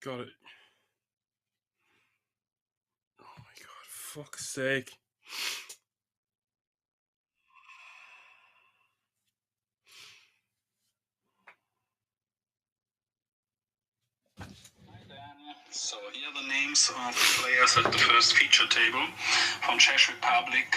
Got it. Oh my god, fuck's sake. So here are the names of the players at the first feature table from Czech Republic.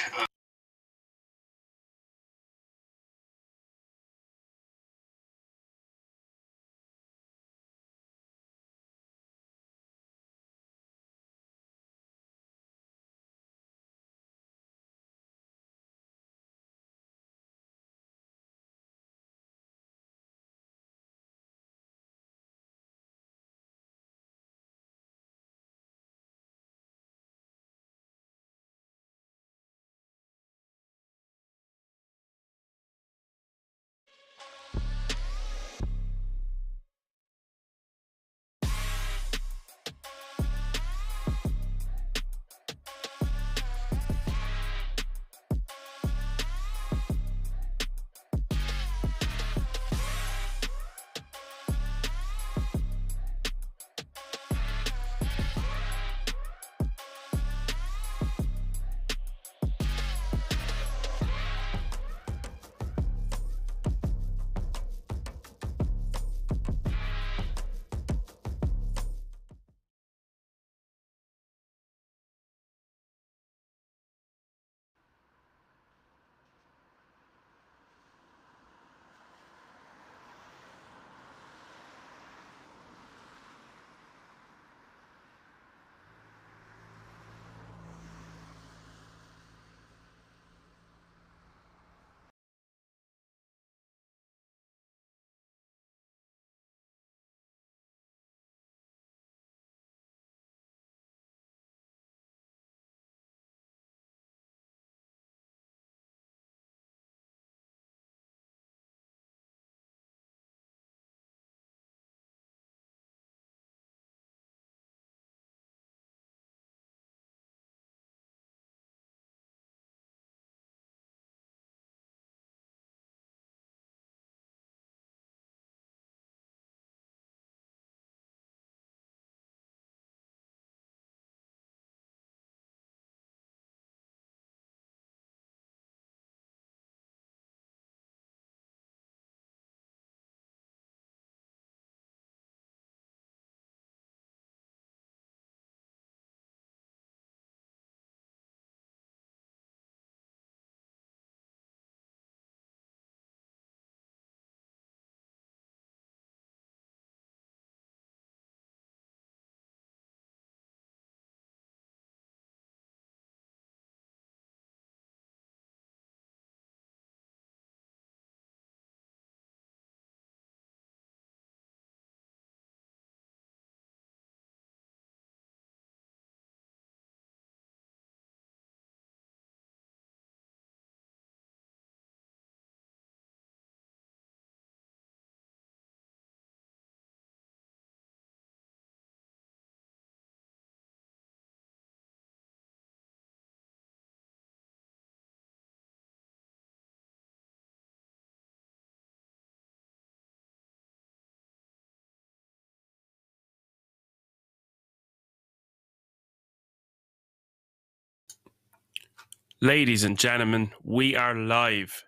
Ladies and gentlemen, we are live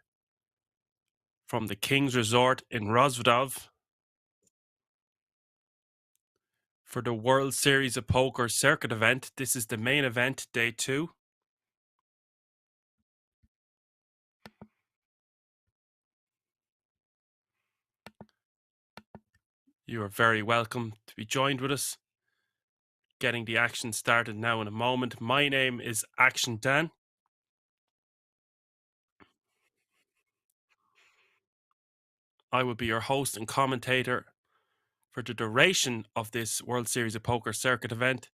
from the King's Resort in Rozvadov for the World Series of Poker Circuit event. This is the main event, day 2. You are very welcome to be joined with us. Getting the action started now in a moment. My name is Action Dan. I will be your host and commentator for the duration of this World Series of Poker Circuit event.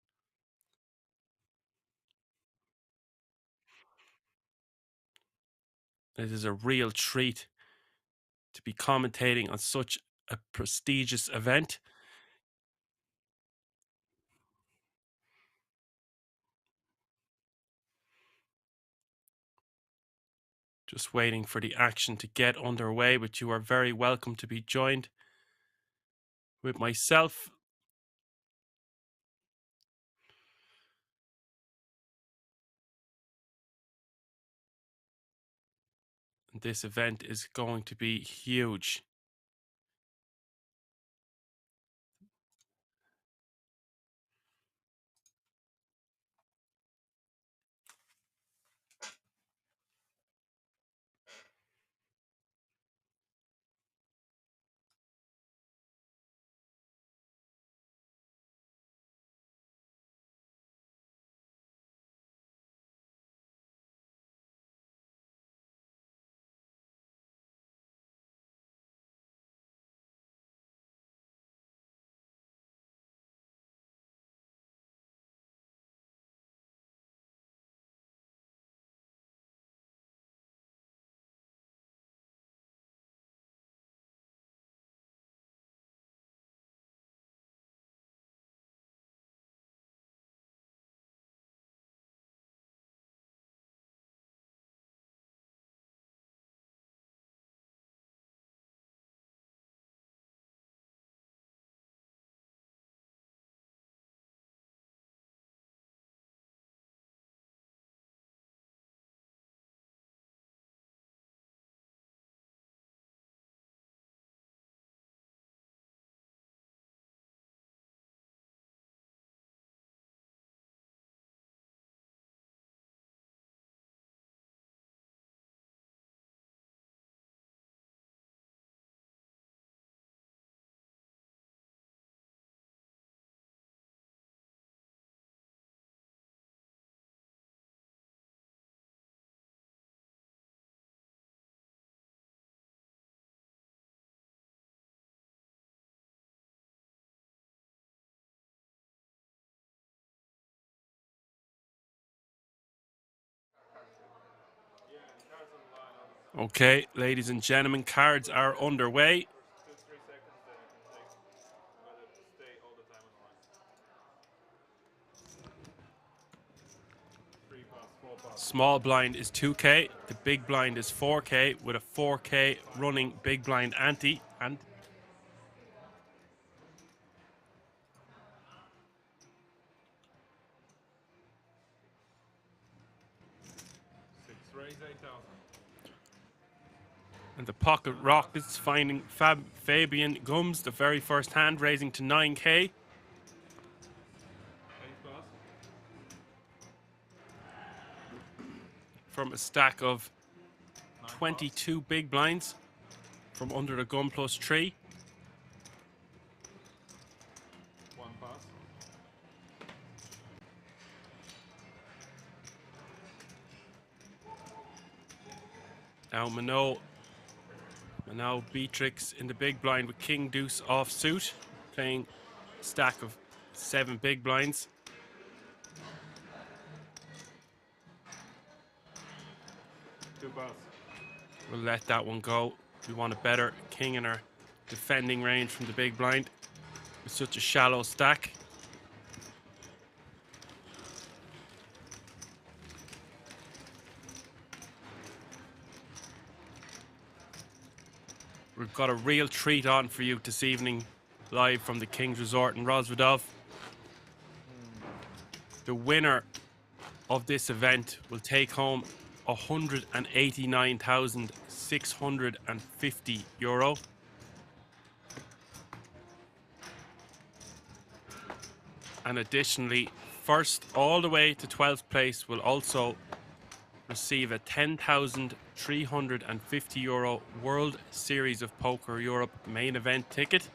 It is a real treat to be commentating on such a prestigious event. Just waiting for the action to get underway, but you are very welcome to be joined with myself this event is going to be huge. Okay, ladies and gentlemen, cards are underway. Small blind is 2K, the big blind is 4K with a 4K running big blind ante. And the pocket rockets finding Fabian Gums, the very first hand, raising to 9K. From a stack of 22 big blinds from under the gun plus 3. Now Minot Beatrix in the big blind with King Deuce offsuit, playing a stack of 7 big blinds. We'll let that one go. We want a better king in our defending range from the big blind with such a shallow stack. We've got a real treat on for you this evening, live from the King's Resort in Rozvadov. The winner of this event will take home €189,650. And additionally, first all the way to 12th place will also receive a €10,350 World Series of Poker Europe main event ticket.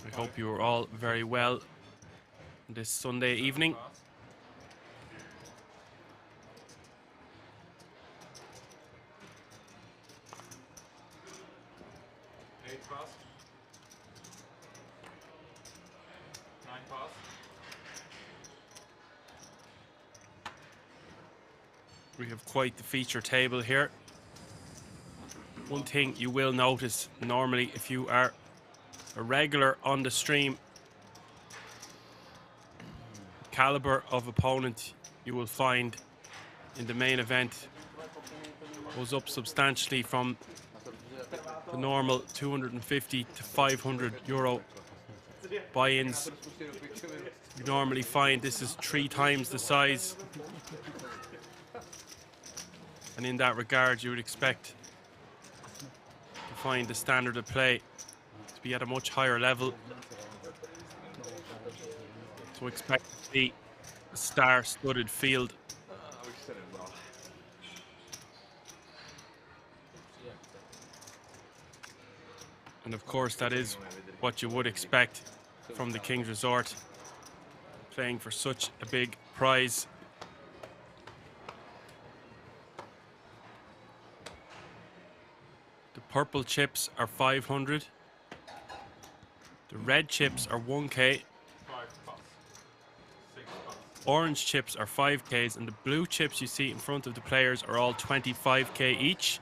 I hope you are all very well this Sunday evening. We have quite the feature table here. One thing you will notice normally if you are a regular on the stream, caliber of opponent you will find in the main event goes up substantially from the normal 250 to €500 buy-ins. You normally find this is 3 times the size. And in that regard, you would expect to find the standard of play to be at a much higher level. So expect to see a star-studded field. And of course, that is what you would expect from the King's Resort, playing for such a big prize. The purple chips are 500. The red chips are 1k. Orange chips are 5Ks, and the blue chips you see in front of the players are all 25k each.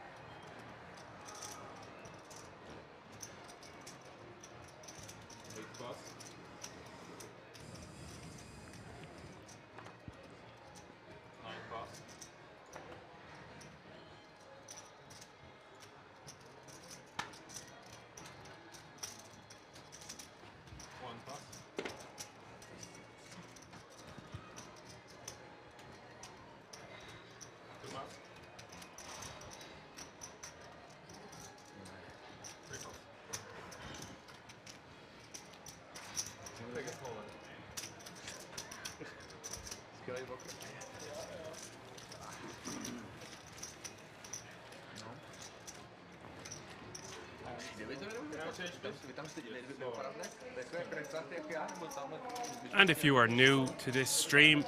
And if you are new to this stream,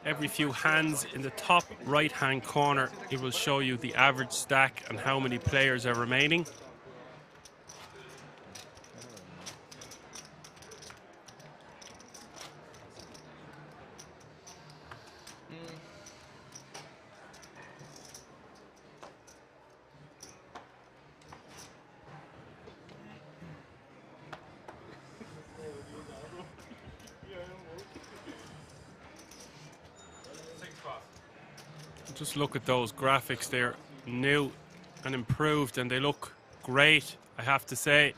every few hands in the top right hand corner, it will show you the average stack and how many players are remaining. Just look at those graphics, they're new and improved and they look great, I have to say.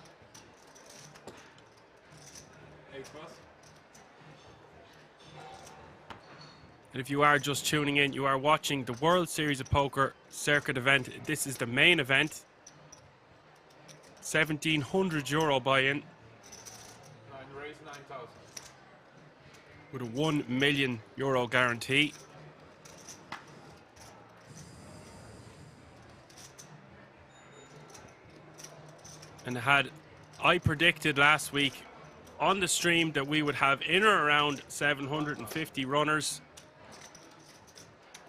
And if you are just tuning in, you are watching the World Series of Poker Circuit event. This is the main event. €1,700 buy-in. With a €1 million guarantee. And I predicted last week on the stream that we would have in or around 750 runners.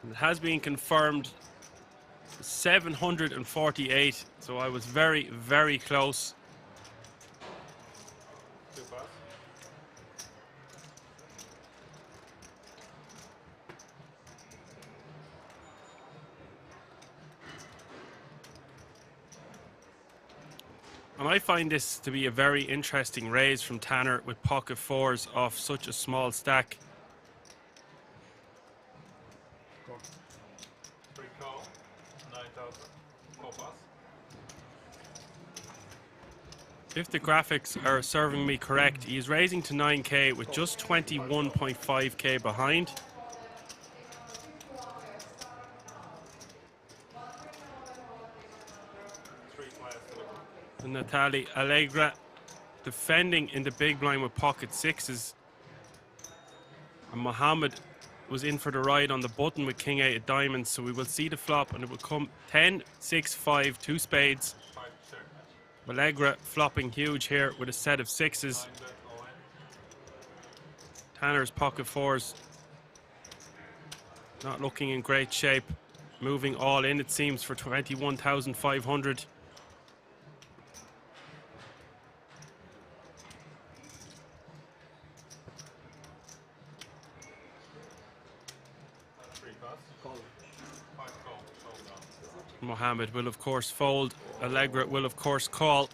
And it has been confirmed 748. So I was very, very close. And I find this to be a very interesting raise from Tanner with pocket fours off such a small stack. If the graphics are serving me correct, he is raising to 9k with just 21.5k behind. And Natalie Allegra defending in the big blind with pocket sixes. And Mohammed was in for the ride on the button with king 8 of diamonds, so we will see the flop and it will come 10, 6, 5, 2 spades. Allegra flopping huge here with a set of sixes. Tanner's pocket fours not looking in great shape. Moving all in, it seems, for 21,500. Mohammed will of course fold. Allegra will of course call.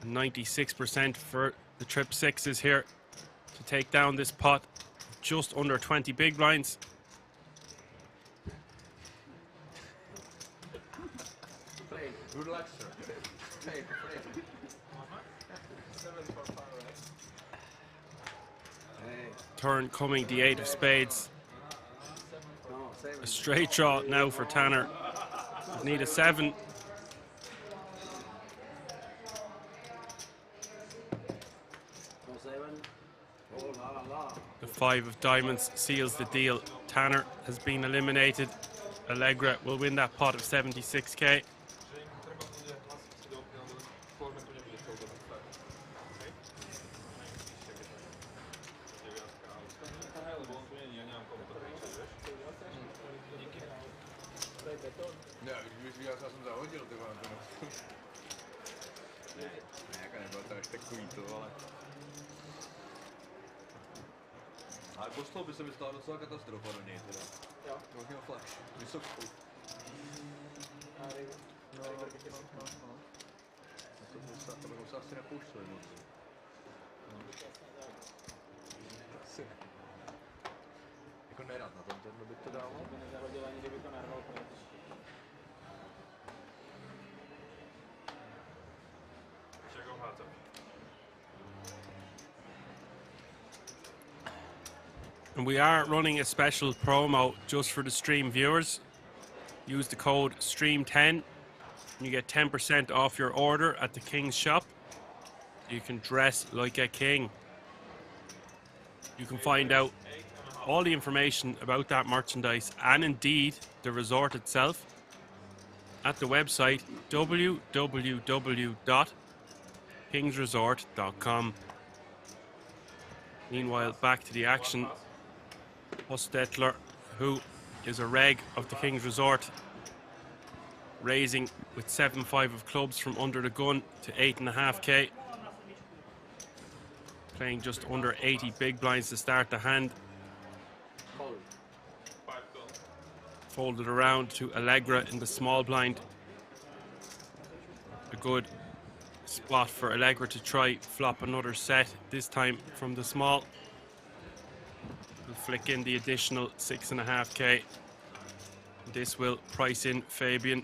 96% for the trip sixes here to take down this pot. Just under 20 big blinds. Relax, sir. turn coming, the 8 of spades. A straight draw now for Tanner. Need a 7. The 5 of diamonds seals the deal. Tanner has been eliminated. Allegra will win that pot of 76k. Ale poslou by se mi stala docela katastrofa do něj teda. Jo. Měl flash. Vysokou. To bych se asi nepouštěli moc. Asi ne. Jako nerad na tom, ten by to dával. To by nezahodil ani, kdyby to narval. And we are running a special promo just for the stream viewers. Use the code STREAM10 and you get 10% off your order at the King's shop. You can dress like a king. You can find out all the information about that merchandise and indeed the resort itself at the website www.kingsresort.com. Meanwhile, back to the action. Hostetler, who is a reg of the King's Resort, raising with 7-5 of clubs from under the gun to 8.5k. Playing just under 80 big blinds to start the hand. Folded around to Allegra in the small blind. A good spot for Allegra to try flop another set, this time from the small. We'll flick in the additional 6.5k. This will price in Fabian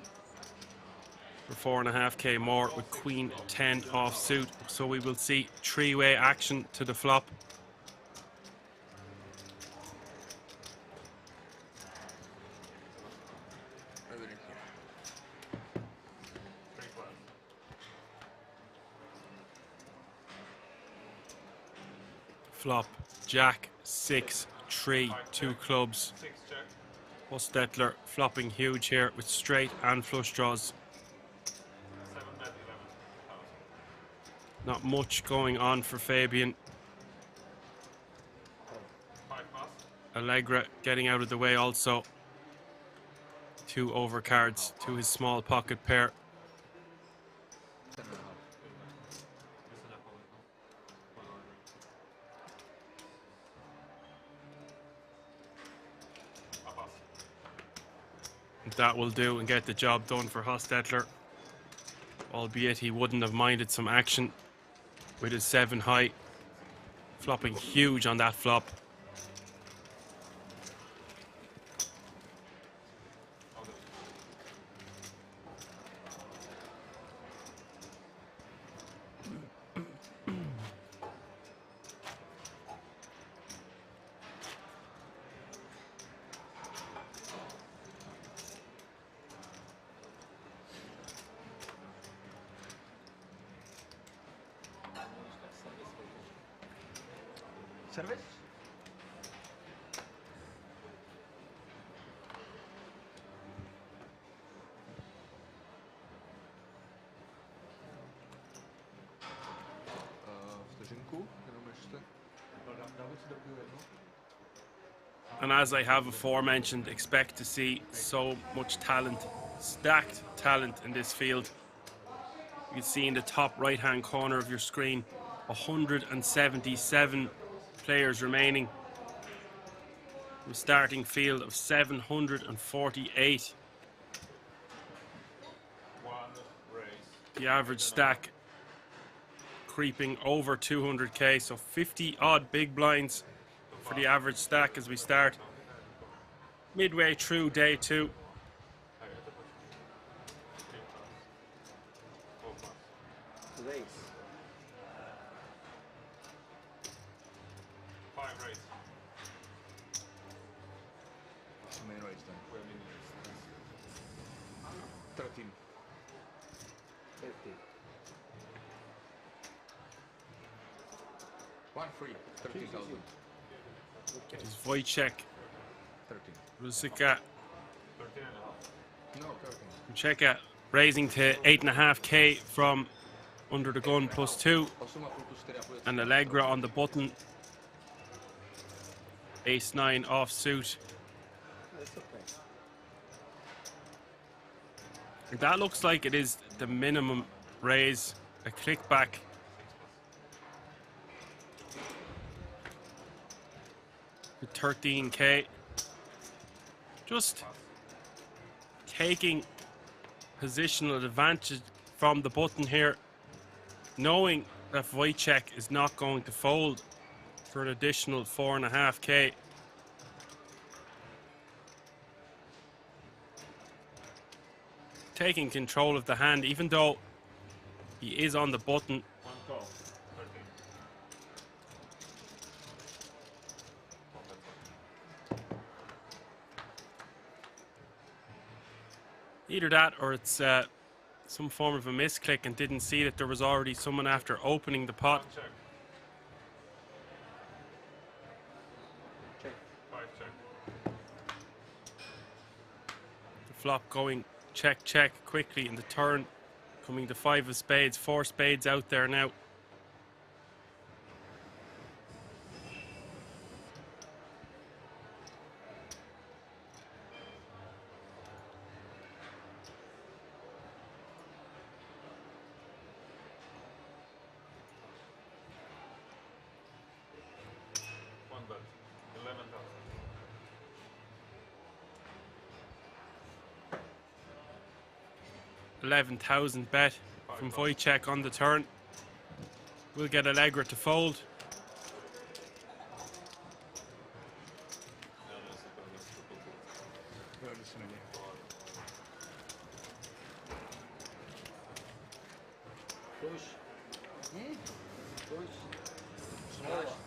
for 4.5k more with Queen 10 offsuit. So we will see three-way action to the flop. Flop, Jack, 6, 3, 2 clubs. Hostetler flopping huge here with straight and flush draws. Not much going on for Fabian. Allegra getting out of the way also. 2 overcards to his small pocket pair. That will do and get the job done for Hostetler, albeit he wouldn't have minded some action with his 7 high, flopping huge on that flop. Service? Vteřinku, jenom ještě. Dáme si druhou jednu. And as I have aforementioned, expect to see so much talent, stacked talent in this field. You can see in the top right hand corner of your screen 177 players remaining. A starting field of 748. The average stack creeping over 200k, so 50 odd big blinds for the average stack as we start midway through day 2. 13. 1 free. 13,000. It is Wojciech 13. Ruzicka. 13 and a half. No, 13. Cheka raising to 8.5k from under the gun +2. 8,5 And Allegra on the button. Ace-9 offsuit. That looks like it is the minimum raise. A click back. With 13k. Just taking positional advantage from the button here, knowing that Wojciech is not going to fold for an additional 4.5k. Taking control of the hand, even though he is on the button. One call. 13. Either that or it's some form of a misclick and didn't see that there was already someone after opening the pot. Check. 5 check. The flop going check, check quickly in the turn. Coming to 5 of spades, 4 spades out there now. One bet. 11,000. 11,000 bet from Wojciech on the turn. We'll get Allegra to fold. Push. Push.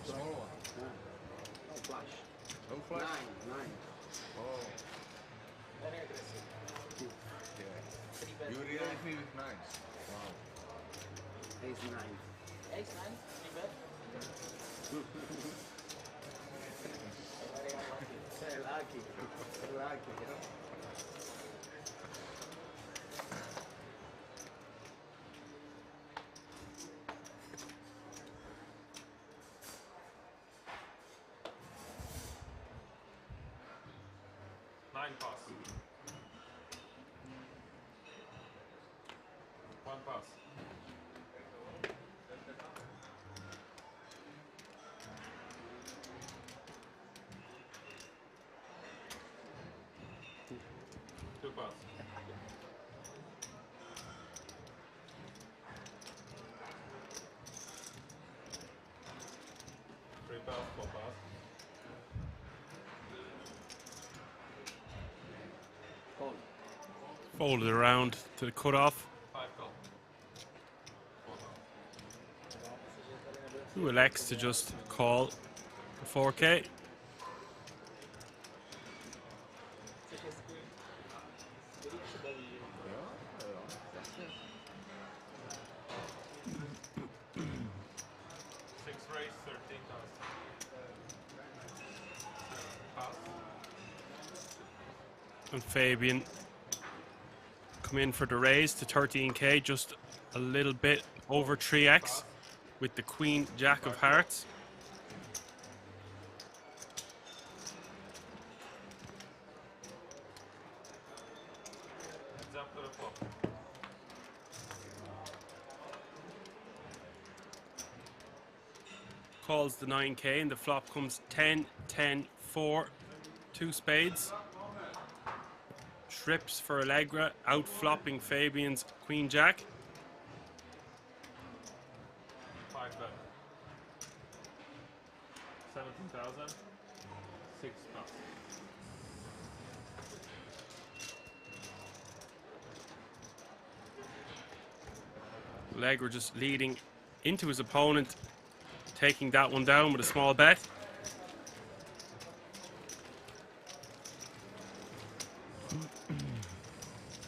Small one. No flash. No flash? 9. Oh. Yeah. You realize me with 9s. Wow. Ace 9. Ace 9, 3 bet. Very lucky. Very lucky, you know? Nine pass. One pass. Two pass. Three pass, 4 pass. Call. Folded around to the cutoff. 5 call. Who elects to just call the 4k. Six raise, 13,000. Pass. And Fabian come in for the raise to 13k, just a little bit over 3x with the Queen Jack of Hearts. Heads up to the flop. Calls the 9k and the flop comes 10, 10, 4, 2 spades. Trips for Allegra, out flopping Fabian's Queen Jack. 5 bet. 17,000. 6 pass. Allegra just leading into his opponent, taking that one down with a small bet.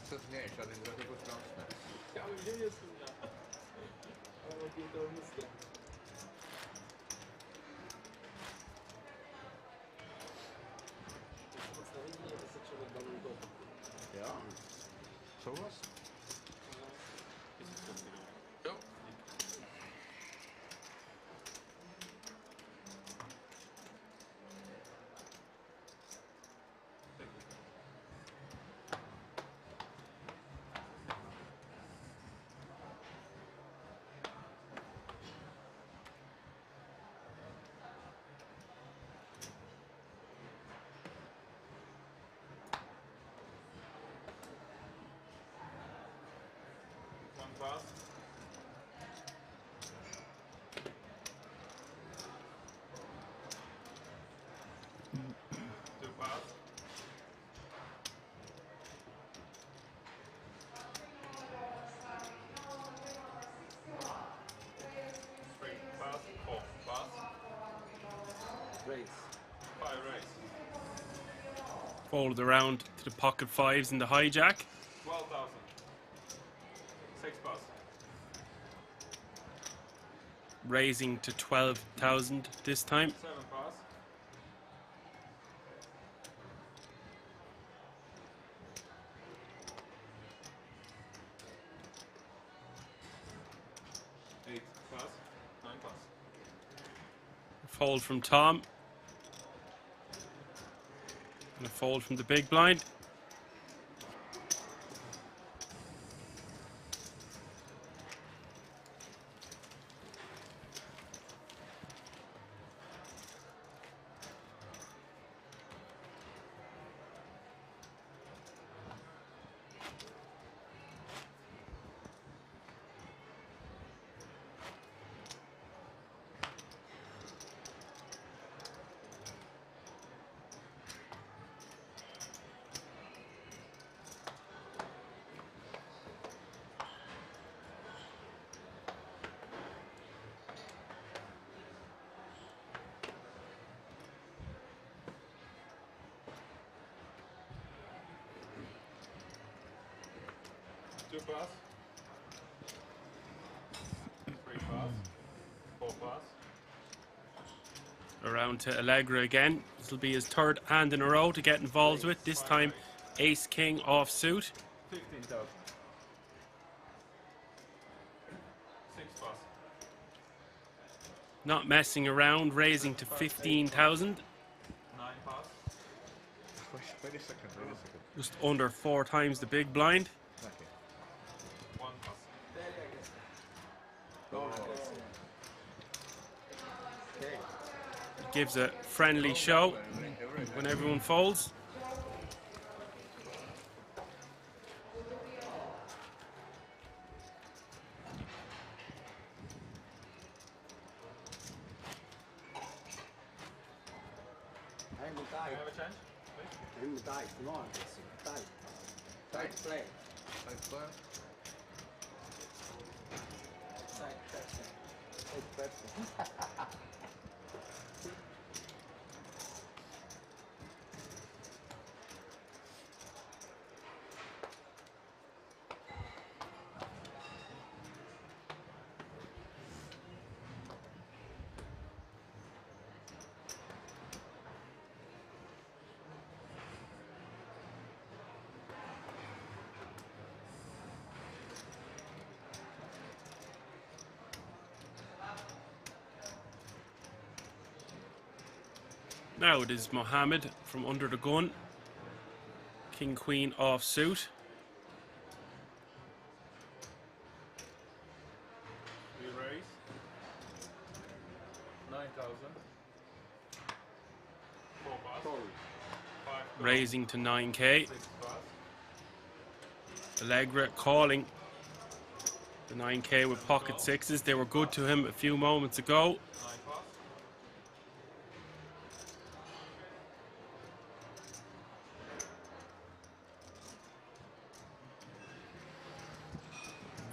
Co zmieniać, ale nie dlatego straszne. Ja gdzie jest tu? Ale to miskę. Podstawienie nie wystarczyło do mnie. Ja? Co u was? Jo. One pass. Two pass. Three pass. Four pass. Race. Five race. Fold around to the pocket fives in the hijack. 12,000. Six pass. Raising to 12,000 this time. Seven pass. Eight pass. Nine pass. Fold from Tom. And a fold from the big blind. Two pass. Three pass. Four pass. Around to Allegra again. This will be his third hand in a row to get involved with. This time, Ace King off suit. 15,000. Six pass. Not messing around, raising to 15,000. Nine pass. Wait a second, wait a second. Just under 4 times the big blind. Okay. One pass. Gives a friendly show when everyone folds. I'm tight. I'm tight. No, it's tight. Tight play. Tight play. Tight person. Now it is Mohammed from under the gun. King Queen off suit. We raise 9,000. Four pass. Fold. Raising to 9k. Allegra calling the 9k with pocket sixes. They were good to him a few moments ago.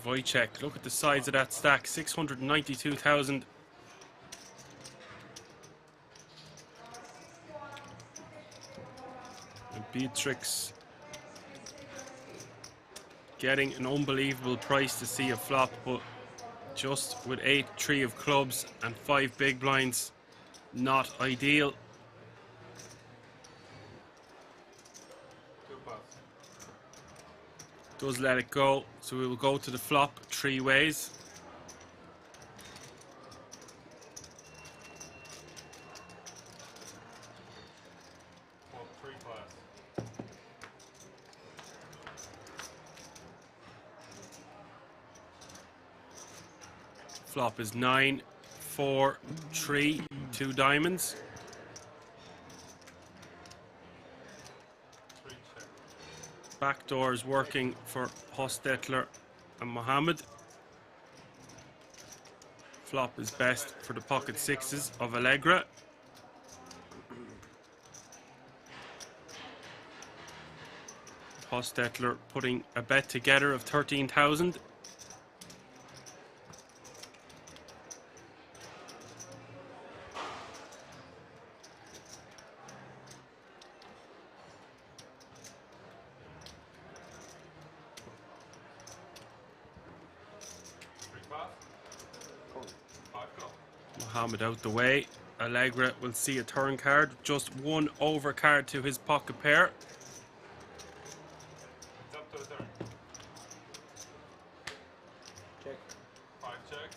Wojciech, look at the size of that stack, 692,000. And Beatrix getting an unbelievable price to see a flop, but just with 8-3 of clubs and 5 big blinds, not ideal. Does let it go, so we will go to the flop 3 ways. Flop is 9, 4, 3, 2 diamonds. Backdoor is working for Hostetler and Mohammed. Flop is best for the pocket sixes of Allegra. Hostetler putting a bet together of 13,000. Mohammed out the way. Allegra will see a turn card, just 1 over card to his pocket pair. It's up to the turn. Check. 5 check.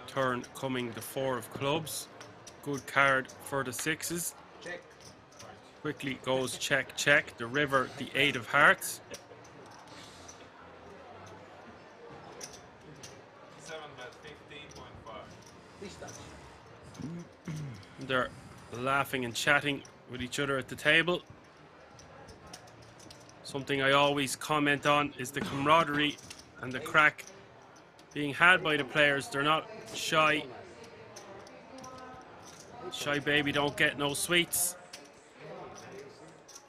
Turn coming the 4 of clubs. Good card for the sixes. Check. Quickly goes check, check. The river, the 8 of hearts. 7 bet 15.5. Please touch. They're laughing and chatting with each other at the table. Something I always comment on is the camaraderie and the crack being had by the players. They're not shy. Shy baby don't get no sweets.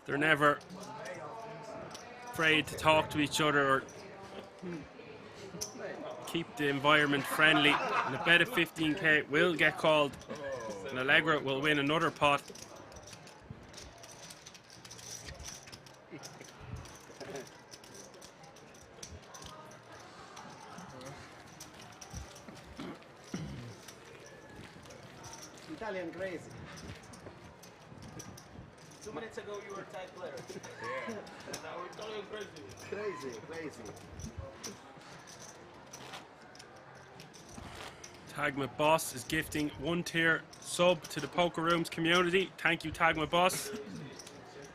They're never afraid to talk to each other or keep the environment friendly. And a bet of 15k will get called, and Allegra will win another pot. Italian crazy. 2 minutes ago you were a tight player. Yeah. Now we're totally crazy. Crazy, crazy. Tagma Boss is gifting 1-tier sub to the Poker Rooms community. Thank you, Tagma Boss.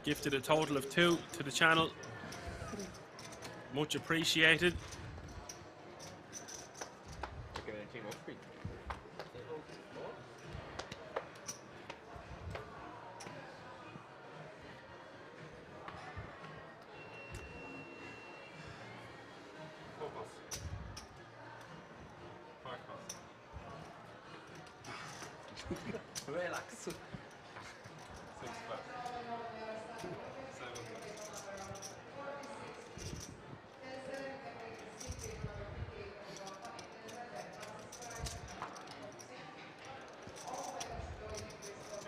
Gifted a total of 2 to the channel. Much appreciated. Relax. 6 bet. 7 bet.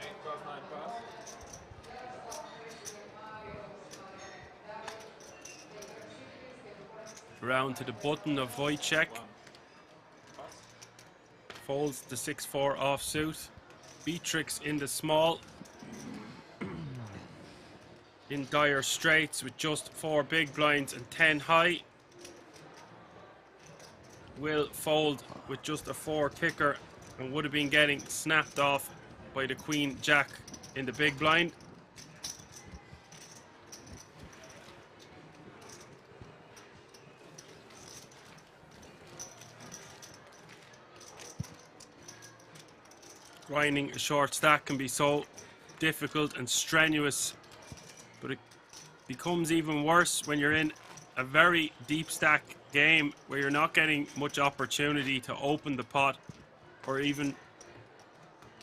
Eight pass, 9 pass. Round to the button of Wojciech. Folds the 6-4 offsuit. Beatrix in the small. In dire straits with just 4 big blinds and 10 high. Will fold with just a 4 kicker and would have been getting snapped off by the Queen Jack in the big blind. Grinding a short stack can be so difficult and strenuous, but it becomes even worse when you're in a very deep stack game where you're not getting much opportunity to open the pot or even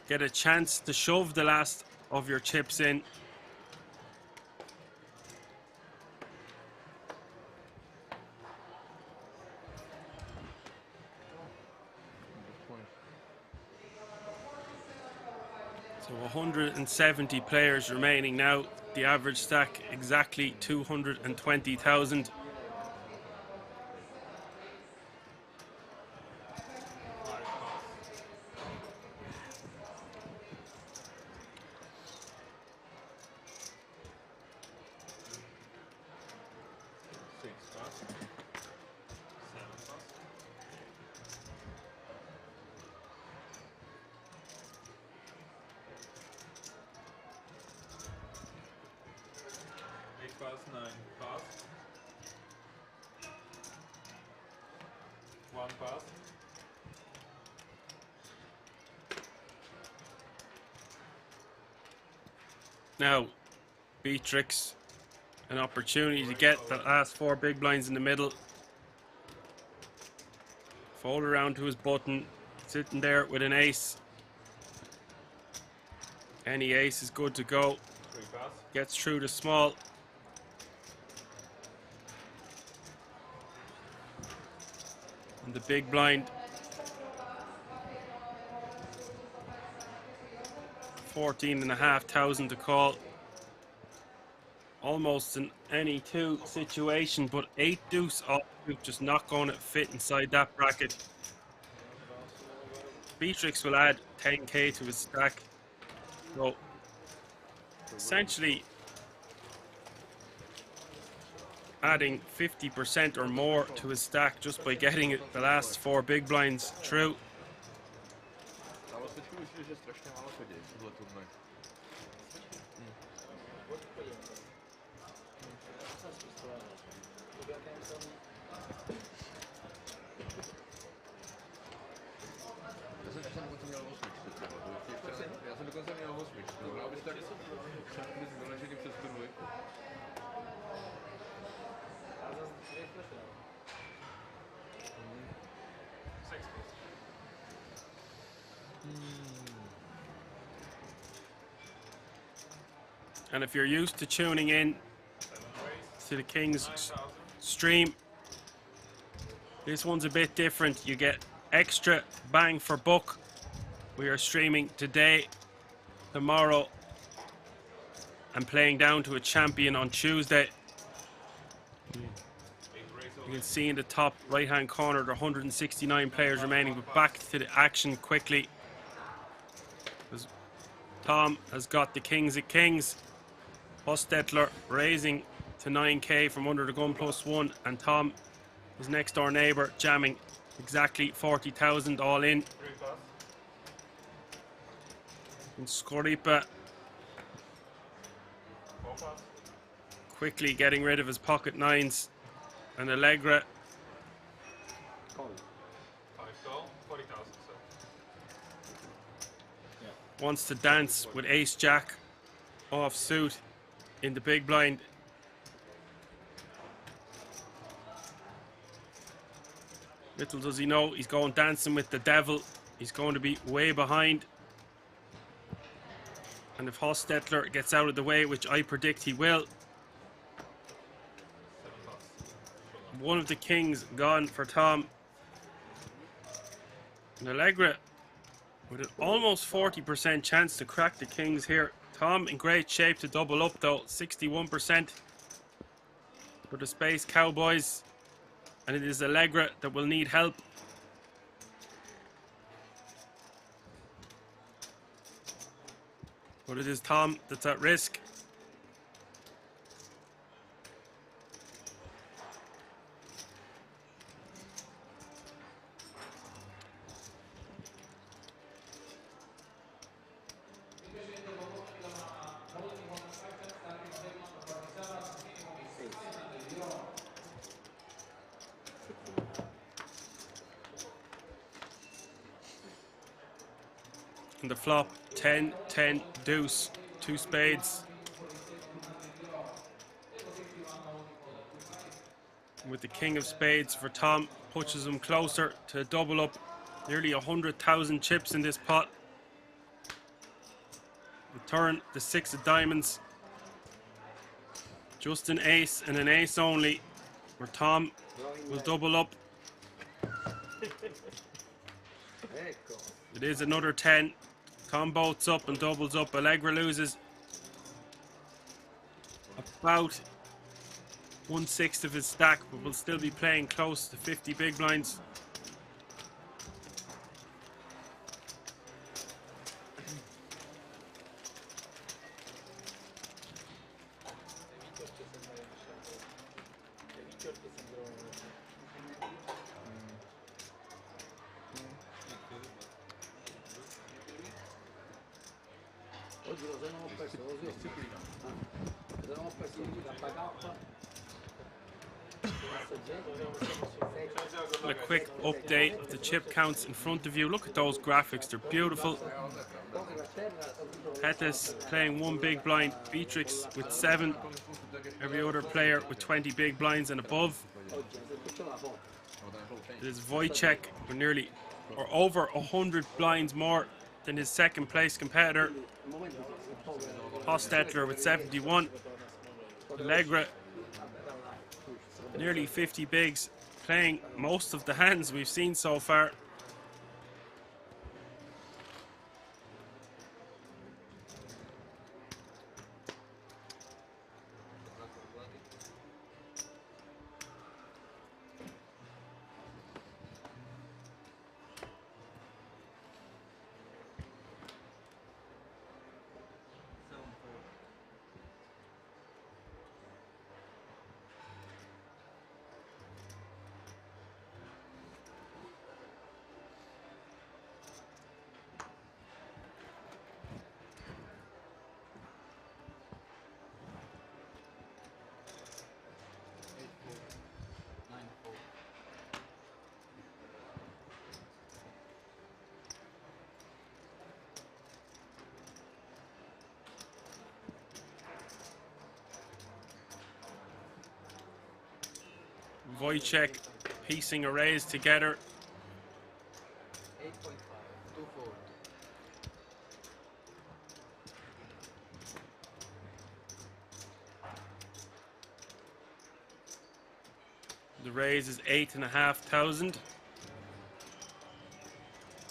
get a chance to shove the last of your chips in. So 170 players remaining now. The average stack exactly 220,000. pass, 9 pass. 1 pass. Now, Beatrix, an opportunity to get the last 4 big blinds in the middle. Fold around to his button, sitting there with an ace. Any ace is good to go. 3 pass. Gets through the small. And the big blind. 14,500 to call. Almost in any 2 situation, but 8 deuce off just not going to fit inside that bracket. Beatrix will add 10k to his stack. So essentially adding 50% or more to his stack just by getting the last 4 big blinds through. Ale teď myslím, že strašně málo chodí v tuhle turnaj. Já jsem dokonce měl 8, no, abys tak bys vyležený přes tu dvojku. And if you're used to tuning in to the King's stream, this one's a bit different. You get extra bang for buck. We are streaming today, tomorrow, and playing down to a champion on Tuesday. You can see in the top right hand corner there are 169 players remaining, but back to the action quickly. Tom has got the Kings at Kings. Hostetler raising to 9k from under the gun +1, and Tom, his next door neighbour, jamming exactly 40,000 all in. 3 pass. And Skoripa 4 pass. quickly getting rid of his pocket 9s, and Allegra 5 call, 40,000, so. wants to dance with ace jack off suit in the big blind. Little does he know, he's going dancing with the devil. He's going to be way behind. And if Hostetler gets out of the way, which I predict he will, 7 pass. one of the kings gone for Tom. And Allegra with an almost 40% chance to crack the kings here. Tom in great shape to double up though, 61% for the Space Cowboys. And it is Allegra that will need help. But it is Tom that's at risk. And the flop, 10, 10, deuce, 2 spades. With the king of spades for Tom, pushes him closer to double up. Nearly 100,000 chips in this pot. The turn, the 6 of diamonds. Just an ace and an ace only, where Tom will double up. It is another 10. Tom boats up and doubles up. Allegra loses about 1/6 of his stack, but will still be playing close to 50 big blinds. Oggi lo se non ho perso così. Disciplina. Se non ho perso KK. A quick update of the chip counts in front of you. Look at those graphics, they're beautiful. Pettis playing one big blind, Beatrix with 7, every other player with 20 big blinds and above. It is Wojciech with nearly or over 100 blinds more than his second place competitor. Hostetler with 71. Allegra nearly 50 bigs, playing most of the hands we've seen so far. Wojciech piecing arrays together. 8.5, 2-4. The raise is 8,500.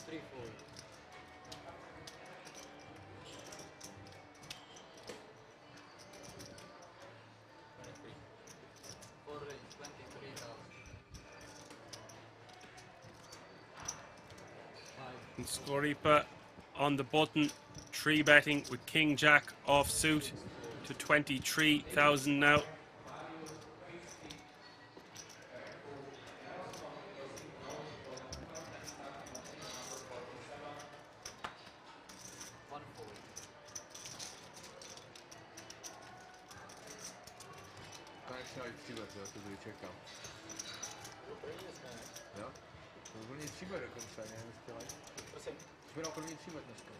3-4. And Skoripa on the button, 3-betting with King Jack off suit to 23,000 now. Konečně cíle, co to budu čekal. Jo? To byl první cíle dokonce, nevím, jestli dělají. Zběral první cíle dneska.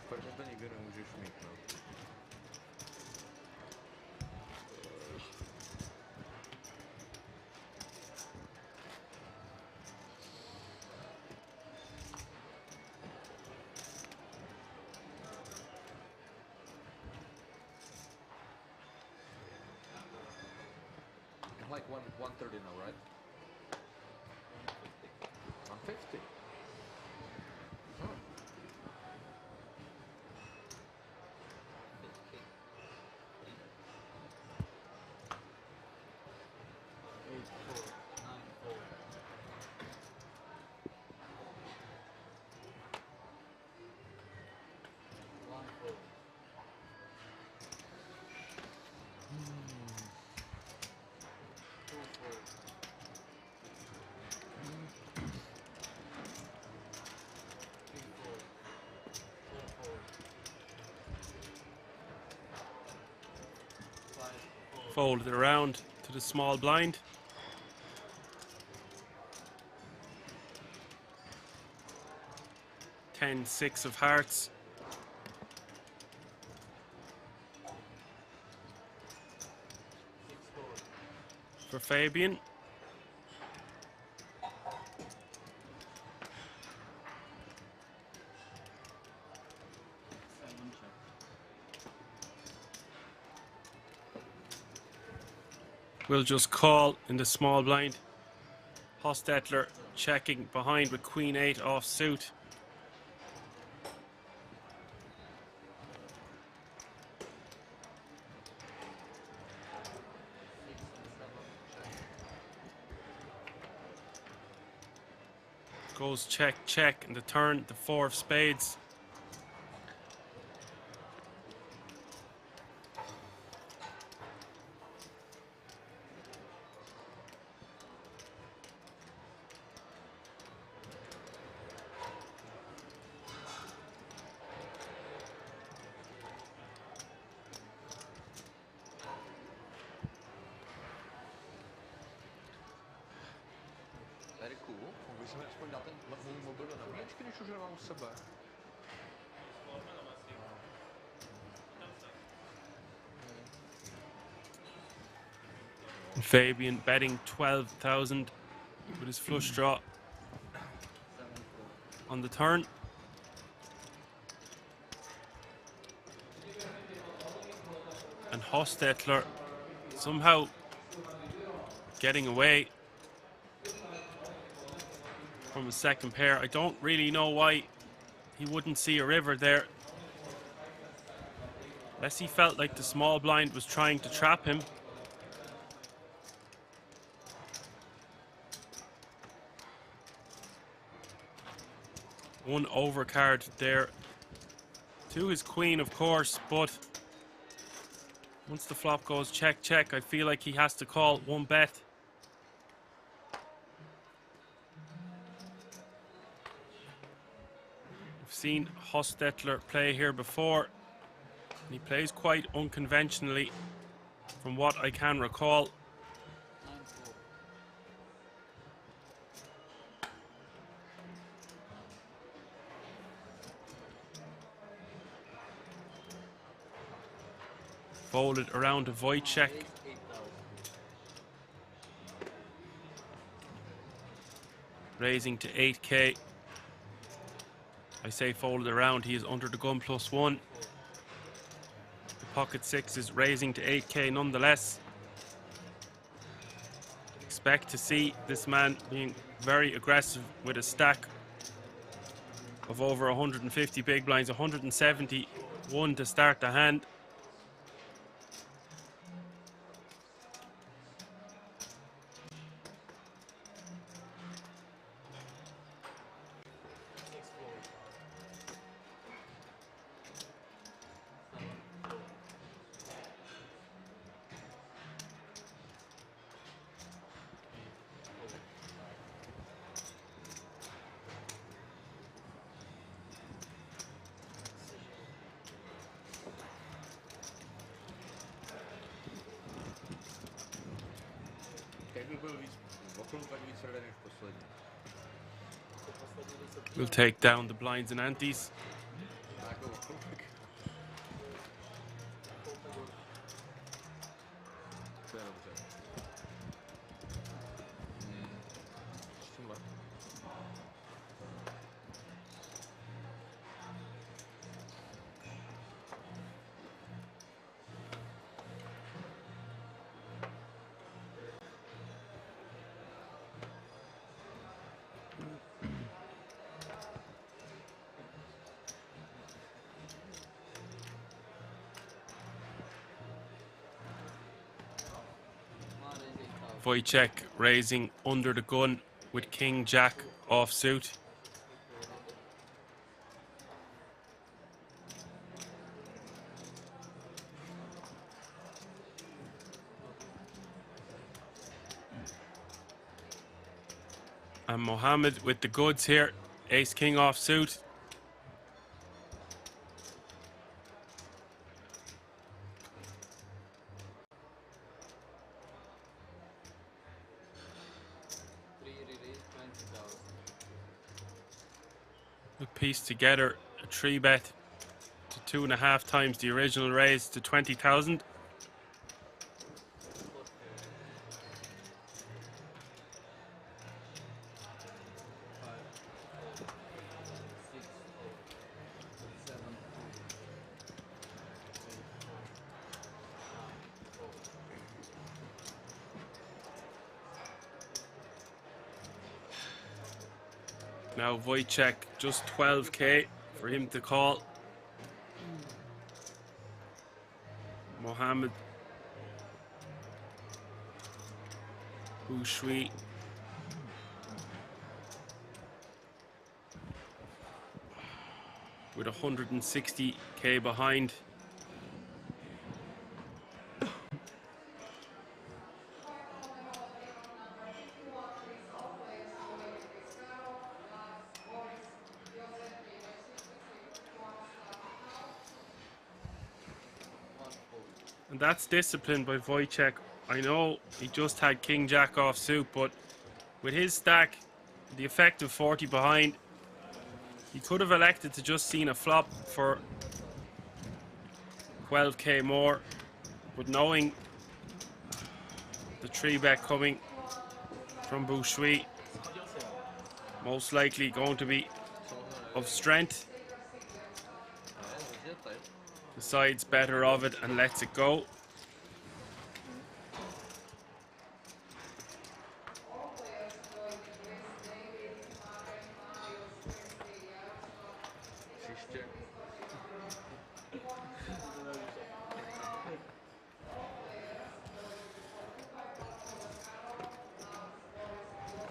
Protože to nikdy nemůžeš mít, no. Like 130 now, right? 150. Oh. Fold it around to the small blind. Ten, 6 of hearts. For Fabian. We'll just call in the small blind. Hostetler checking behind with Queen 8 off suit. Goes check, check, and the turn, the 4 of spades. Vy se mi aspoň dá ten můj mobil do nabíječky, když už nemám u sebe. Fabian betting 12,000 with his flush draw on the turn. And Hostetler somehow getting away from a second pair. I don't really know why he wouldn't see a river there. Unless he felt like the small blind was trying to trap him. One overcard there to his queen, of course, but once the flop goes check, check, I feel like he has to call one bet. We've seen Hostetler play here before, and he plays quite unconventionally from what I can recall. Folded around to Wojciech. Raising to 8k. I say folded around, he is under the gun +1. The pocket six is raising to 8k nonetheless. Expect to see this man being very aggressive with a stack of over 150 big blinds, 171 to start the hand. We'll take down the blinds and antes. Wojciech raising under the gun with King Jack offsuit. And Mohammed with the goods here, Ace King offsuit. We pieced together a 3-bet to 2.5 times the original raise to 20,000. Now Wojciech, just 12k for him to call. Mohammed Ushui with 160k behind. And that's discipline by Wojciech. I know he just had King Jack off suit, but with his stack the effective 40 behind. He could have elected to just seen a flop for 12k more, but knowing the 3-bet coming from Bouchui, most likely going to be of strength, decides better of it and lets it go.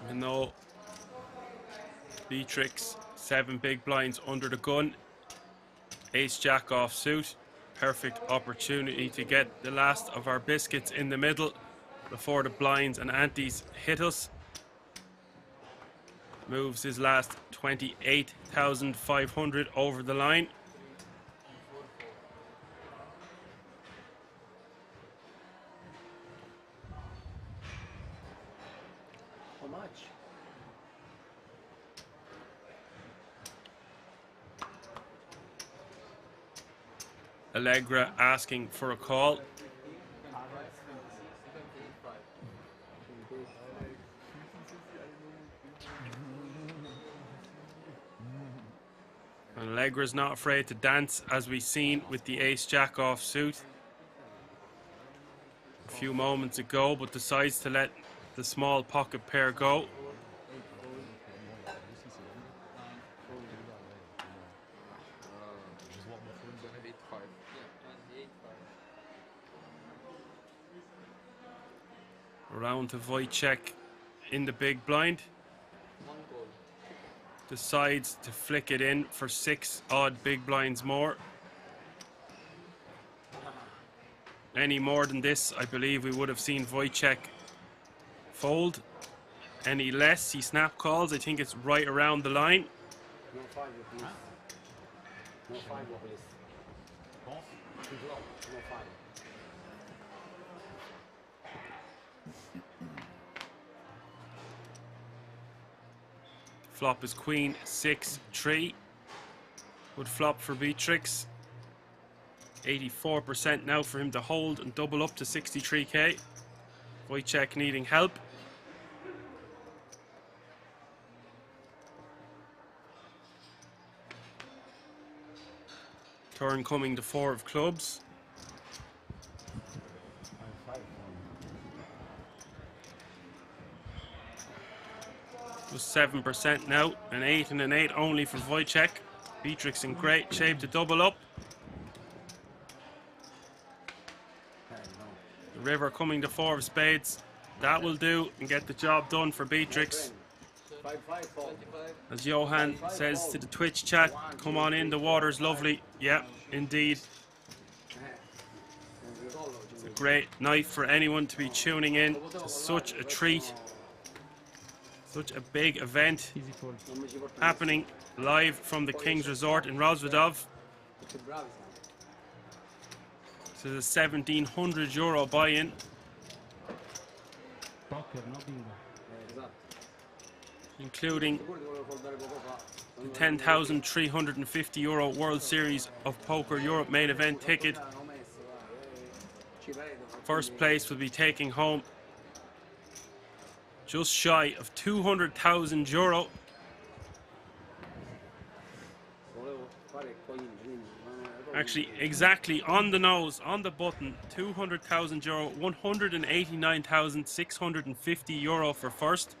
And though Beatrix 7 big blinds under the gun, ace jack off suit, perfect opportunity to get the last of our biscuits in the middle before the blinds and antes hit us. Moves his last 28,500 over the line. How much? Allegra asking for a call. And Allegra's not afraid to dance, as we've seen with the ace jack off suit a few moments ago, but decides to let the small pocket pair go. Around to Wojciech in the big blind. Decides to flick it in for 6 odd big blinds more. Any more than this, I believe we would have seen Wojciech fold. Any less, he snap calls. I think it's right around the line. No 5 please. No 5 please. No 5. Flop is queen 6-3. Would flop for Beatrix. 84% now for him to hold and double up to 63k. Wojciech needing help. Turn coming to 4 of clubs. Just 7% now. An 8 and an 8 only for Wojciech. Beatrix in great shape to double up. The river coming to 4 of spades. That will do and get the job done for Beatrix. 5 As Johan says to the Twitch chat, come on in, the water's lovely. Yeah, indeed. It's a great night for anyone to be tuning in to such a treat. Such a big event happening live from the King's Resort in Rozvadov. This is a €1,700 buy-in. Including the €10,350 World Series of Poker Europe main event ticket. First place will be taking home just shy of €200,000. Actually, exactly on the nose, on the button, €200,000, €189,650 for first.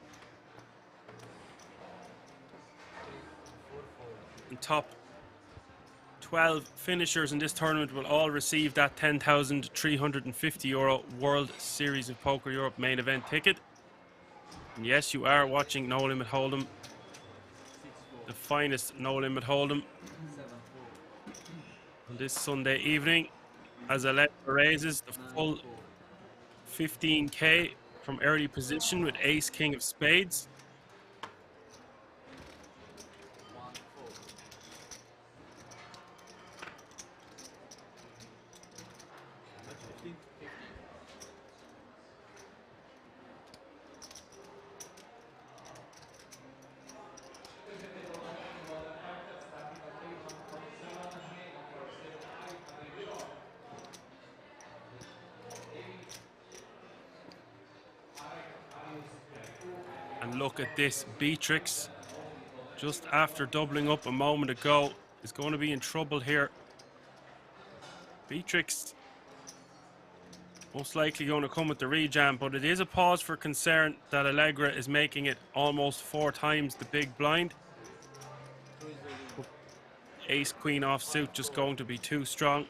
And top 12 finishers in this tournament will all receive that €10,350 World Series of Poker Europe main event ticket. And yes, you are watching No Limit Hold'em, the finest No Limit Hold'em, on this Sunday evening, as Allegra raises the full 15k from early position with Ace King of Spades. And look at this, Beatrix, just after doubling up a moment ago, is going to be in trouble here. Beatrix most likely going to come with the rejam, but it is a pause for concern that Allegra is making it almost 4 times the big blind. Ace queen offsuit just going to be too strong.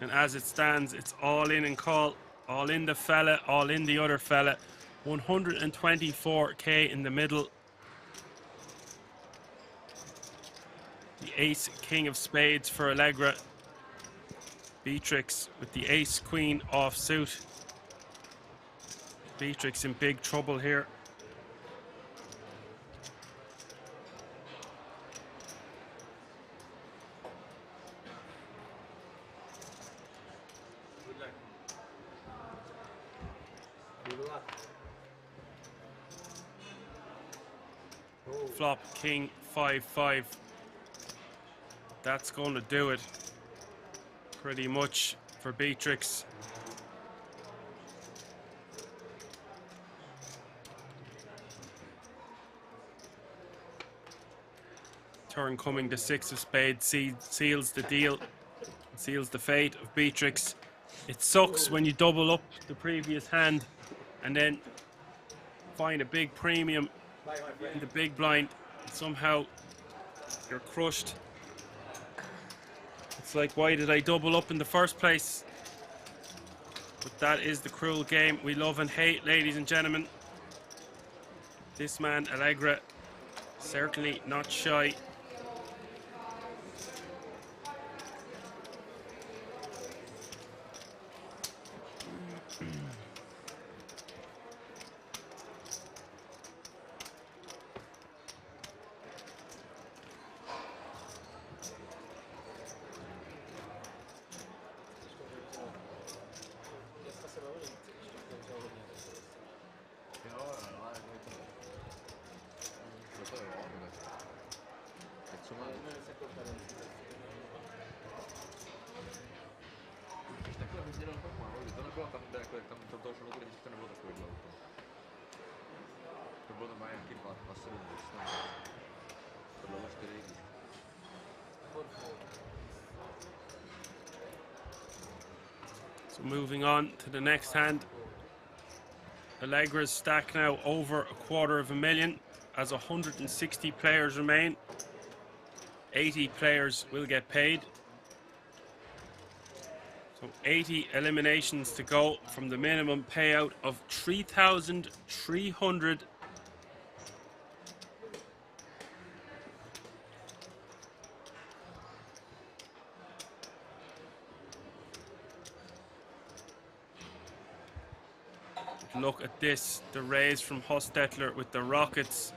And as it stands, it's all in and call, all in the fella, all in the other fella. 124k in the middle. The ace king of spades for Allegra. Beatrix with the ace queen offsuit. Beatrix in big trouble here. Flop king 5-5. That's going to do it pretty much for Beatrix. Turn coming, the 6 of spades seals the deal, seals the fate of Beatrix. It sucks when you double up the previous hand and then find a big premium in the big blind. Somehow you're crushed. It's like, why did I double up in the first place? But that is the cruel game we love and hate, ladies and gentlemen. This man, Allegra, certainly not shy. So moving on to the next hand. Allegra's stack now over $250,000 as 160 players remain. 80 players will get paid. So 80 eliminations to go from the minimum payout of 3,300. Look at this, the raise from Hostetler with the Rockets.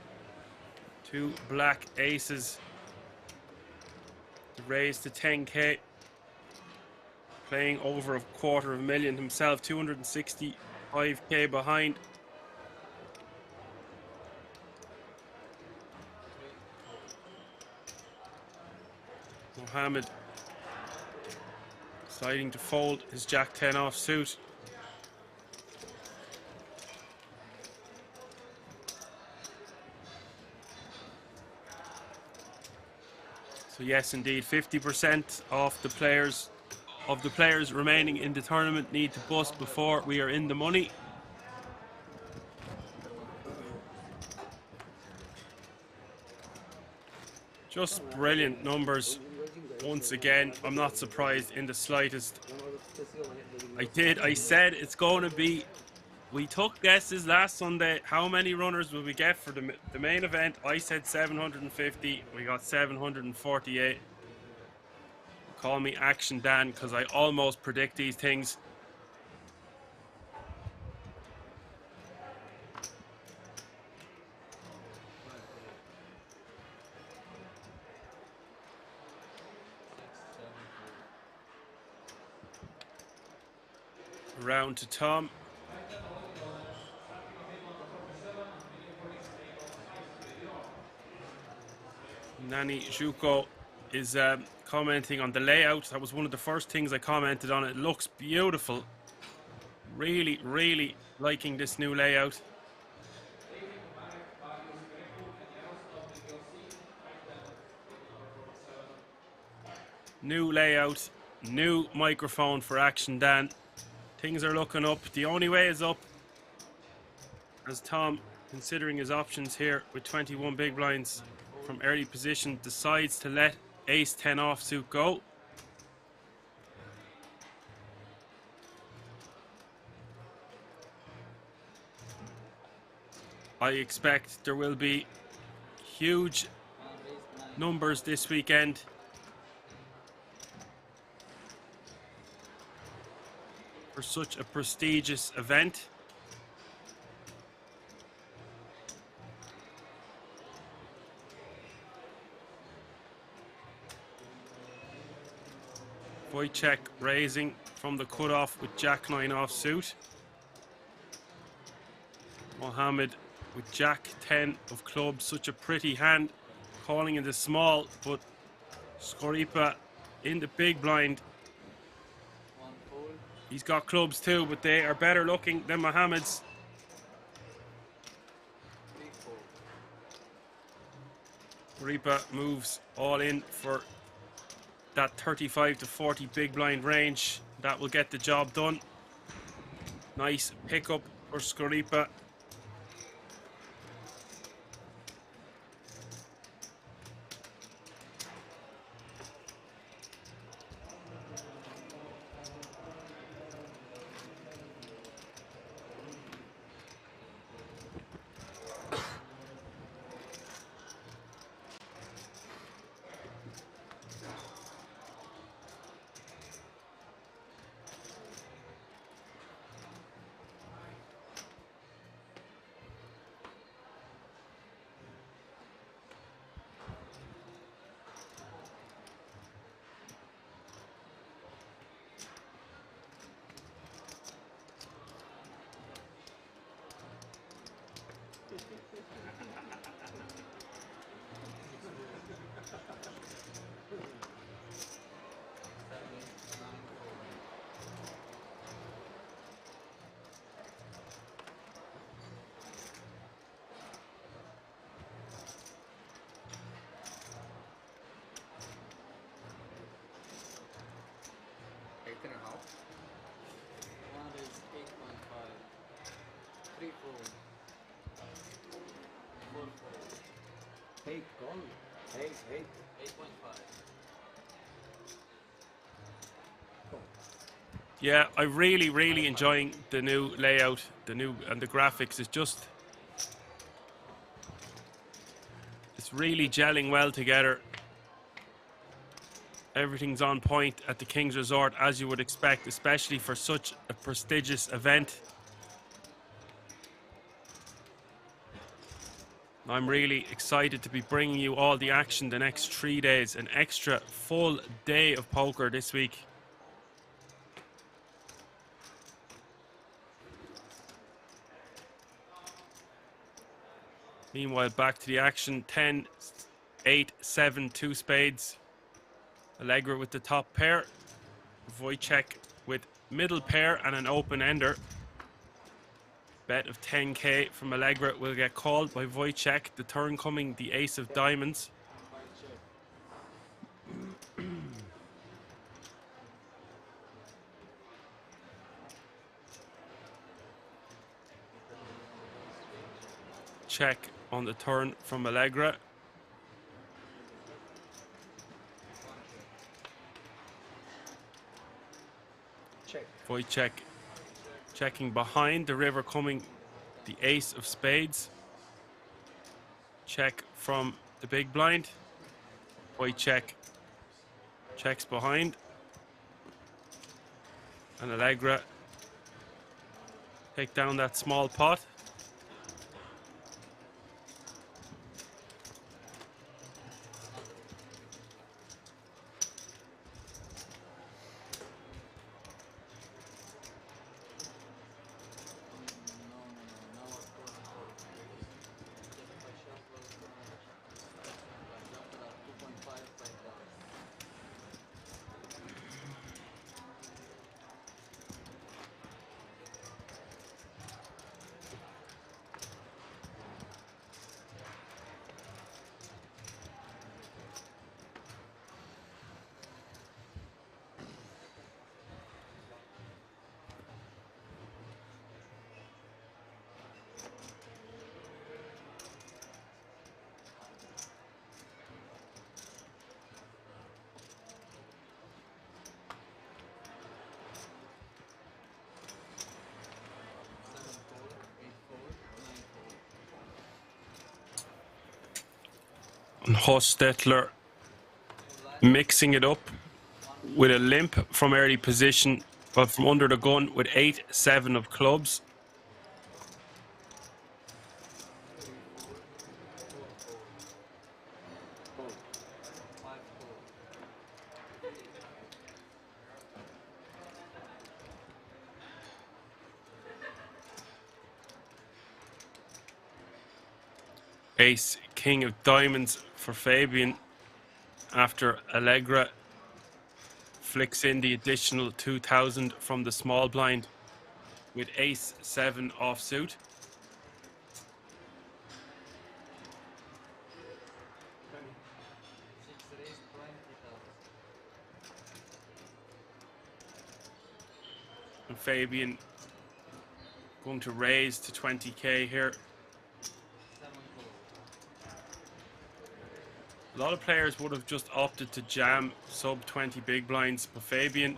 2 black aces. The raise to 10k. Playing over $250,000 himself, 265k behind. Mohammed deciding to fold his Jack 10 offsuit. So yes, indeed, 50% of the players remaining in the tournament need to bust before we are in the money. Just brilliant numbers. Once again, I'm not surprised in the slightest. I said it's going to be. We took guesses last Sunday. How many runners will we get for the main event? I said 750. We got 748. Call me Action Dan because I almost predict these things. Round to Tom. Nani Juko is commenting on the layout. That was one of the first things I commented on. It looks beautiful. Really, really liking this new layout. New layout, new microphone for action, Dan. Things are looking up. The only way is up. As Tom, considering his options here with 21 big blinds from early position, decides to let ace 10 offsuit go. I expect there will be huge numbers this weekend. For such a prestigious event. Wojciech raising from the cutoff with Jack 9 offsuit. Mohammed with Jack 10 of clubs, such a pretty hand, calling in the small, but Skoripa in the big blind. He's got clubs too, but they are better looking than Mohammed's. Skoripa moves all in for that 35 to 40 big blind range. That will get the job done. Nice pickup for Skoripa. One is 8.5. 3 fold. 4 fold. 8 call. 8. 8.5. Yeah, I'm really enjoying the new layout, the graphics. It's really gelling well together. Everything's on point at the King's Resort, as you would expect, especially for such a prestigious event. I'm really excited to be bringing you all the action the next 3 days, an extra full day of poker this week. Meanwhile, back to the action. 10, 8, 7, 2 spades. Allegra with the top pair. Wojciech with middle pair and an open ender. Bet of 10k from Allegra will get called by Wojciech. The turn coming, the ace of diamonds. Check on the turn from Allegra. Check. Wojciech checking behind, the river coming, the ace of spades. Check from the big blind. Wojciech checks behind. And Allegra take down that small pot. And Hostetler mixing it up with a limp from early position, but from under the gun with 8-7 of clubs. Ace, king of diamonds for Fabian after Allegra flicks in the additional 2,000 from the small blind with ace-7 offsuit. And Fabian going to raise to 20k here. A lot of players would have just opted to jam sub 20 big blinds, but Fabian,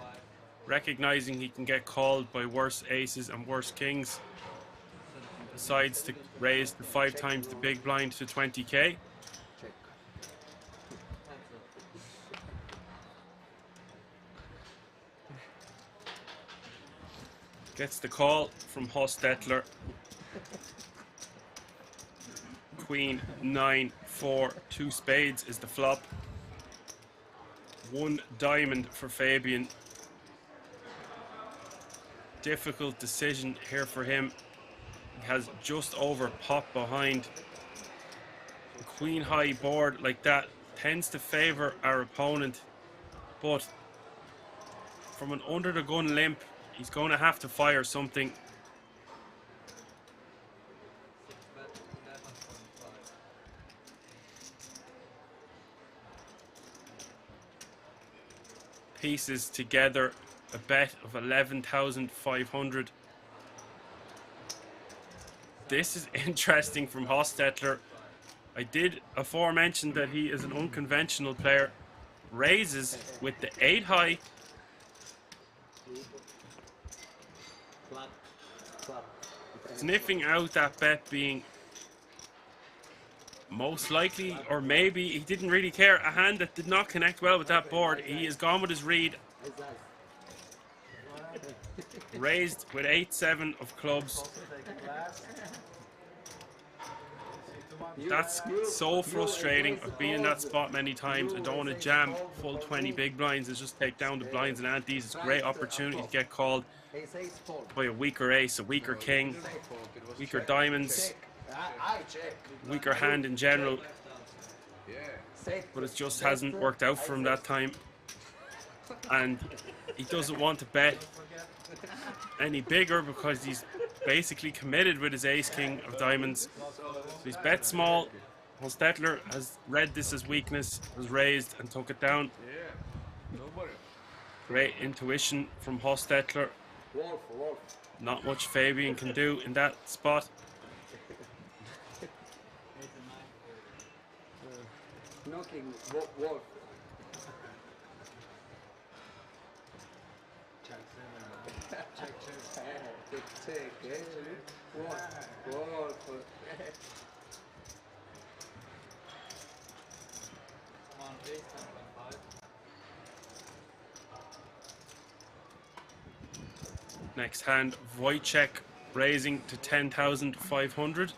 recognizing he can get called by worse aces and worse kings, decides to raise the 5 times the big blind to 20k. Check. Gets the call from Hostetler. Queen, 9, 4, 2 spades is the flop. 1 diamond for Fabian. Difficult decision here for him. He has just over pot behind. A queen high board like that tends to favor our opponent, but from an under the gun limp, he's going to have to fire something. Pieces together a bet of 11,500. This is interesting from Hostetler. I did aforemention that he is an unconventional player. Raises with the 8 high. Sniffing out that bet being most likely, or maybe he didn't really care, a hand that did not connect well with that board. He has gone with his read. Raised with 8-7 of clubs. That's so frustrating. I've been in that spot many times. I don't want to jam full 20 big blinds and just take down the blinds and antes. It's a great opportunity to get called by a weaker ace, a weaker king, weaker diamonds, weaker hand in general. But it just hasn't worked out for him that time. And he doesn't want to bet any bigger because he's basically committed with his ace king of diamonds. So he's bet small. Hostetler has read this as weakness, has raised and took it down. Great intuition from Hostetler. Not much Fabian can do in that spot. Knocking wolf. Next hand, Wojciech raising to 10,500. You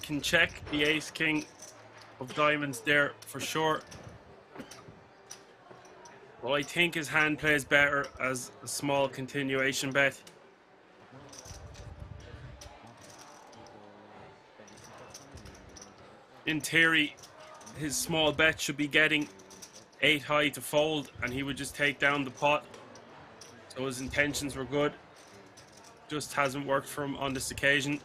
can check the ace king of diamonds there for sure. Well, I think his hand plays better as a small continuation bet. In theory, his small bet should be getting 8 high to fold and he would just take down the pot. So his intentions were good. Just hasn't worked for him on this occasion.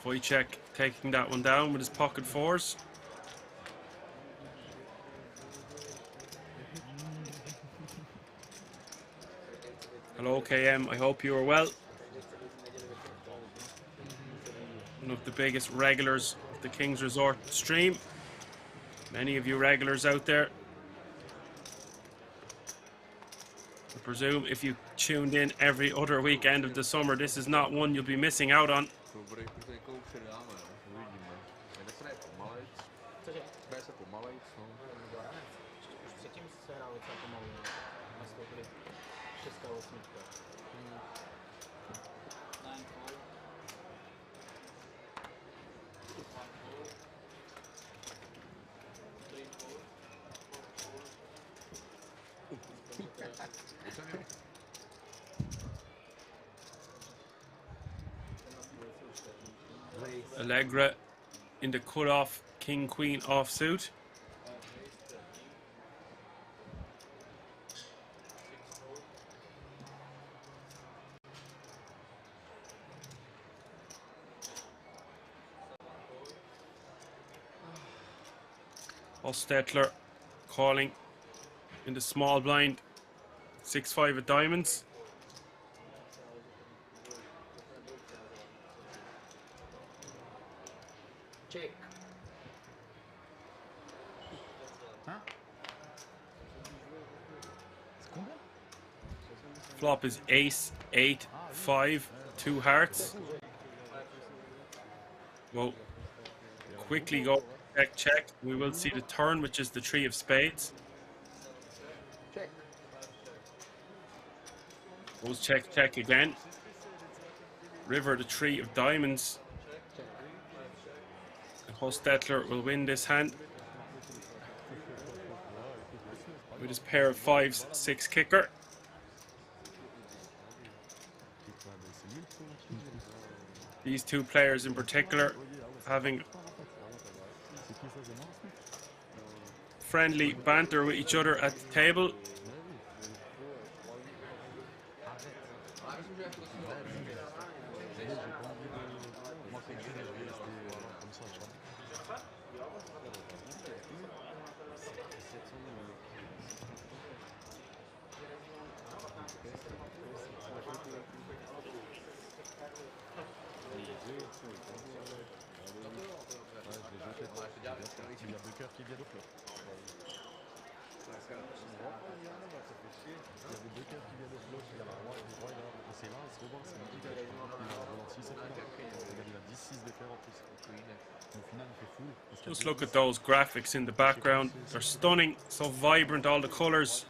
Wojciech taking that one down with his pocket fours. Hello KM, I hope you are well. One of the biggest regulars of the King's Resort stream. Many of you regulars out there. I presume if you tuned in every other weekend of the summer, this is not one you'll be missing out on. Cože? Bude se pomalejc, no. Už předtím se hrálo docela pomalu, no. Nastoupili 6 a 8. 9-4. Allegra in the cut-off King-Queen offsuit. Hostetler calling in the small blind, 6-5 of diamonds. Check. Flop is ace, 8, 5, 2 hearts. Well, quickly go check, check. We will see the turn, which is the 3 of spades. Check. Goes check, check again. River, the 3 of diamonds. And Hostetler will win this hand with his pair of 5s, 6 kicker. These two players in particular having friendly banter with each other at the table. Just look at those graphics in the background. They're stunning, so vibrant, all the colors.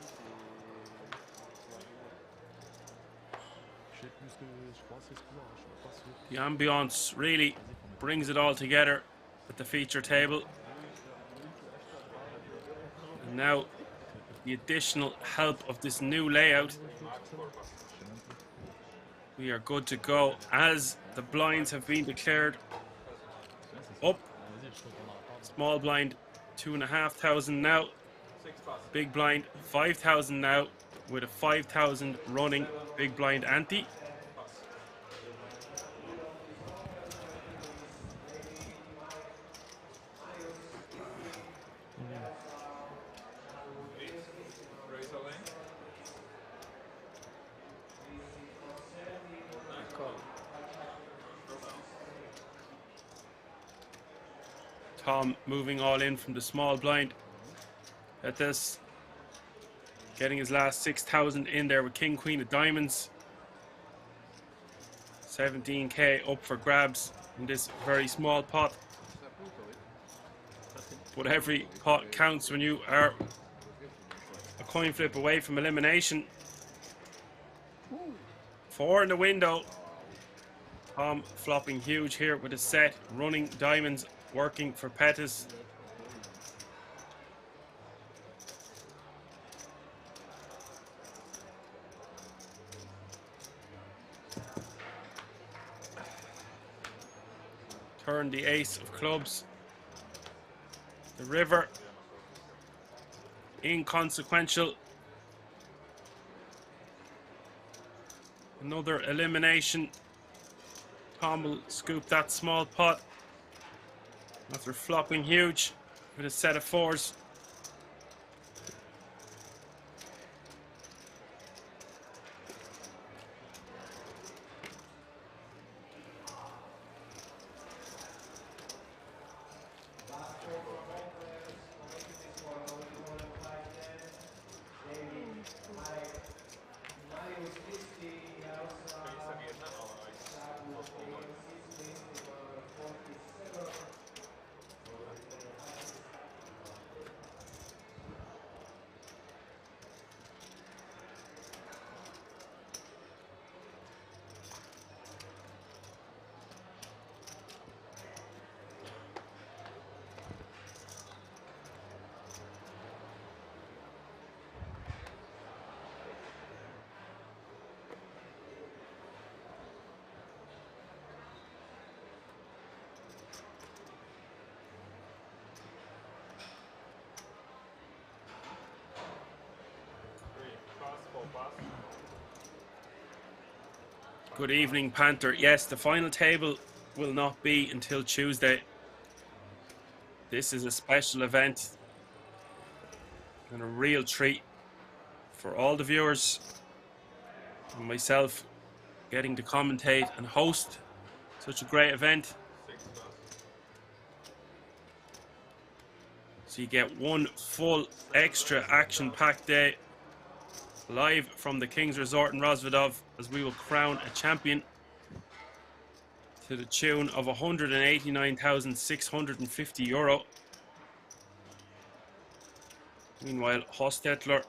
The ambience really brings it all together at the feature table. And now the additional help of this new layout, we are good to go as the blinds have been declared up. Small blind 2,500 now. Big blind 5,000 now, with a 5,000 running big blind ante. Tom moving all in from the small blind at this, getting his last 6,000 in there with King Queen of diamonds. 17k up for grabs in this very small pot, but every pot counts when you are a coin flip away from elimination. 4 in the window. Tom flopping huge here with a set, running diamonds, working for Pettis. Turn the ace of clubs. The river. Inconsequential. Another elimination. Pommel scooped that small pot after flopping huge with a set of fours. Good evening, Panther. Yes, the final table will not be until Tuesday. This is a special event and a real treat for all the viewers and myself getting to commentate and host such a great event. So you get one full extra action-packed day live from the King's Resort in Rozvadov as we will crown a champion to the tune of €189,650. Meanwhile, Hostetler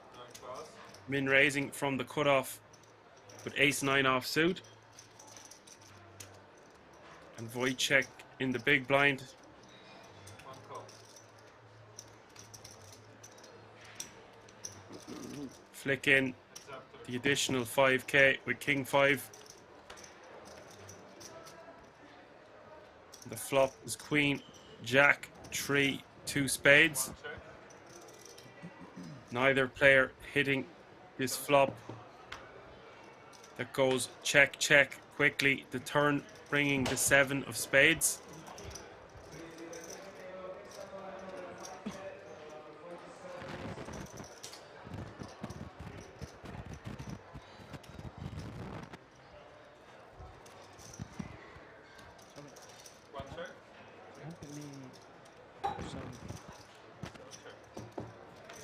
min raising from the cutoff with ace-9 offsuit, and Wojciech in the big blind. Flick in the additional 5k with King 5. The flop is Queen, Jack, 3, 2 spades. Neither player hitting this flop that goes check, check quickly. The turn bringing the 7 of spades.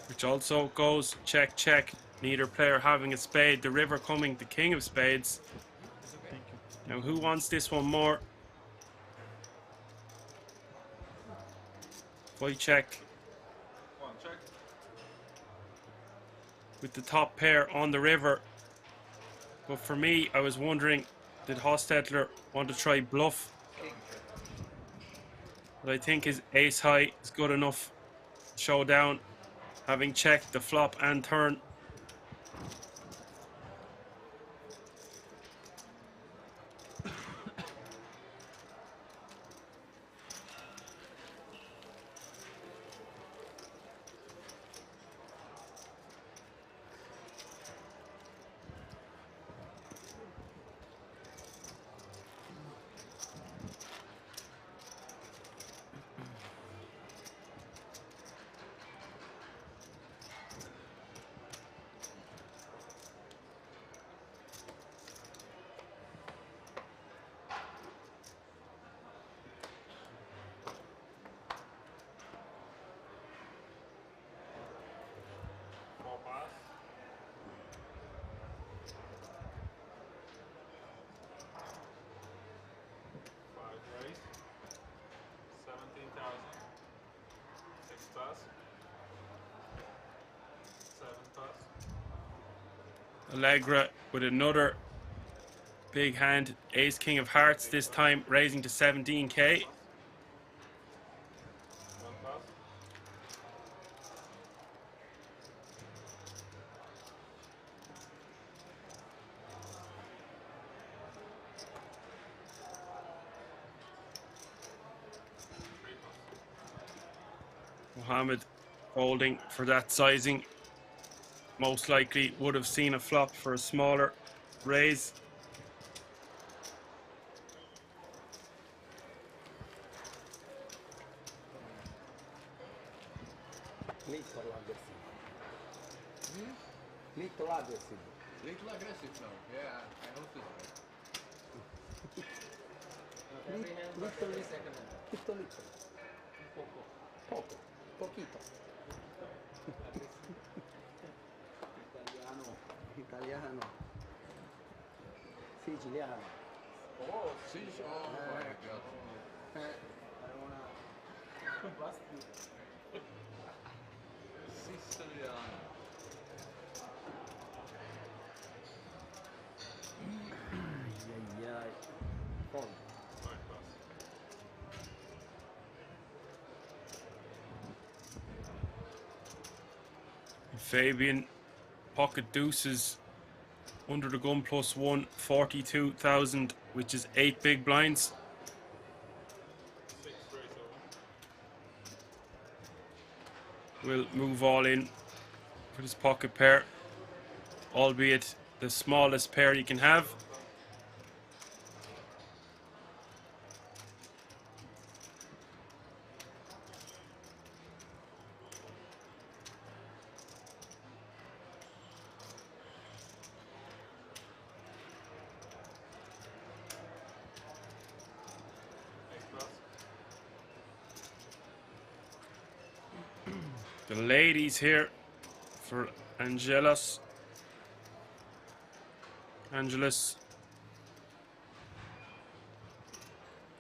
Which also goes check, check. Neither player having a spade. The river coming, the king of spades. Now, who wants this one more? Wojciech with the top pair on the river. But for me, I was wondering, did Hostetler want to try bluff? But I think his ace high is good enough to show down, having checked the flop and turn. Allegra with another big hand, ace king of hearts, this time raising to 17k. Mohammed holding for that sizing. Most likely would have seen a flop for a smaller raise. little aggressive. Little aggressive. Little aggressive now. Yeah, I noticed that. Every hand, but Little, every second hand. little. Poco. Poco. Poquito. Italiano. Italiano. Siciliano. Oh, See? Oh my god. I don't wanna bust you. Siciliano. Ai. Fold. Fabian, pocket deuces, under the gun +1, 42,000, which is 8 big blinds. Will move all in for this pocket pair, albeit the smallest pair you can have. The ladies here for Angelus. Angelus,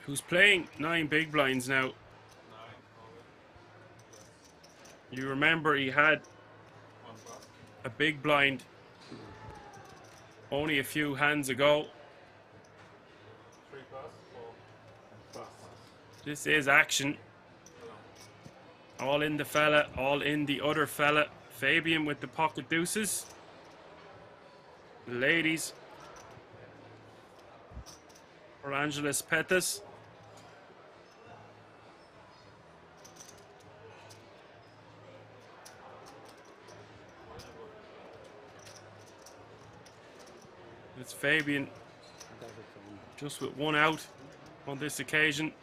who's playing 9 big blinds now. You remember he had a big blind only a few hands ago. This is action. All in the fella, all in the other fella. Fabian with the pocket deuces. The ladies for Angeles Pettis. It's Fabian just with 1 out on this occasion.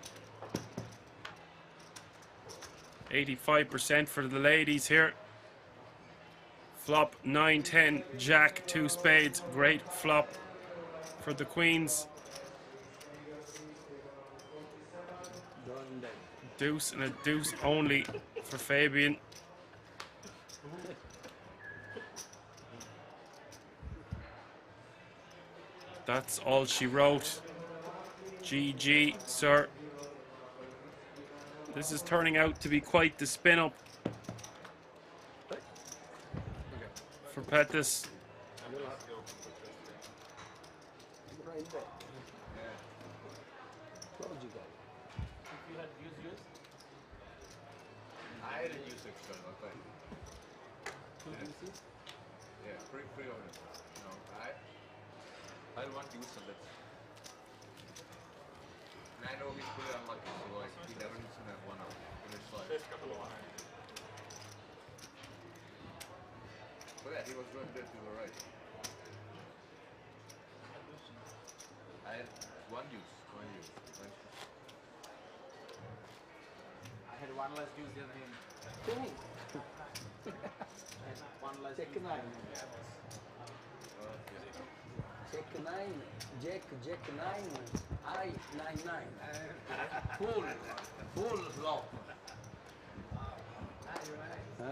85% for the ladies here. Flop 9-10, Jack, 2 spades. Great flop for the queens. Deuce and a deuce only for Fabian. That's all she wrote. GG, sir. This is turning out to be quite the spin-up for Pettis. Right there. Logical. If you had used, I didn't use external thing. 2 deuces. Yeah, free on it. No, I want to use some bits. And I know he's pretty unlucky, so like he never needs to have 1 out. And it's like, so yeah, he was doing that to the right. I had 1 use. I had 1 less deuce than him. Okay. I had 1 less Check deuce. 9. Check 9. Jack 9. I 9-9. Full flop. Ah.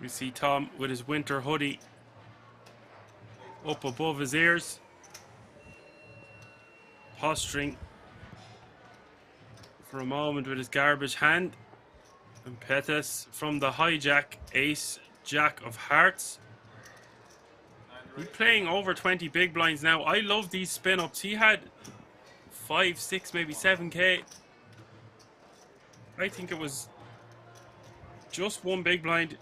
We see Tom with his winter hoodie up above his ears, posturing for a moment with his garbage hand. And Pettis from the hijack, ace, jack of hearts. He's playing over 20 big blinds now. I love these spin ups. He had 5, 6, maybe 7k. I think it was just one big blind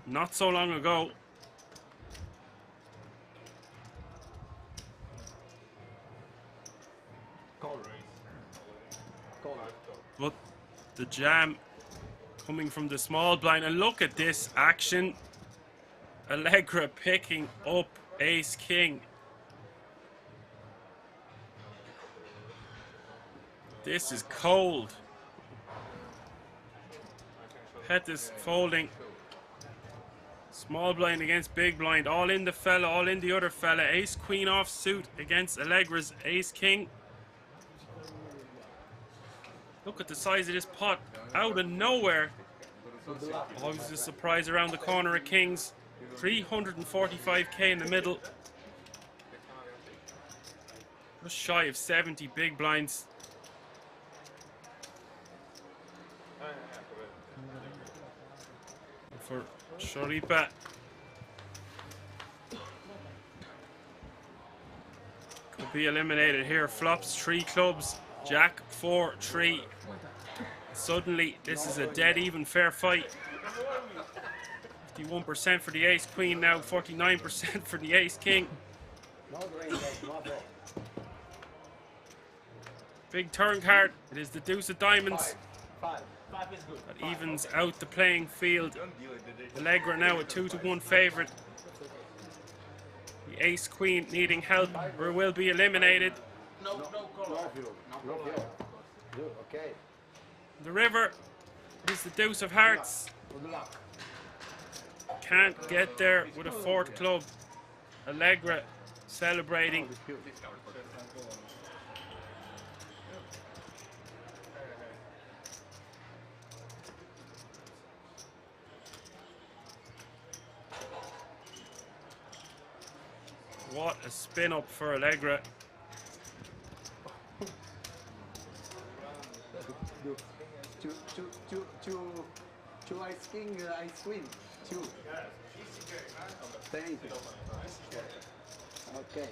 not so long ago. But the jam coming from the small blind, and look at this action. Allegra picking up ace king. This is cold. Pettis folding. Small blind against big blind. All in the fella, all in the other fella. Ace queen off suit against Allegra's ace king. Look at the size of this pot. Out of nowhere. Always a surprise around the corner of kings. 345k in the middle. Just shy of 70 big blinds. For Sharipa. Could be eliminated here. Flops 3 clubs. Jack 4 3. Suddenly this is a dead even fair fight. 51% for the ace queen now, 49% for the ace king. Big turn card. It is the deuce of diamonds. That evens out the playing field. Allegra now a 2-1 favourite. The ace queen needing help or will be eliminated. The river is the deuce of hearts. Can't get there with a 4th club. Allegra celebrating. What a spin up for Allegra. Two ice king, ice queen. 2. Thank you. Okay.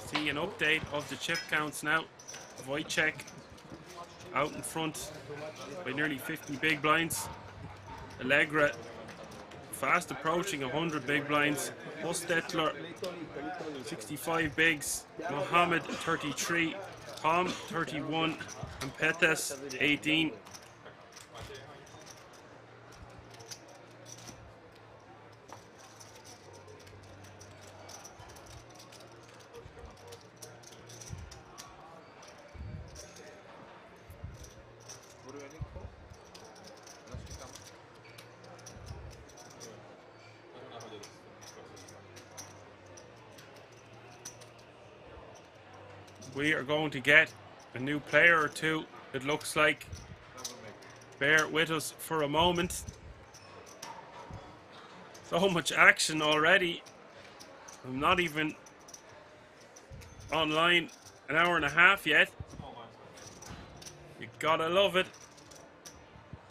See an update of the chip counts now. Wojciech out in front by nearly 50 big blinds. Allegra fast approaching 100 big blinds. Hostetler 65 bigs. Mohammed 33. Tom 31. And Pettis 18. We are going to get a new player or two, it looks like. Bear with us for a moment. So much action already. I'm not even online an hour and a half yet. You gotta love it.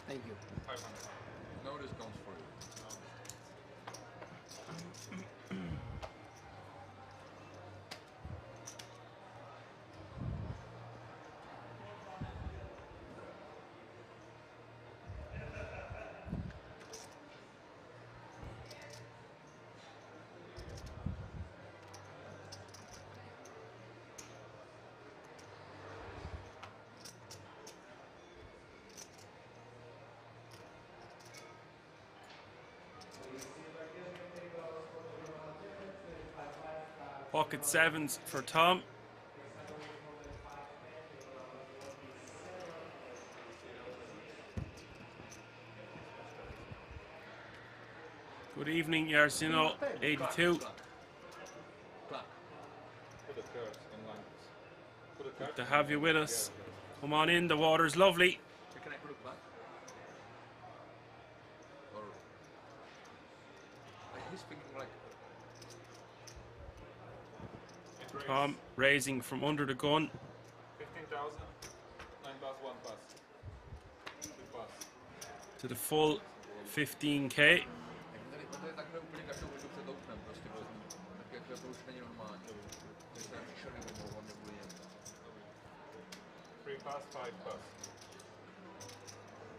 Thank you. No discounts for you. Pocket 7s for Tom. Good evening, Yarsino 82. Good to have you with us. Come on in, the water's lovely. Can I put it back? Or like he's thinking like Tom raising from under the gun. 15,000. 9 pass, 1 pass. 2 pass. To the full 15k. to je takhle úplně každou větu před oknem, prostě vezmu. Tak jak to už není normální. To je příšerný domov, on nebude jen. 3 pass, 5 pass.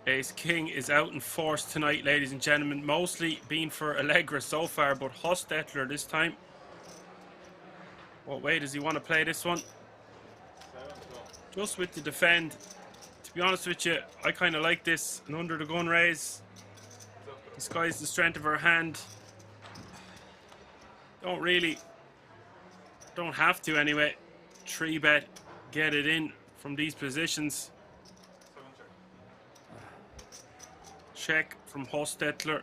Ace King is out in force tonight, ladies and gentlemen. Mostly been for Allegra so far, but Hostetler this time. What way does he want to play this one? 7, 12. Just with the defend. To be honest with you, I kind of like this. An under the gun raise. Disguise the strength of her hand. Don't have to anyway. 3-bet, get it in from these positions. 7 check. Check from Hostetler.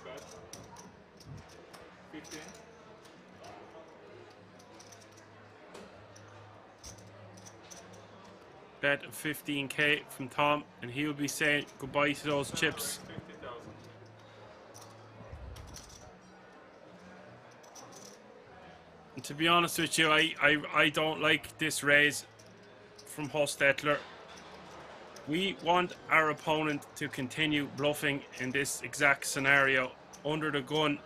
Bet. 15. Bet of 15k from Tom, and he'll be saying goodbye to those chips. 50,000. And to be honest with you, I don't like this raise from Hostetler. We want our opponent to continue bluffing in this exact scenario. Under the gun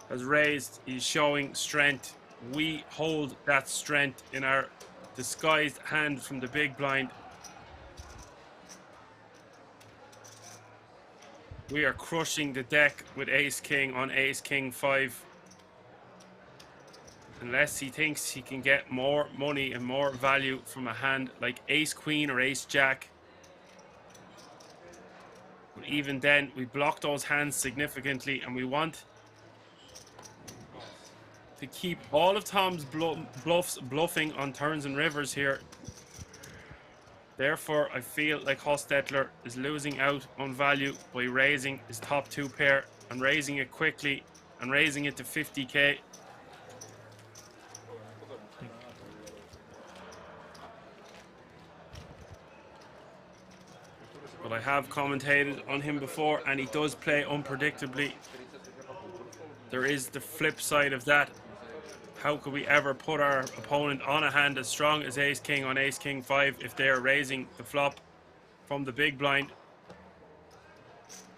has raised, he's showing strength. We hold that strength in our disguised hand from the big blind. We are crushing the deck with Ace King on Ace King 5. Unless he thinks he can get more money and more value from a hand like Ace Queen or Ace Jack. But even then, we block those hands significantly, and we want to keep all of Tom's bluffs bluffing on turns and rivers here. Therefore, I feel like Hostetler is losing out on value by raising his top 2 pair and raising it quickly and raising it to 50k. But I have commentated on him before, and he does play unpredictably. There is the flip side of that. How could we ever put our opponent on a hand as strong as Ace King on Ace King 5 if they are raising the flop from the big blind?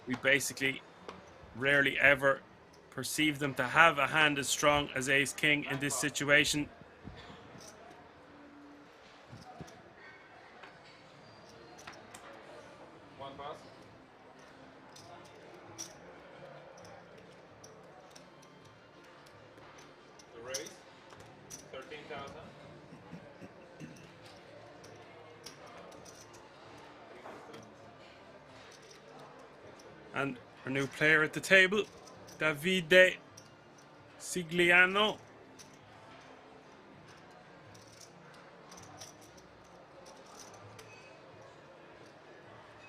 We basically rarely ever perceive them to have a hand as strong as Ace King in this situation. Raise 13,000. And our new player at the table, Davide Sigliano.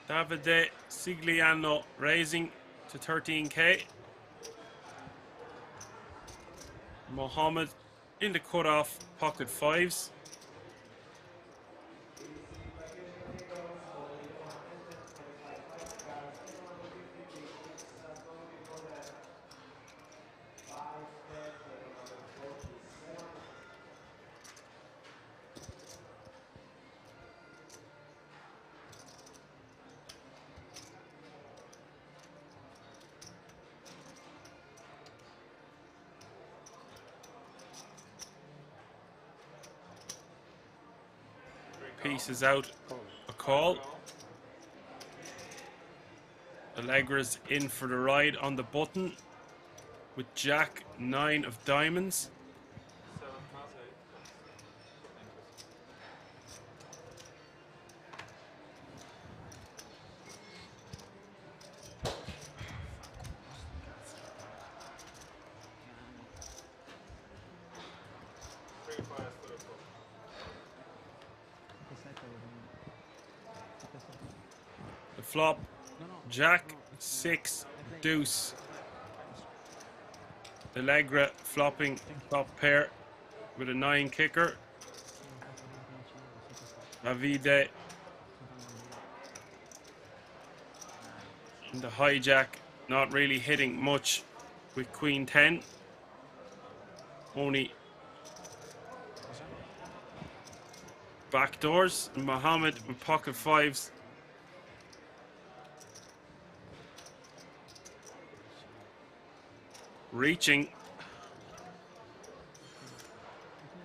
Davide Sigliano raising to 13k. Mohammed in the cutoff, pocket 5s. Pieces out a call. Allegra's in for the ride on the button with Jack 9 of diamonds. 7 pass, 8. Three fires to the floor. flop, Jack, 6, deuce. Allegra flopping top pair with a 9 kicker. Davide in the hijack, not really hitting much with queen 10. Only backdoors. And Mohammed with pocket 5s. Reaching.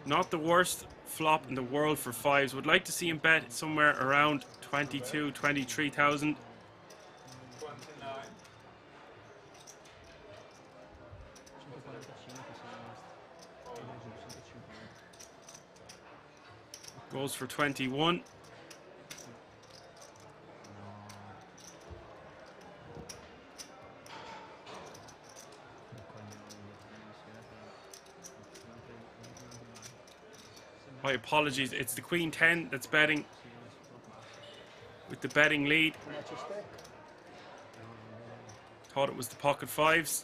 Not the worst flop in the world for 5s. Would like to see him bet somewhere around 22, 23,000. 29. Goes for 21. My apologies, it's the queen 10 that's betting with the betting lead. Thought it was the pocket 5s.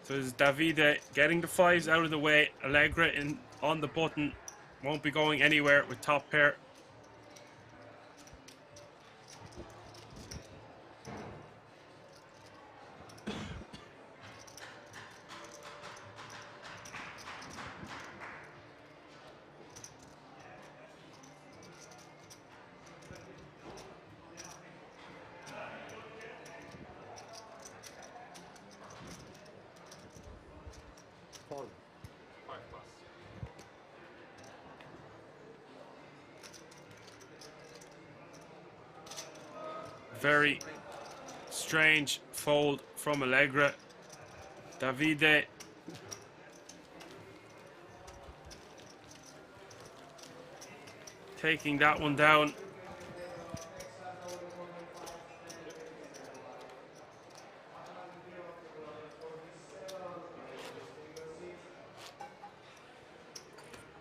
So this is Davide getting the 5s out of the way. Allegra in on the button. Won't be going anywhere with top pair. Five plus. Very strange fold from Allegra. Davide taking that one down.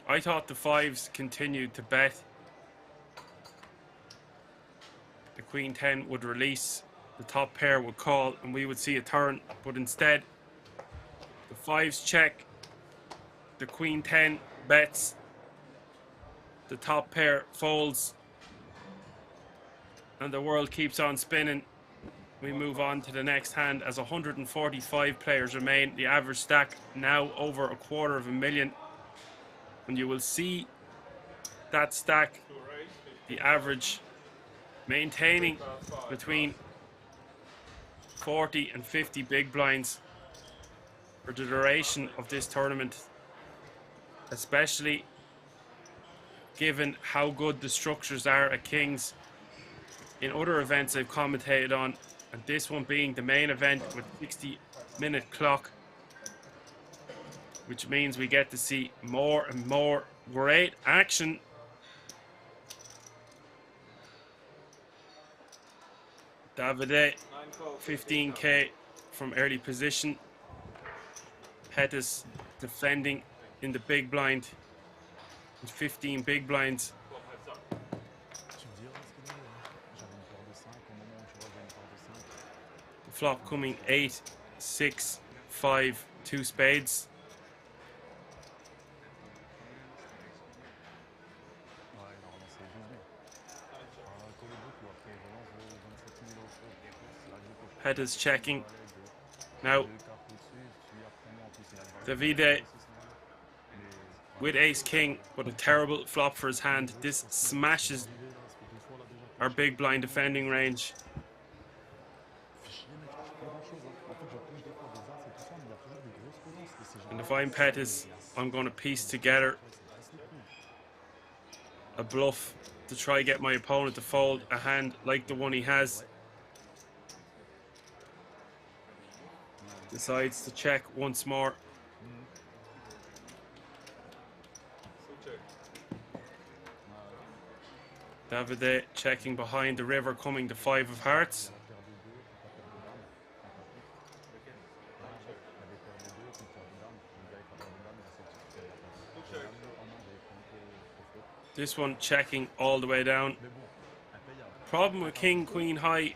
I thought the 5s continued to bet. The queen 10 would release, the top pair would call, and we would see a turn. But instead, the 5s check, the queen 10 bets, the top pair folds, and the world keeps on spinning. We move on to the next hand as 145 players remain. The average stack now over 250,000. And you will see that stack, the average, maintaining between 40 and 50 big blinds for the duration of this tournament, especially given how good the structures are at Kings in other events I've commentated on, and this one being the main event with 60-minute clock, which means we get to see more and more great action. Davide, 15k from early position. Pettis defending in the big blind with 15 big blinds. The flop coming 8, 6, 5, 2 spades. Pettis checking. Now, Davide with ace king, but a terrible flop for his hand. This smashes our big blind defending range. And if I'm Pettis, I'm going to piece together a bluff to try get my opponent to fold a hand like the one he has. Decides to check once more. Davide checking behind the river, coming to 5 of hearts. This one checking all the way down. problem with king, queen high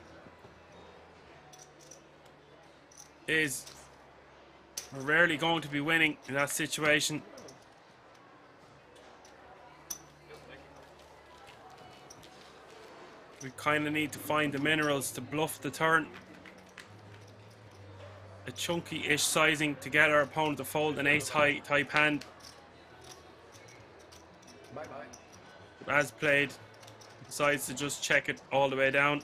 is we're rarely going to be winning in that situation. We kind of need to find the minerals to bluff the turn. A chunky-ish sizing to get our opponent to fold an ace high type hand. Bye-bye. As played, decides to just check it all the way down.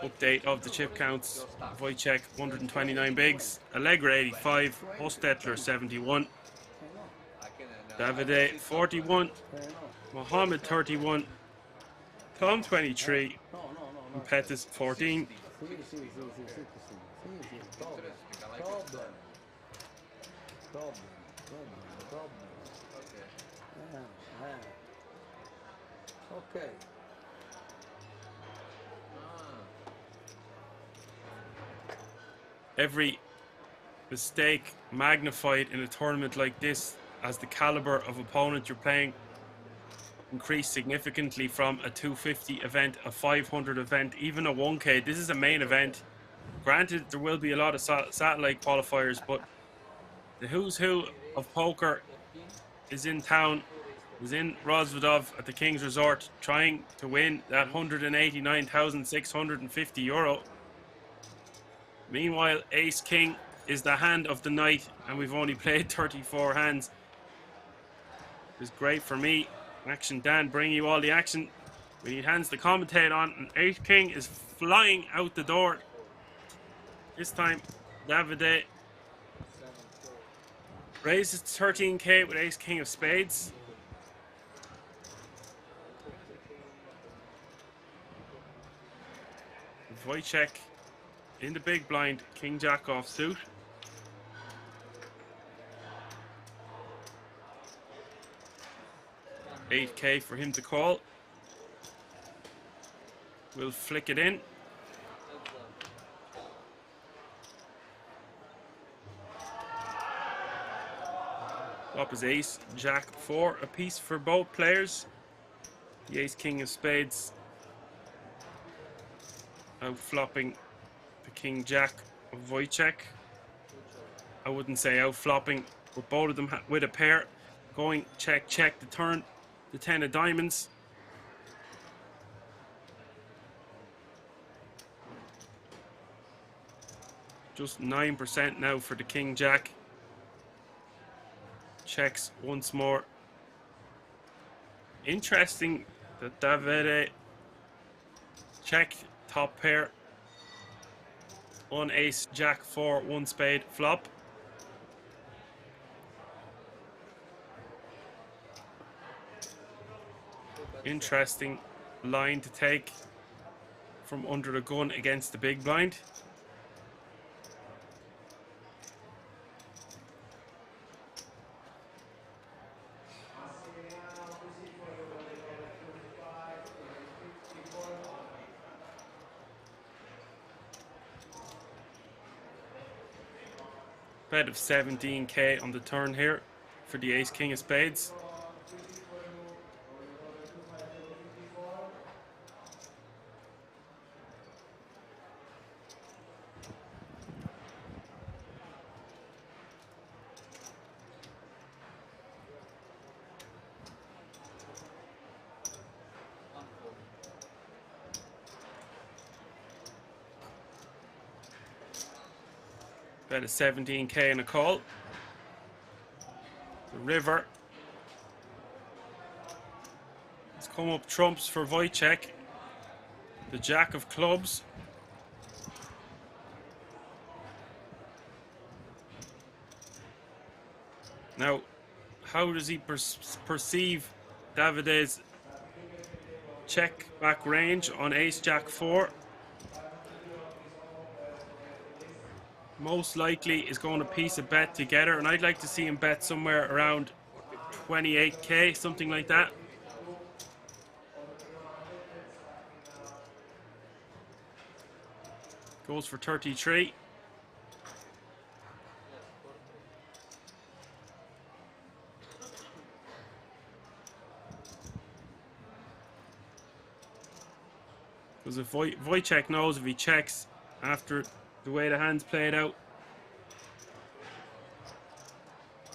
Update of the chip counts. Wojciech 129 bigs, Allegra 85, Hostetler 71, Davide 41, Mohammed 31, Tom 23, and Pettis 14. Okay. Every mistake magnified in a tournament like this as the caliber of opponent you're playing increased significantly from a 250 event, a 500 event, even a 1K. This is a main event. Granted, there will be a lot of satellite qualifiers, but the who's who of poker is in town, is in Rozvadov at the King's Resort, trying to win that 189,650 euro. Meanwhile, Ace King is the hand of the night, and we've only played 34 hands. It's great for me. Action Dan, bringing you all the action. We need hands to commentate on, and Ace King is flying out the door. This time, Davide raises to 13k with Ace King of Spades. Wojciech in the big blind, King Jack off suit. $8k for him to call. We'll flick it in. Flop is ace, jack 4 apiece for both players. The Ace King of Spades out flopping the King Jack of Wojciech. I wouldn't say out flopping, but both of them with a pair going check check the turn, the 10 of diamonds. Just 9% now for the King Jack. Checks once more. Interesting that Davide checked top pair. One ace, jack 4, 1 spade flop. Interesting line to take from under the gun against the big blind. Bet of 17k on the turn here for the Ace King of Spades. Bet of 17k and a call. The river. It's come up trumps for Wojciech. The jack of clubs. Now, how does he perceive Davide's check back range on ace jack 4? Most likely is going to piece a bet together, and I'd like to see him bet somewhere around 28k, something like that. Goes for 33. Because if Wojciech knows if he checks after the way the hands played out,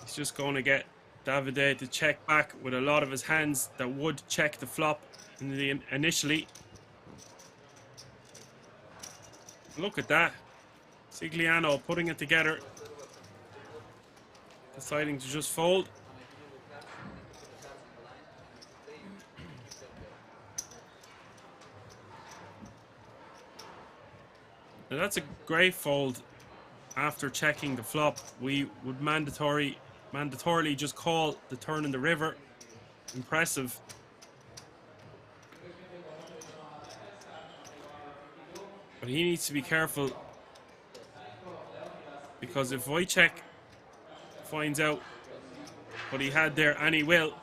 he's just going to get Davide to check back with a lot of his hands that would check the flop initially. Look at that. Sigliano putting it together. Deciding to just fold. Now that's a great fold after checking the flop. We would mandatorily just call the turn in the river. Impressive. But he needs to be careful, because if Wojciech finds out what he had there, and he will,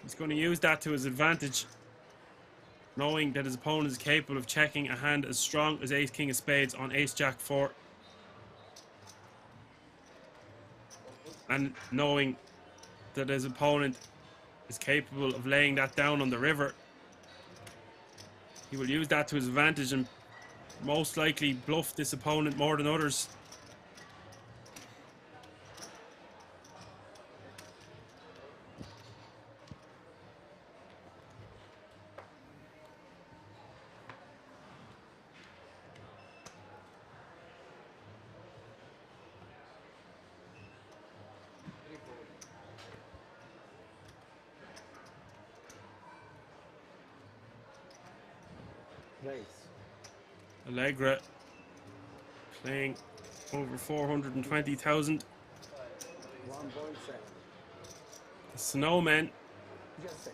he's going to use that to his advantage, knowing that his opponent is capable of checking a hand as strong as Ace King of Spades on Ace Jack 4, and knowing that his opponent is capable of laying that down on the river. He will use that to his advantage and most likely bluff this opponent more than others. Raise. Allegra playing over 420,000. 1.7. The Snowman Just say.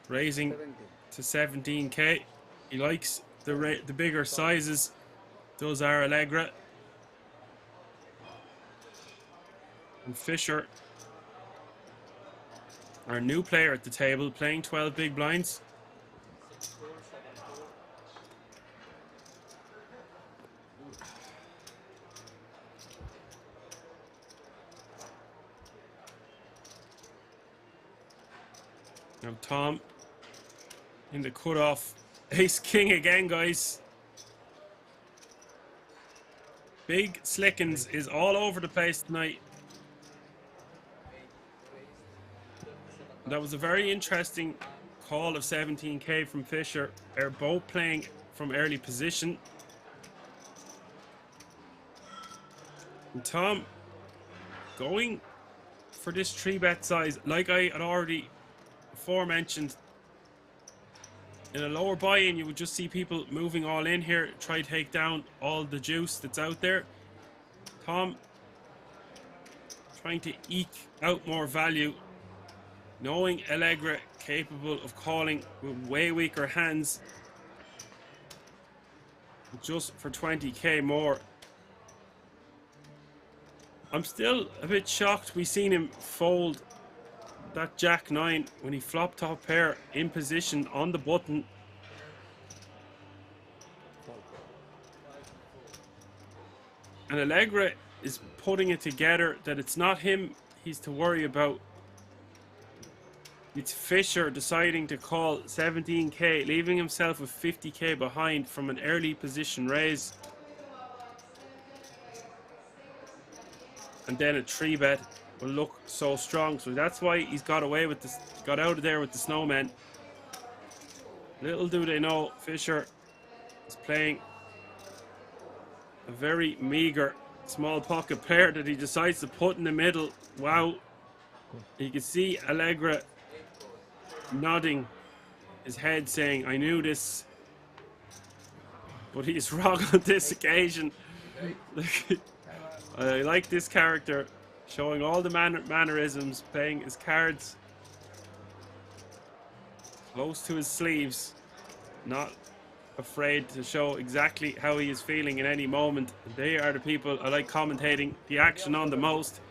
raising 17. to 17k. He likes the bigger sizes. Those are Allegra. And Fisher, our new player at the table, playing 12 big blinds. Now Tom in the cutoff. Ace King again, guys. Big Slickens is all over the place tonight. That was a very interesting call of 17k from Fisher. They're both playing from early position. And Tom going for this 3-bet size, like I had already aforementioned. In a lower buy-in, you would just see people moving all in here, try to take down all the juice that's out there. Tom trying to eke out more value, knowing Allegra capable of calling with way weaker hands just for 20k more. I'm still a bit shocked we seen him fold that Jack 9 when he flopped top pair in position on the button. And Allegra is putting it together that it's not him he's to worry about. It's Fisher deciding to call 17k, leaving himself with 50k behind from an early position raise. And then a 3-bet will look so strong. So that's why he's got away with this, got out of there with the Snowman. Little do they know, Fisher is playing a very meager small pocket pair that he decides to put in the middle. Wow. You can see Allegra nodding his head saying, I knew this. But he's wrong on this occasion. I like this character, showing all the mannerisms, playing his cards close to his sleeves, not afraid to show exactly how he is feeling in any moment. They are the people I like commentating the action on the most.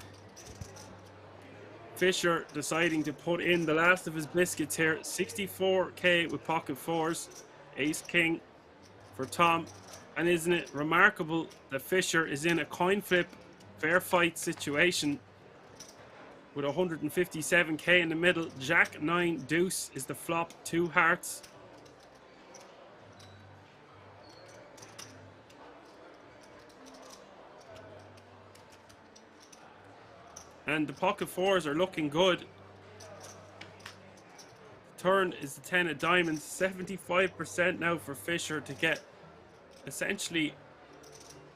Fisher deciding to put in the last of his biscuits here. 64k with pocket fours. Ace King for Tom. And isn't it remarkable that Fisher is in a coin flip fair fight situation with 157k in the middle. Jack 9 deuce is the flop, 2 hearts. and the pocket fours are looking good. Turn is the 10 of diamonds. 75% now for Fisher to get essentially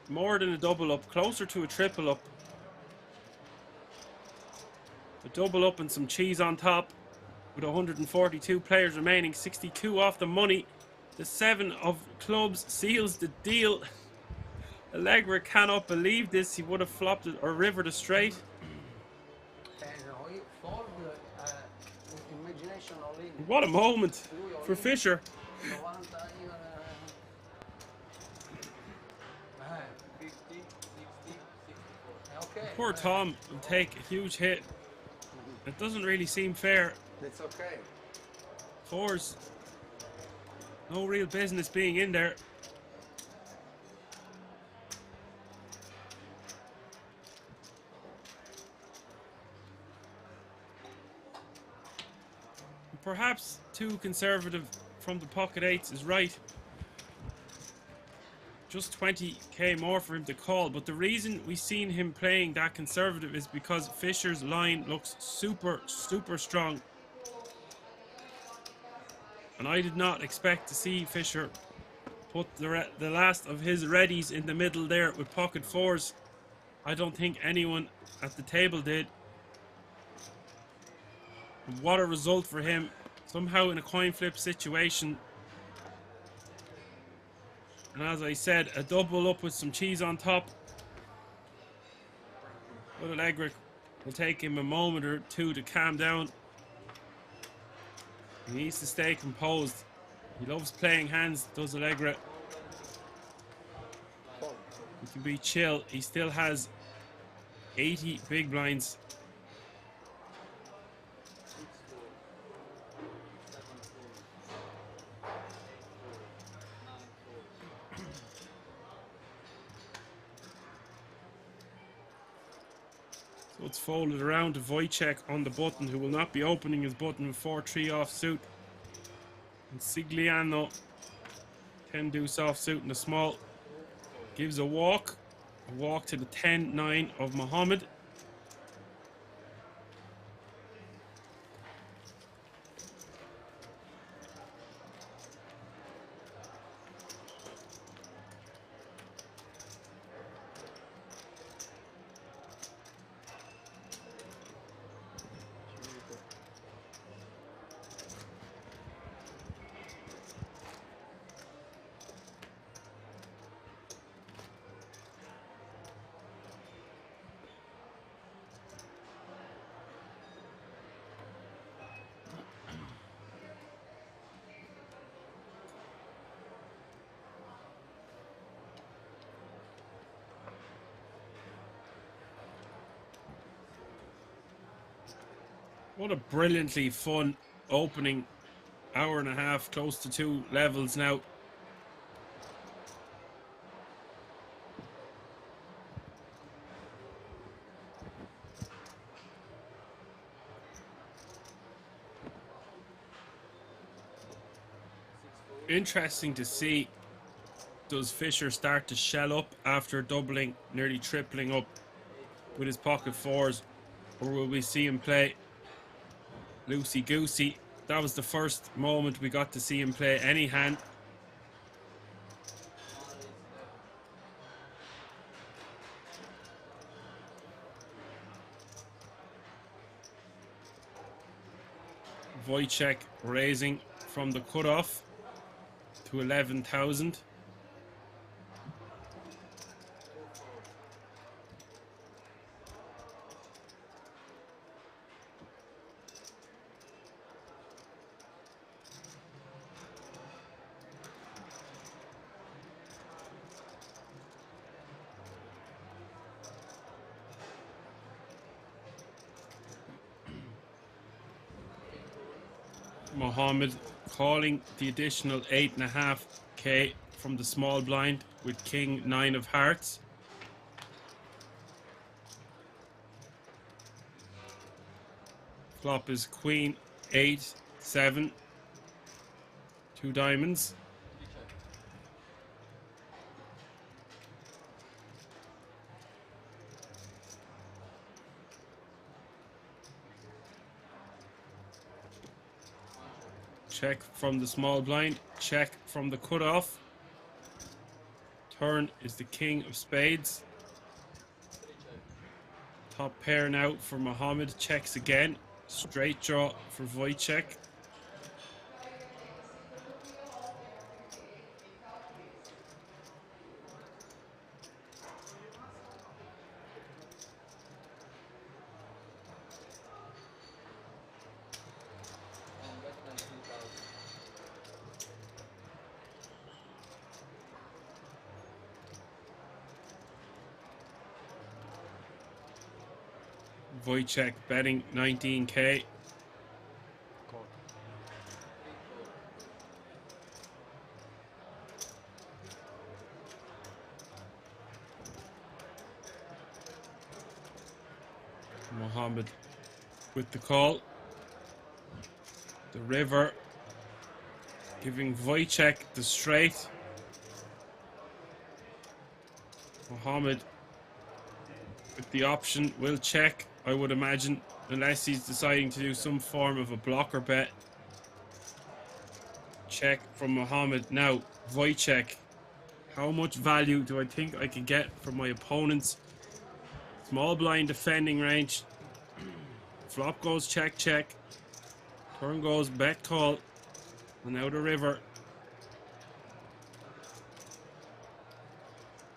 more than a double up, closer to a triple up. A double up and some cheese on top with 142 players remaining, 62 off the money. The 7 of clubs seals the deal. Allegra cannot believe this. He would have flopped it or rivered it straight. No, io Ford, imagination all in. What a moment for Fisher. 90 io... 50, 60, 64. Okay. Poor Tom will take a huge hit. It doesn't really seem fair. That's okay. Fours, no real business being in there. Perhaps too conservative from the pocket eights is right. Just 20k more for him to call, but the reason we seen him playing that conservative is because Fisher's line looks super strong. And I did not expect to see Fisher put the last of his readies in the middle there with pocket fours. I don't think anyone at the table did. And what a result for him. Somehow in a coin flip situation. And as I said, a double up with some cheese on top. But Allegra will take him a moment or two to calm down. He needs to stay composed. He loves playing hands, does Allegra. He can be chill. He still has 80 big blinds. So it's folded around to Wojciech on the button, who will not be opening his button with 4-3 offsuit. And Sigliano, 10 deuce offsuit in the small, gives a walk to the 10-9 of Mohammed. What a brilliantly fun opening hour and a half, close to 2 levels now. Interesting to see, does Fisher start to shell up after doubling, nearly tripling up with his pocket fours, or will we see him play loosey-goosey? That was the first moment we got to see him play any hand. Wojciech raising from the cutoff to 11,000. Mohammed calling the additional 8.5k from the small blind with King 9 of hearts. Flop is Queen 8, 7, 2 diamonds. Check from the small blind. Check from the cutoff. Turn is the king of spades. Top pair now for Mohammed. Checks again. Straight draw for Wojciech. On bet 19,000. Wojciech betting 19k. Call. Mohammed with the call. The river giving Wojciech the straight. Mohammed with the option will check, I would imagine, unless he's deciding to do some form of a blocker bet. Check from Mohammed. Now, Wojciech, how much value do I think I could get from my opponent's small blind defending range? Flop goes check, check. Turn goes bet call. And now the river.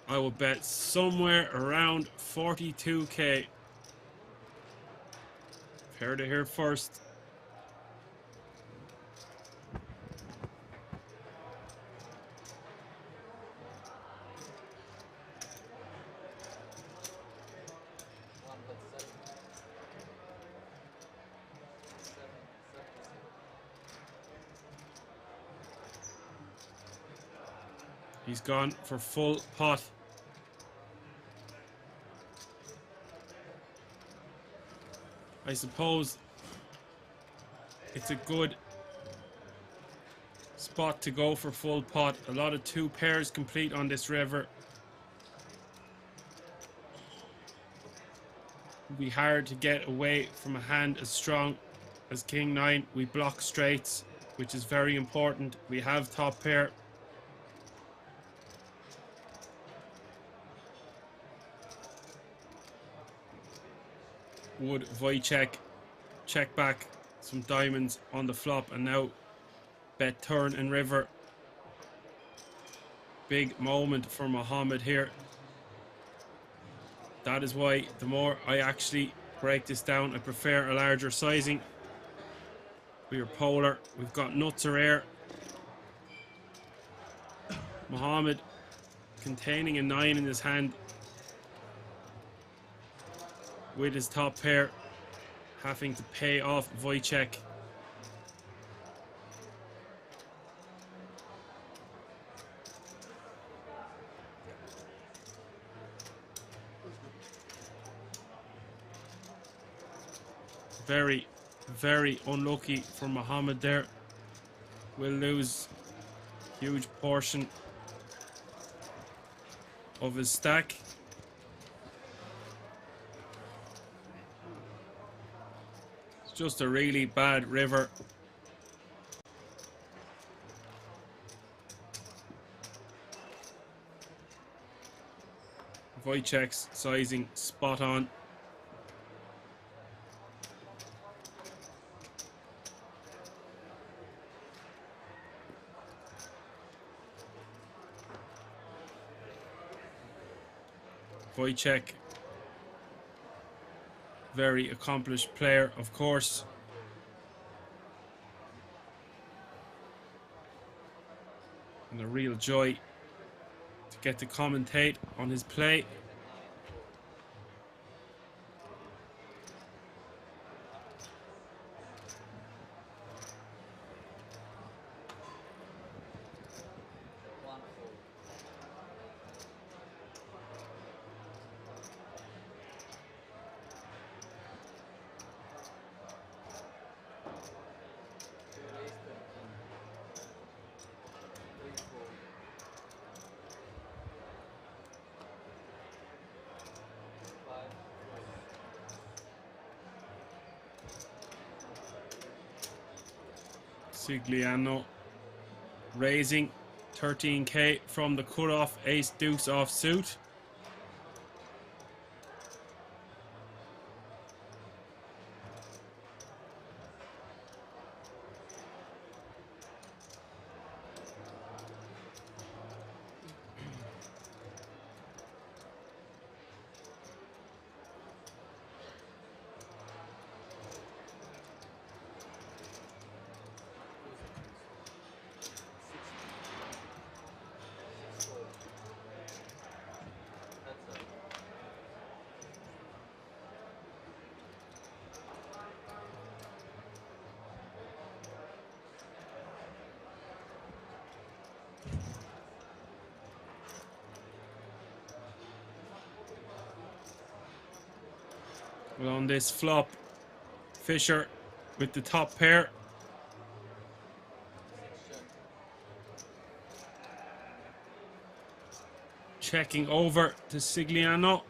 I will bet somewhere around 42k. Heard it here first. One bet 7. 7. He's gone for full pot. I suppose it's a good spot to go for full pot. A lot of two pairs complete on this river. It'll be hard to get away from a hand as strong as King 9. We block straights, which is very important. We have top pair. Would Wojciech check back some diamonds on the flop and now bet turn and river? Big moment for Mohammed here. That is why the more I actually break this down, I prefer a larger sizing. We are polar. We've got nuts or air. Mohammed containing a 9 in his hand, with his top pair having to pay off Wojciech. Very, very unlucky for Mohammed there. Will lose huge portion of his stack. It's just a really bad river. Wojciech's sizing spot on. Wojciech, very accomplished player, of course. And a real joy to get to commentate on his play. Sigliano raising 13k from the cutoff, ace deuce off suit. Well, on this flop, Fisher with the top pair. Checking over to Sigliano.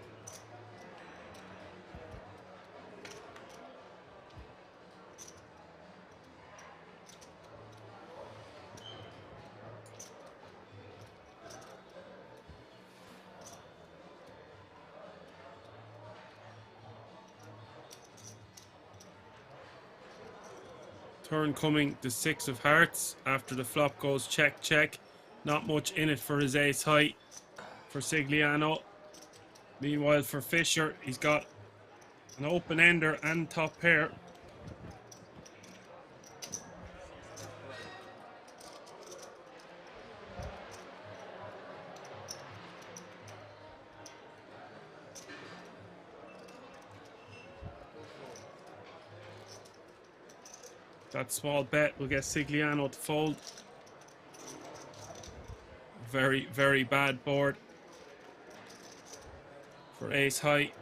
Turn coming the 6 of hearts after the flop goes check, check. Not much in it for his ace high for Sigliano. Meanwhile for Fisher, he's got an open ender and top pair. That small bet will get Sigliano to fold. Very, very bad board for ace high.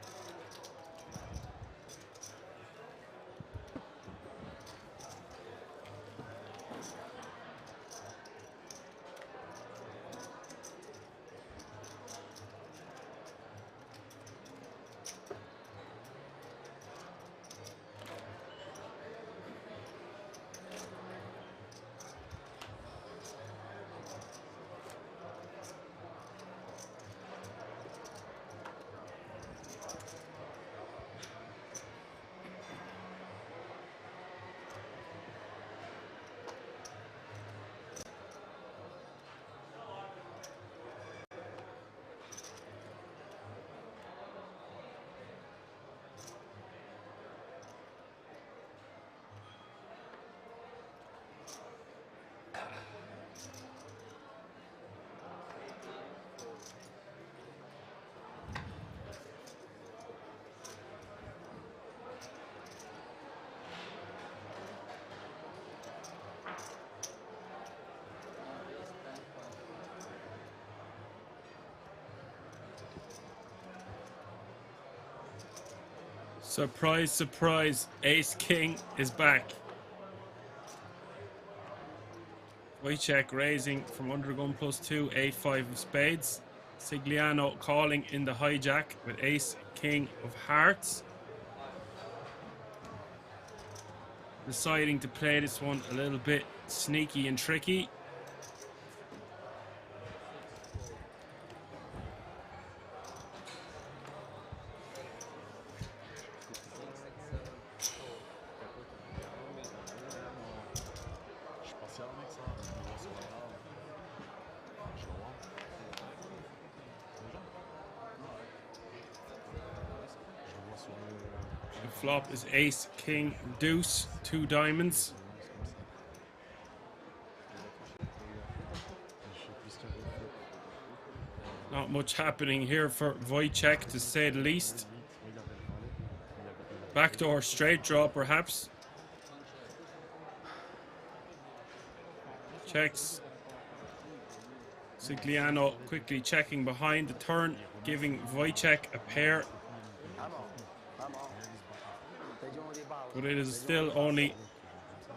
Surprise, surprise, ace king is back. Wojciech raising from under gun +2, a5 of spades. Sigliano calling in the hijack with ace king of hearts. Deciding to play this one a little bit sneaky and tricky. The flop is ace, king, deuce, 2 diamonds. Not much happening here for Wojciech, to say the least. Backdoor straight draw, perhaps. Checks. Sigliano quickly checking behind the turn, giving Wojciech a pair. But it is still only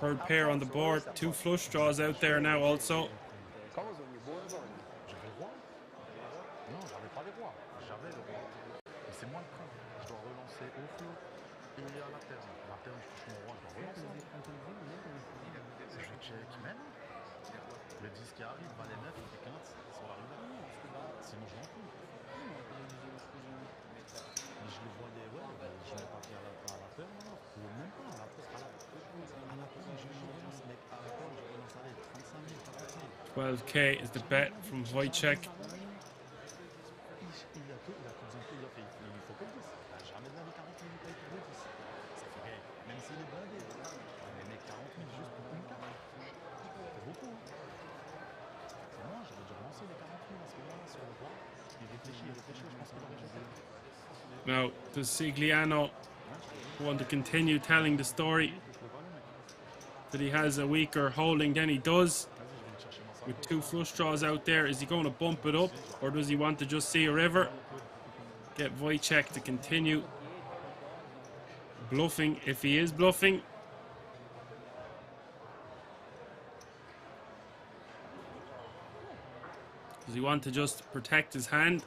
third pair on the board. 2 flush draws out there now also. Je check même. Le 10 qui arrive, va les 9, les 15, ils sont arrivés. Sinon je m'en fous. Mais je le vois les. Ouais, je mets pas à la peur, non. Ou même pas à la peur. À la peur, je relance, mec. À la peur, je relance, allez, 35 000, 40 000. 12K is the bet from Wojciech. Il a que besoin de il faut que 10. Il n'a jamais de la vie 40 000 paye pour le 10. Ça fait rien. Même s'il est blindé. Mais mec, 40 000 juste pour une carte. C'est beaucoup. C'est moi, j'aurais dû relancer les 40 000 à ce moment-là sur le roi. Il réfléchit, je pense qu'il aurait dû faire. Now, does Sigliano want to continue telling the story that he has a weaker holding than he does? With 2 flush draws out there, is he going to bump it up, or does he want to just see a river? Get Wojciech to continue bluffing if he is bluffing. Does he want to just protect his hand?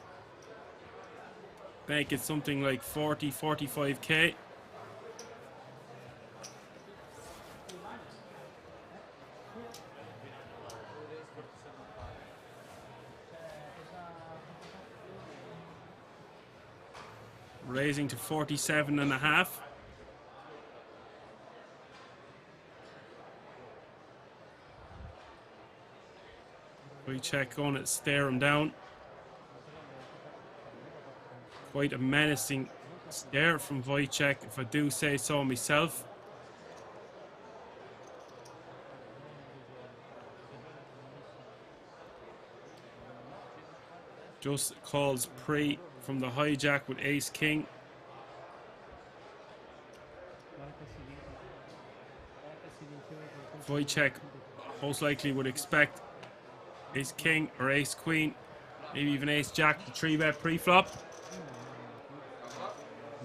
Make it something like 40, 45k. Raising to 47.5. Wojciech going to stare him down. Quite a menacing stare from Wojciech, if I do say so myself. Just calls pre from the hijack with ace king. Wojciech most likely would expect ace king or ace queen, maybe even ace jack to 3-bet pre-flop.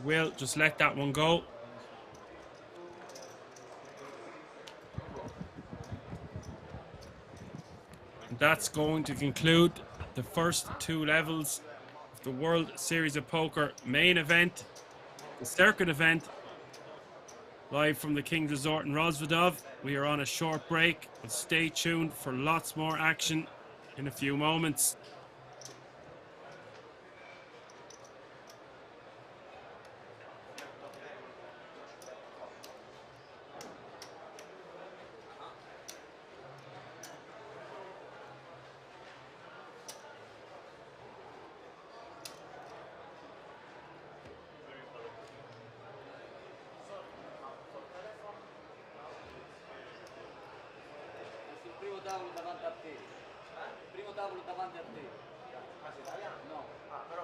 Will just let that one go. And that's going to conclude the first 2 levels of the World Series of Poker main event, the circuit event, live from the King's Resort in Rozvadov. We are on a short break, but stay tuned for lots more action in a few moments. Primo tavolo davanti a te. Primo tavolo davanti a te. No. Però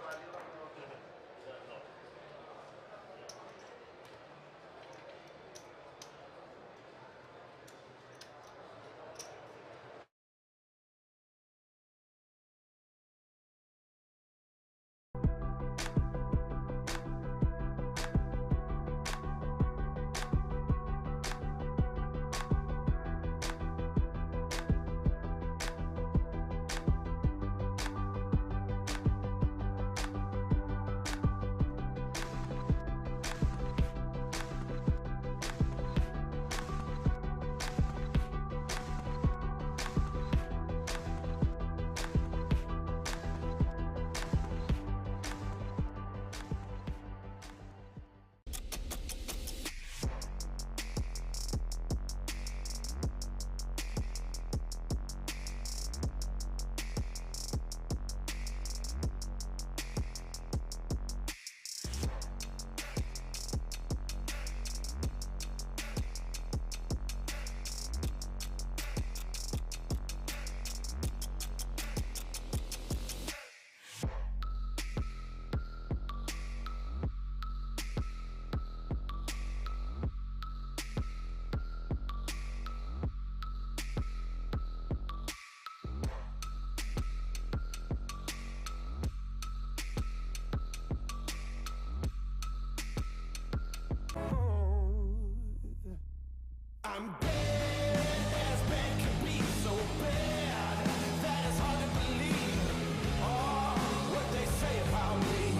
I'm bad as bad can be, so bad that it's hard to believe. Oh, what they say about me.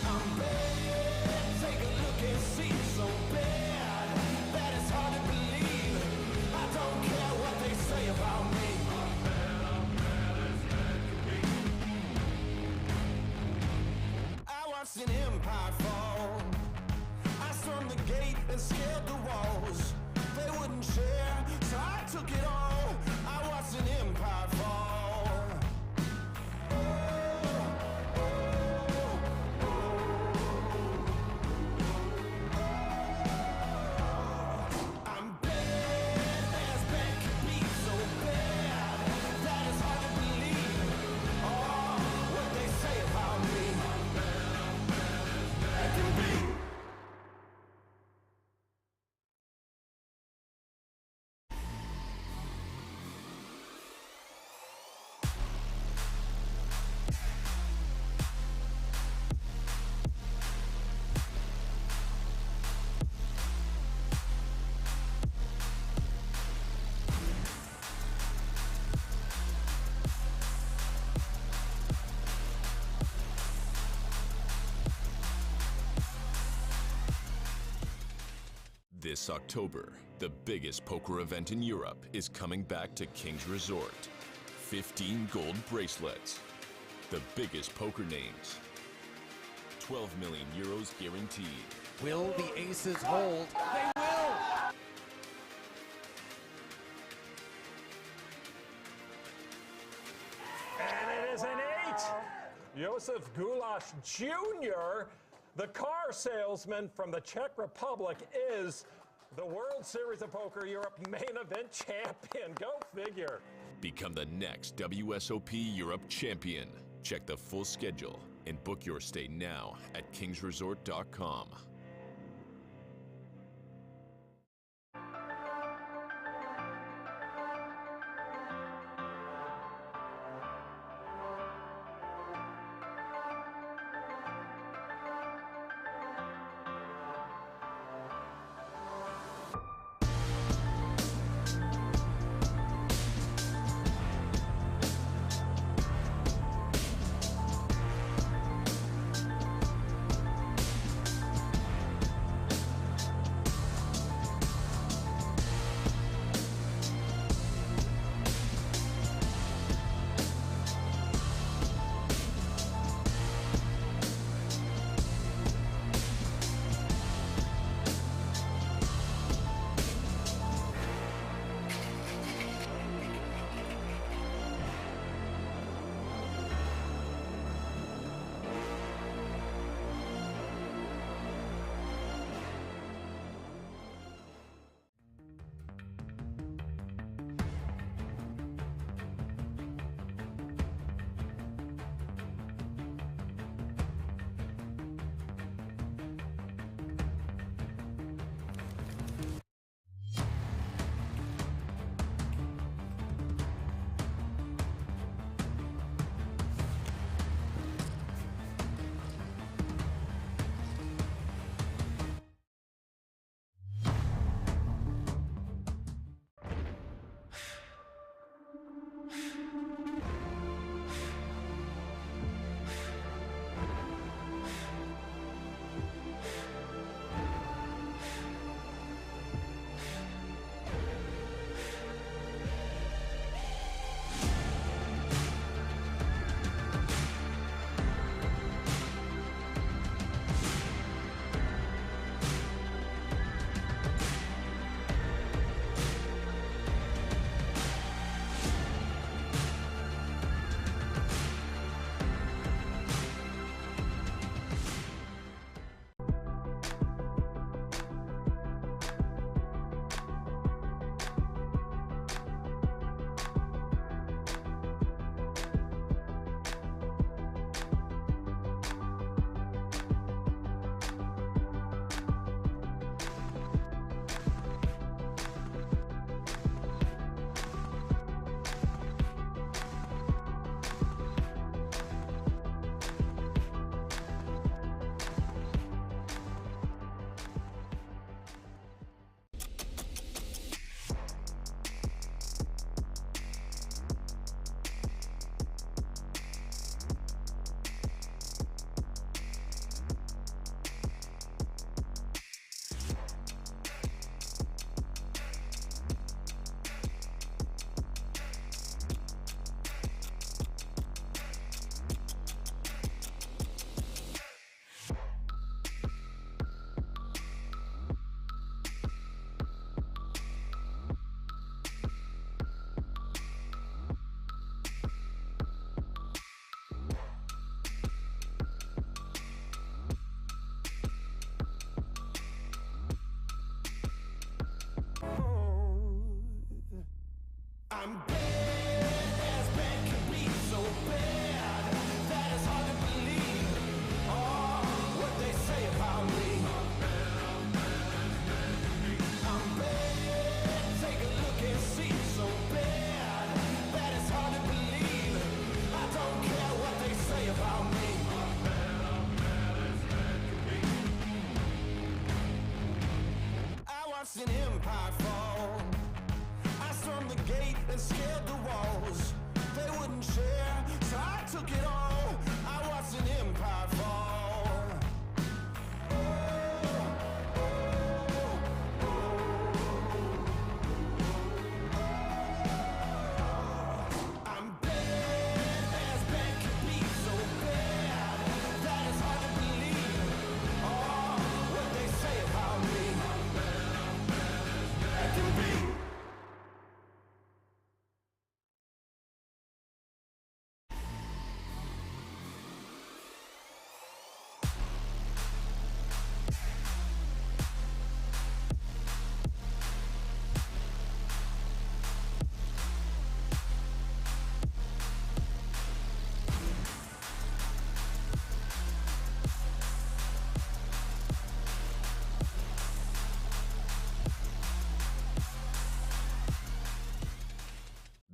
I'm bad, take a look and see. So bad that it's hard to watched an empire fall. I stormed the gate and scaled the walls. They wouldn't share, so I took it all. I watched an empire fall. I'm bad as bad can be, so bad that it's hard to believe. Oh, what they say about me. I can be. This October, the biggest poker event in Europe is coming back to King's Resort. 15 gold bracelets. The biggest poker names. 12 million euros guaranteed. Will the aces hold? They will! And it is an 8. Josef Gulash Jr., the car salesman from the Czech Republic, is the World Series of Poker Europe main event champion. Go figure. Become the next WSOP Europe champion. Check the full schedule and book your stay now at kingsresort.com. took it all. I watched an empire fall. I'm bad as bad can be, so bad that it's hard to believe. Oh, what they say about me. I can be.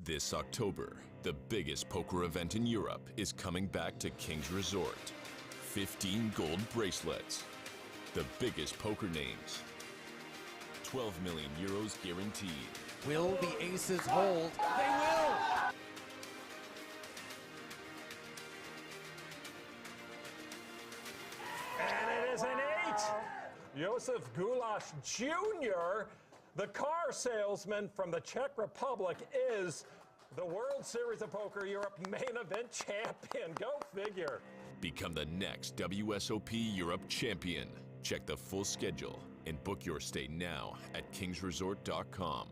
This October, the biggest poker event in Europe is coming back to King's Resort. 15 gold bracelets. The biggest poker names. 12 million euros guaranteed. Will the aces hold? They will! And it is an 8. Josef Gulash Jr., the car salesman from the Czech Republic, is the World Series of Poker Europe main event champion. Go figure. Become the next WSOP Europe champion. Check the full schedule and book your stay now at kingsresort.com.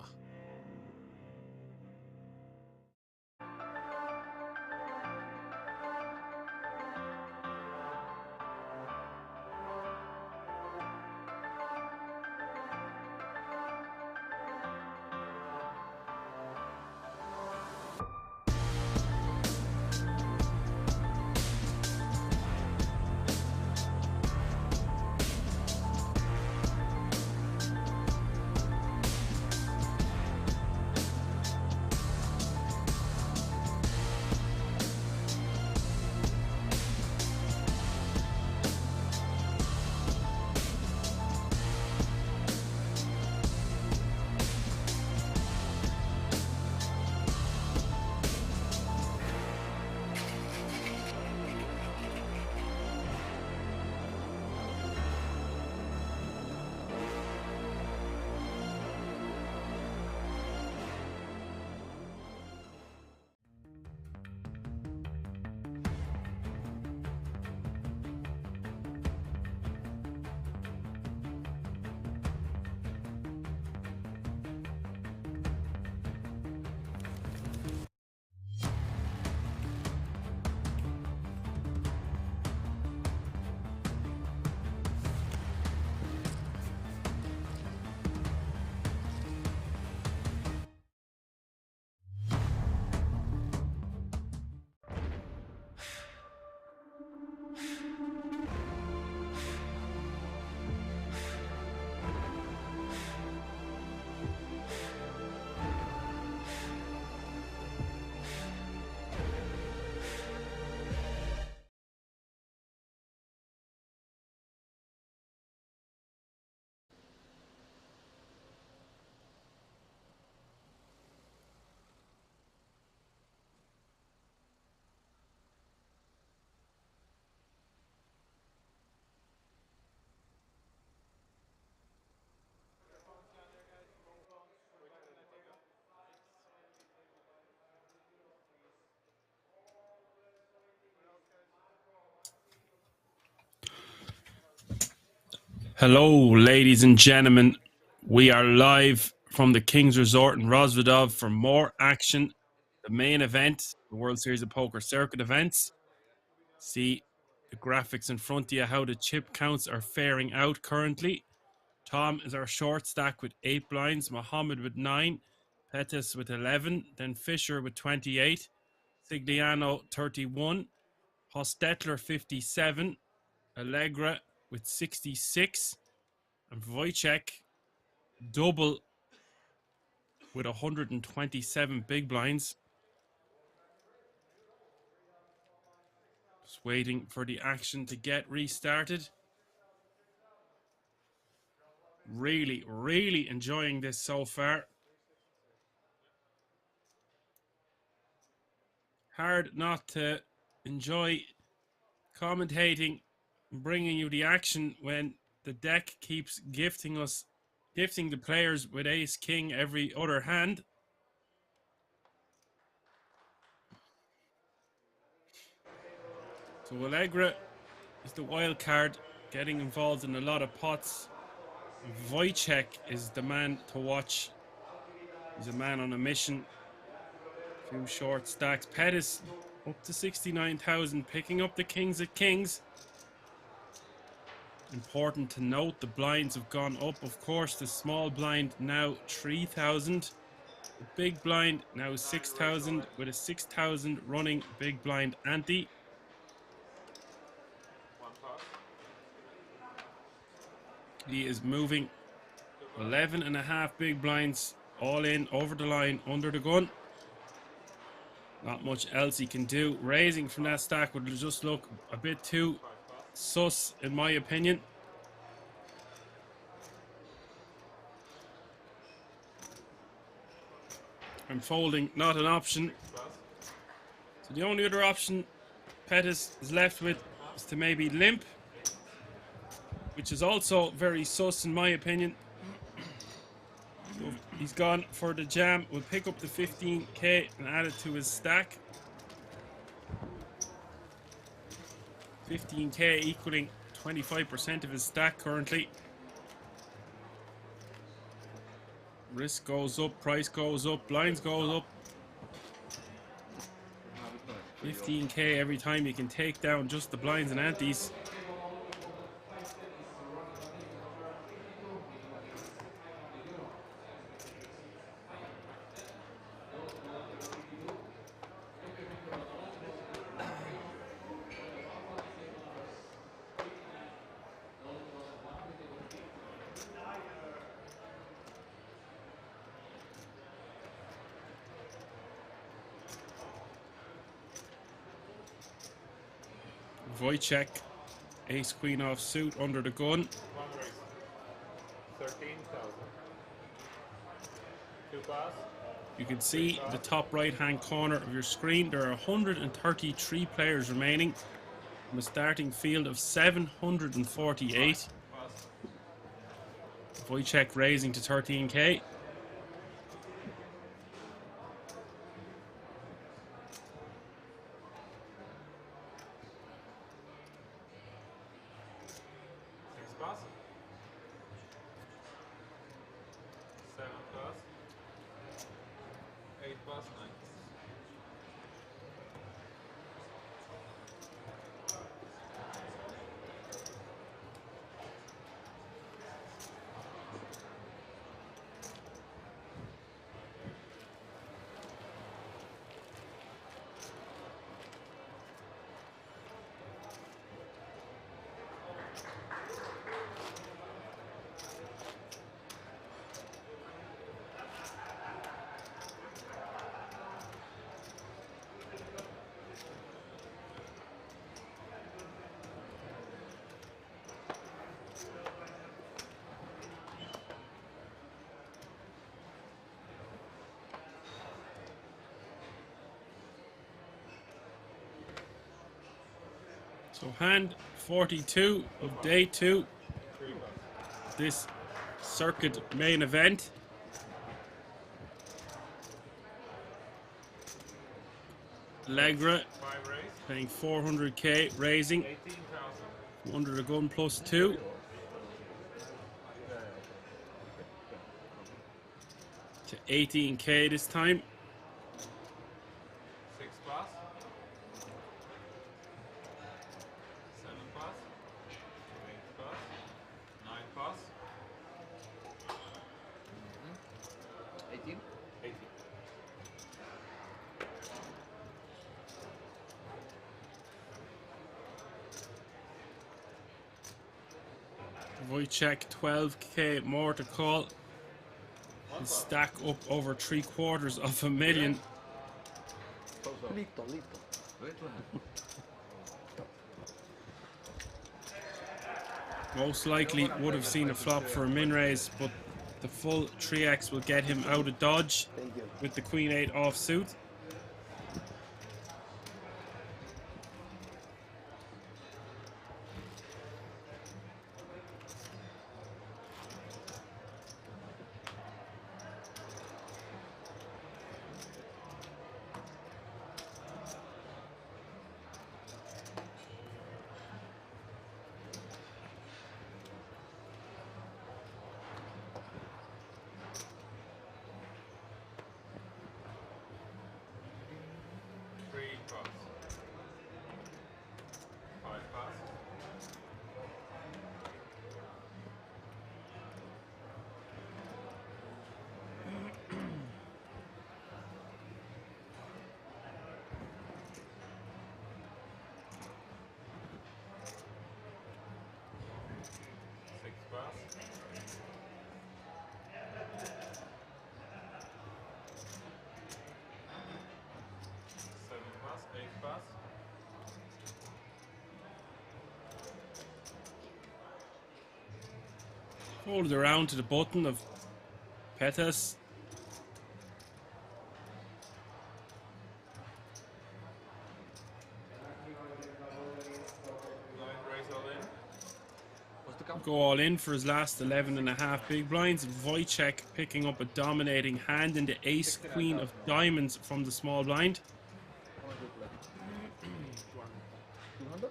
Hello, ladies and gentlemen. We are live from the King's Resort in Rozvadov for more action. The main event, the World Series of Poker Circuit events. See the graphics in front of you, how the chip counts are faring out currently. Tom is our short stack with 8 blinds, Mohammed with 9, Pettis with 11, then Fisher with 28, Sigliano 31, Hostetler 57, Allegra with 66, and Wojciech double with 127 big blinds. Just waiting for the action to get restarted. Really enjoying this so far. Hard not to enjoy commentating and bringing you the action when the deck keeps gifting the players with ace king every other hand. So Allegra is the wild card, getting involved in a lot of pots. Wojciech is the man to watch. He's a man on a mission. Few short stacks. Pettis up to 69,000, picking up the kings of kings. Important to note, the blinds have gone up. Of course, the small blind now 3,000. The big blind now 6,000, with a 6,000 running big blind ante. He is moving 11.5 big blinds all in over the line under the gun. Not much else he can do. Raising from that stack would just look a bit too sus in my opinion. And folding, not an option. So the only other option Pettis is left with is to maybe limp, which is also very sus in my opinion. So he's gone for the jam. We'll pick up the 15k and add it to his stack. 15k equaling 25% of his stack currently. Risk goes up, price goes up, blinds goes up. 15k every time you can take down just the blinds and antes. Wojciech, ace queen off suit under the gun. 13,000. 2 pass. You can see the top right hand corner of your screen. There are 133 players remaining from a starting field of 748. Wojciech raising to 13k. So hand 42 of day 2, this circuit main event. Allegra paying 400k, raising under the gun plus 2. To 18k this time. 6 pass. 7 pass. 8 pass. 9 pass. 18? 18. Wojciech 12k more to call. His stack up over 750,000. Most likely would have seen a flop for a min raise, but the full 3x will get him out of dodge with the queen 8 offsuit. Folded around to the button of Pettis. Blind raise all in. What's the count? Go all in for his last 11.5 big blinds. Wojciech picking up a dominating hand in the ace queen of diamonds from the small blind. How much do you play? 200?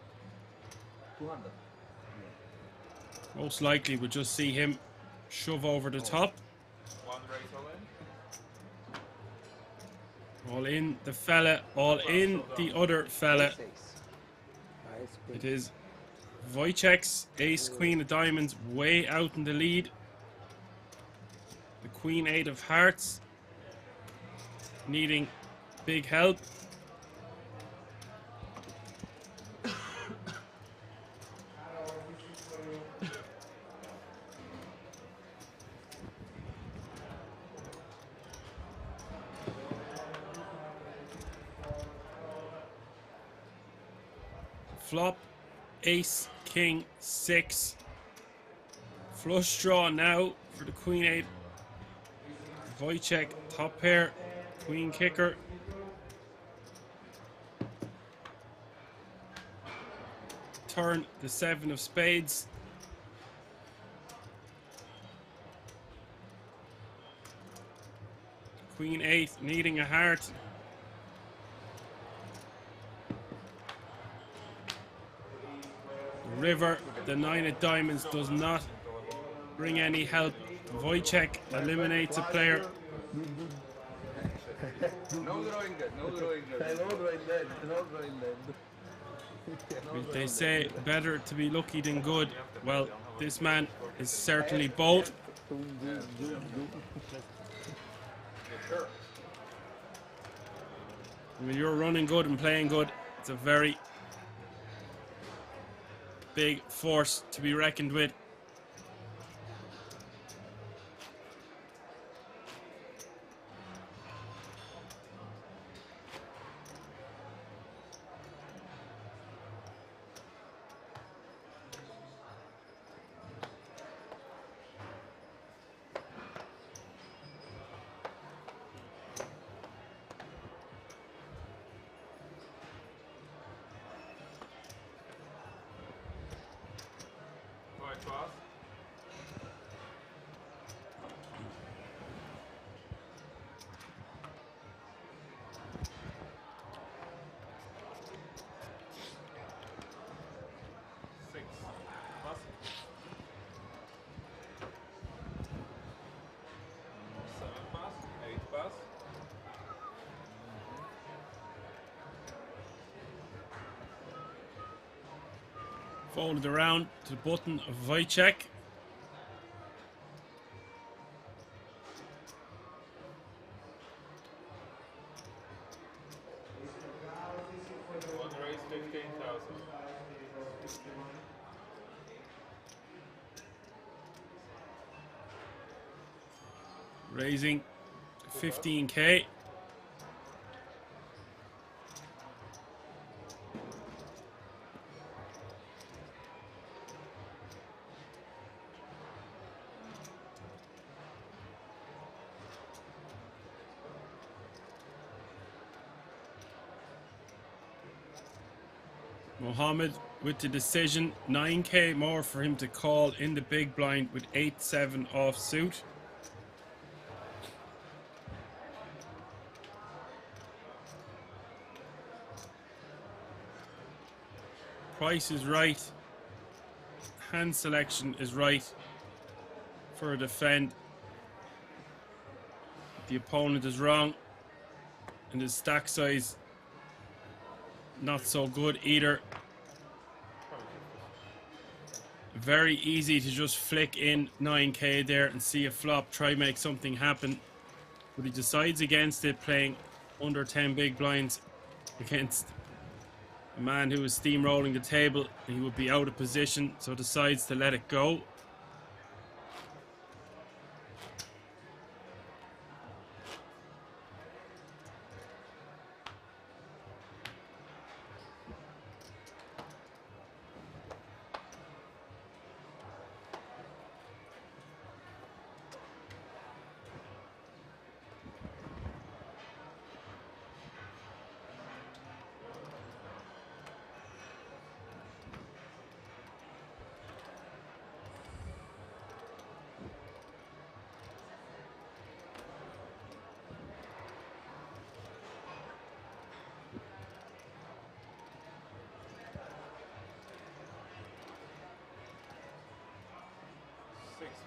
200. Most likely we'll just see him shove over the top. One raise all in. All in the fella, all in the other fella. It is Wojciech's ace queen of diamonds way out in the lead. The queen 8 of hearts needing big help. Flop, ace, king, 6. Flush draw now for the queen 8. Wojciech, top pair, queen kicker. Turn, the 7 of spades. Queen 8 needing a heart. River, the 9 of diamonds does not bring any help. Wojciech eliminates a player. No drawing dead, no drawing dead. No drawing dead, no drawing dead. They say better to be lucky than good. Well, this man is certainly both. When you're running good and playing good, it's a very big force to be reckoned with. White pass. Six. Pass. Seven pass. Eight pass. Folded around to the button of Wojciech. One raise 15,000. Raising 15k. Mohammed with the decision, 9k more for him to call in the big blind with 8-7 off suit. Price is right. Hand selection is right for a defend. The opponent is wrong. And his stack size not so good either. Very easy to just flick in 9k there and see a flop, try make something happen. But he decides against it, playing under 10 big blinds against a man who is steamrolling the table. He would be out of position, so decides to let it go.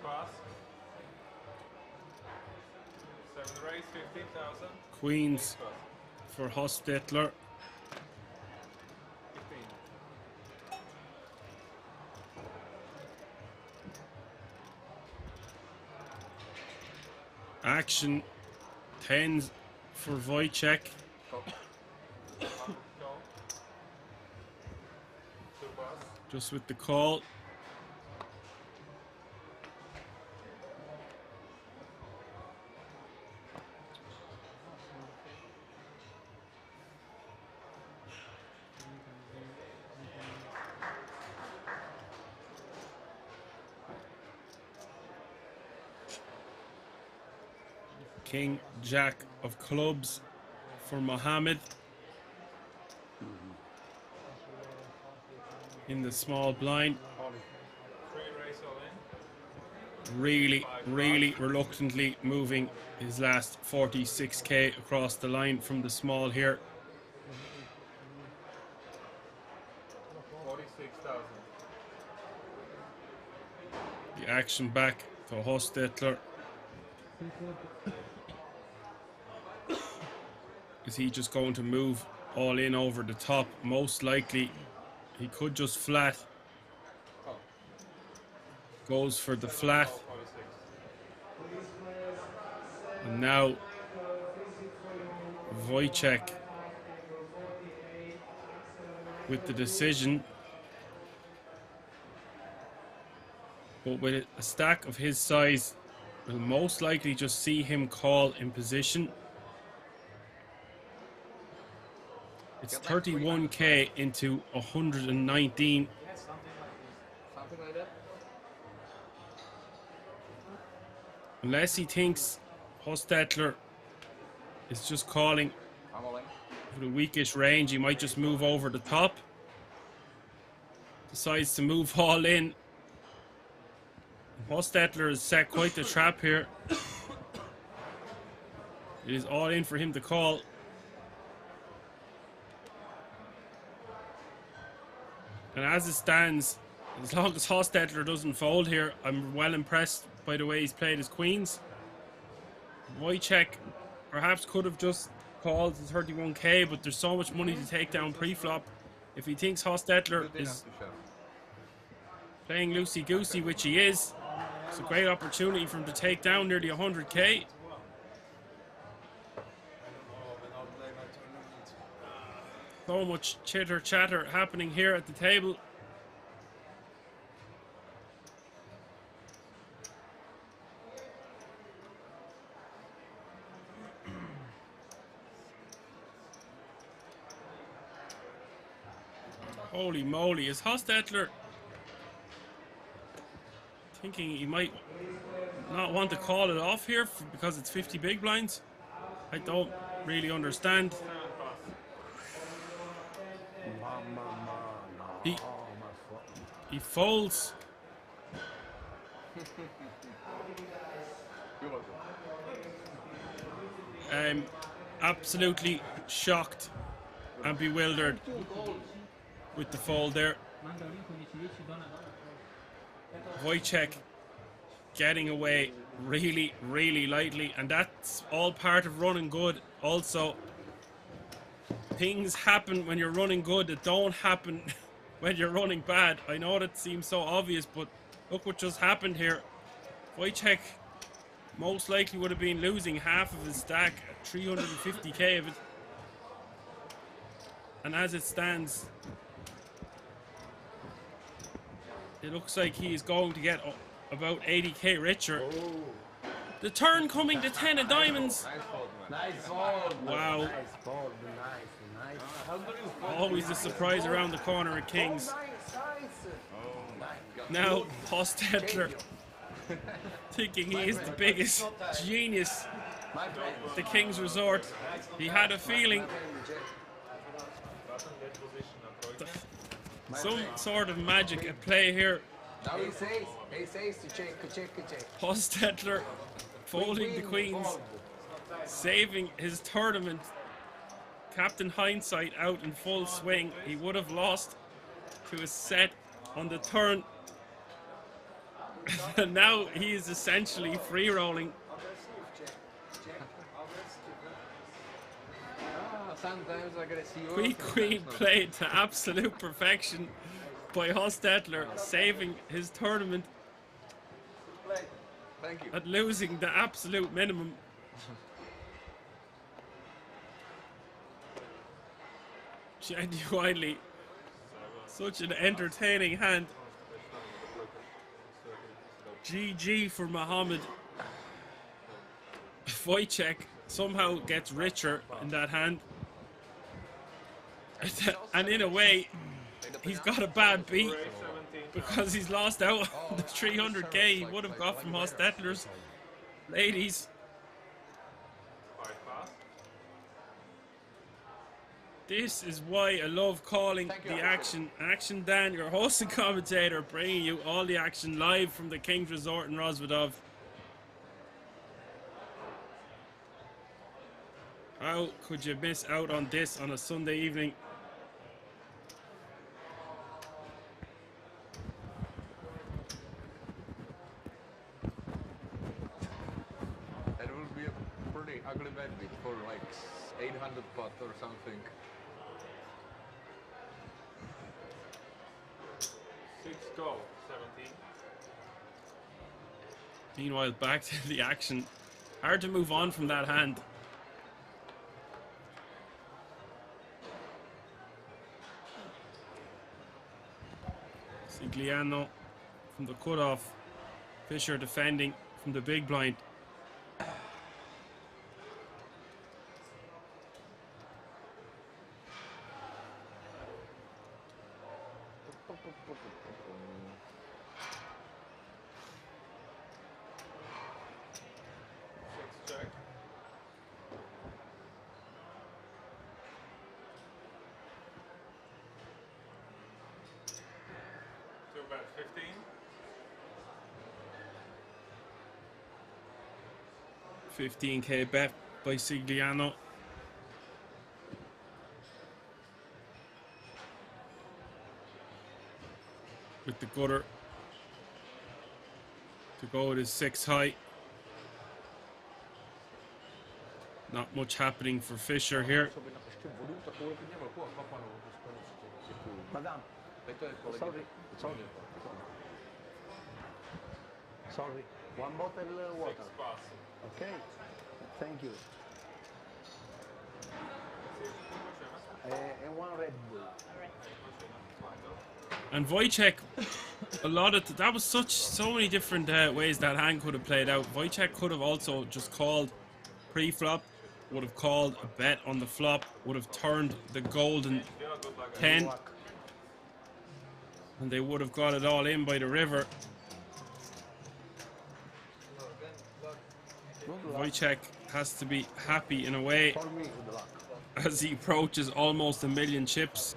pass. 7 raise, 15,000. Queens for Hostetler. 15. Action 10s for Wojciech. Call. 2 pass. Just with the call. King Jack of clubs for Mohammed. In the small blind. 3 raise all in. Really reluctantly moving his last 46k across the line from the small here. 46,000. The action back to Hostetler. Is he just going to move all in over the top? Most likely he could just flat. Goes for the flat. And now Wojciech with the decision. But with a stack of his size, we'll most likely just see him call in position. It's 31k into 119. Something like that. Unless he thinks Hostetler is just calling I'm all in. for the weakish range, he might just move over the top. Decides to move all in. Hostetler has set quite the trap here. It is all in for him to call. And as it stands, as long as Hostetler doesn't fold here, I'm well impressed by the way he's played his queens. Wojciech perhaps could have just called the 31k, but there's so much money to take down pre-flop. If he thinks Hostetler is playing loosey-goosey, which he is, it's a great opportunity for him to take down nearly 100k. So much chitter-chatter happening here at the table. Holy moly, is Hostetler thinking he might not want to call it off here because it's 50 big blinds? I don't really understand. He folds. I'm absolutely shocked and bewildered with the fold there. Wojciech getting away really lightly, and that's all part of running good. Also, things happen when you're running good that don't happen when you're running bad. I know that seems so obvious, but look what just happened here. Wojciech most likely would have been losing half of his stack, 350k of it. And as it stands, it looks like he is going to get about 80k richer. The turn coming to 10 of diamonds. Nice fold. Wow. Nice fold. Nice. Always a surprise around the corner at Kings. Now, Hostetler thinking he is the biggest genius at the Kings Resort. He had a feeling some sort of magic at play here. Now he says to check. Hostetler folding the queens, saving his tournament. Captain Hindsight out in full swing. He would have lost to a set on the turn. And now he is essentially free rolling. Sometimes agresivo. Queen played to absolute perfection by Hostetler, saving his tournament Thank you. at losing the absolute minimum. Genuinely, such an entertaining hand. GG for Mohammed. Wojciech somehow gets richer in that hand. And in a way, he's got a bad beat because he's lost out on the 300k he would have got from Hostetler's ladies. This is why I love calling the action. Action Dan, your host and commentator, bringing you all the action live from the King's Resort in Rozvadov. How could you miss out on this on a Sunday evening? That would be a pretty ugly bet beat for like 800 pot or something. 6 go, 17. Meanwhile, back to the action. Hard to move on from that hand. Sigliano from the cutoff. Fischer defending from the big blind. Check. 2 bet 15. 15k bet by Sigliano. With the gutter to go with his 6 high. Not much happening for Fischer here. Madam, sorry. Sorry. One bottle of water. 6 pass. Okay. Thank you. And one Red Bull. And Wojciech, a lot of that was so many different ways that hand could have played out. Wojciech could have also just called pre-flop, would have called a bet on the flop, would have turned the golden 10, and they would have got it all in by the river. Wojciech has to be happy in a way as he approaches almost 1 million chips.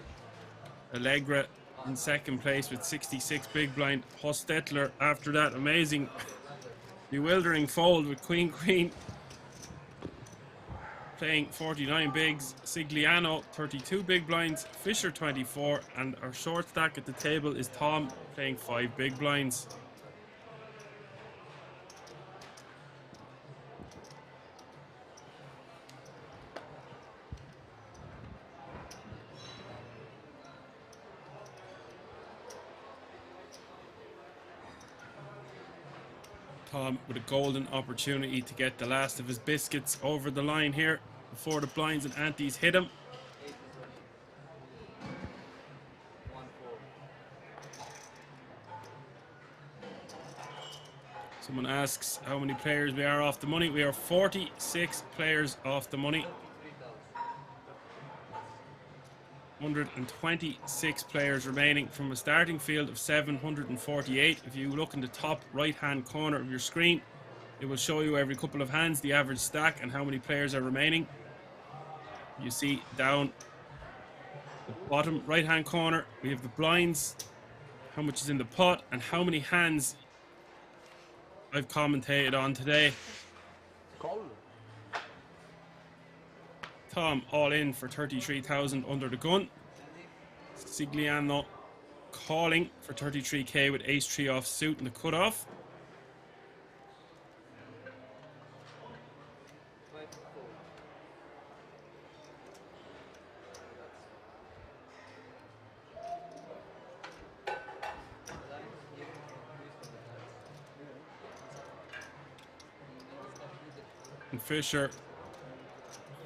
Allegra in second place with 66 big blind. Hostetler after that amazing bewildering fold with Queen playing 49 bigs. Sigliano 32 big blinds, Fischer 24, and our short stack at the table is Tom playing 5 big blinds. Tom with a golden opportunity to get the last of his biscuits over the line here before the blinds and antes hit him. Someone asks how many players we are off the money. We are 46 players off the money. 126 players remaining from a starting field of 748. If you look in the top right hand corner of your screen, it will show you every couple of hands the average stack and how many players are remaining. You see down the bottom right hand corner we have the blinds, how much is in the pot, and how many hands I've commentated on today. Tom all in for 33,000 under the gun. Sigliano calling for 33k with ace-3 off suit in the cutoff. And Fisher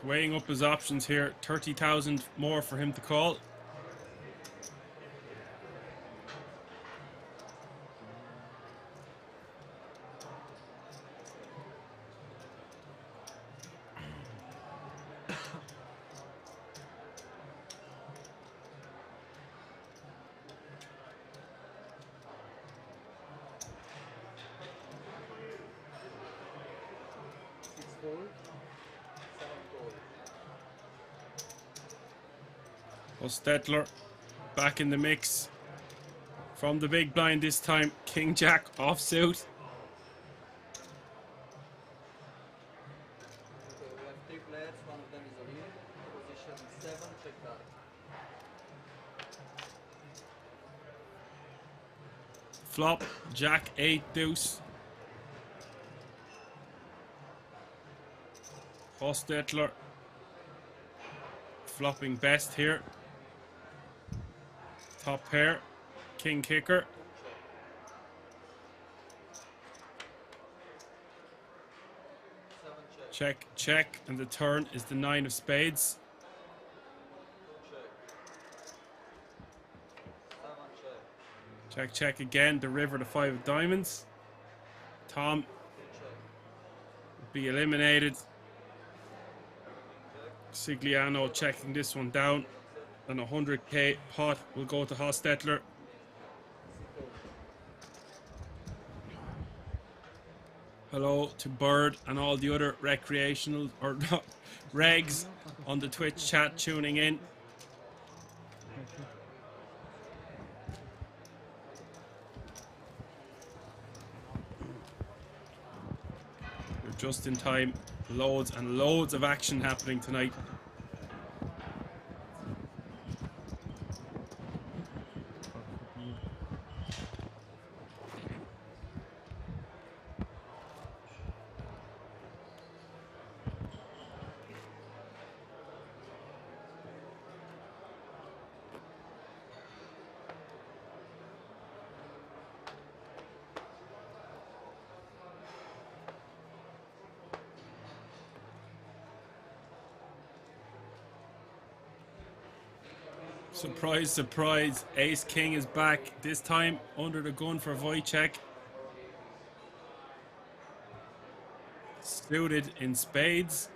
weighing up his options here. 30,000 more for him to call. Stetler back in the mix from the big blind this time. King Jack offsuit. Okay, we have 3 players, one of them is a win. Position 7, check that. Flop, Jack 8 deuce. Hostetler flopping best here. Top pair, king kicker. Check, check, and the turn is the 9 of spades. Check, check again, the river, the 5 of diamonds. Tom will be eliminated. Sigliano checking this one down. And 100k pot will go to Hostetler. Hello to Bird and all the other recreational or regs on the Twitch chat tuning in. We're just in time. Loads and loads of action happening tonight. Surprise, surprise. Ace King is back. This time under the gun for Wojciech. Suited in spades.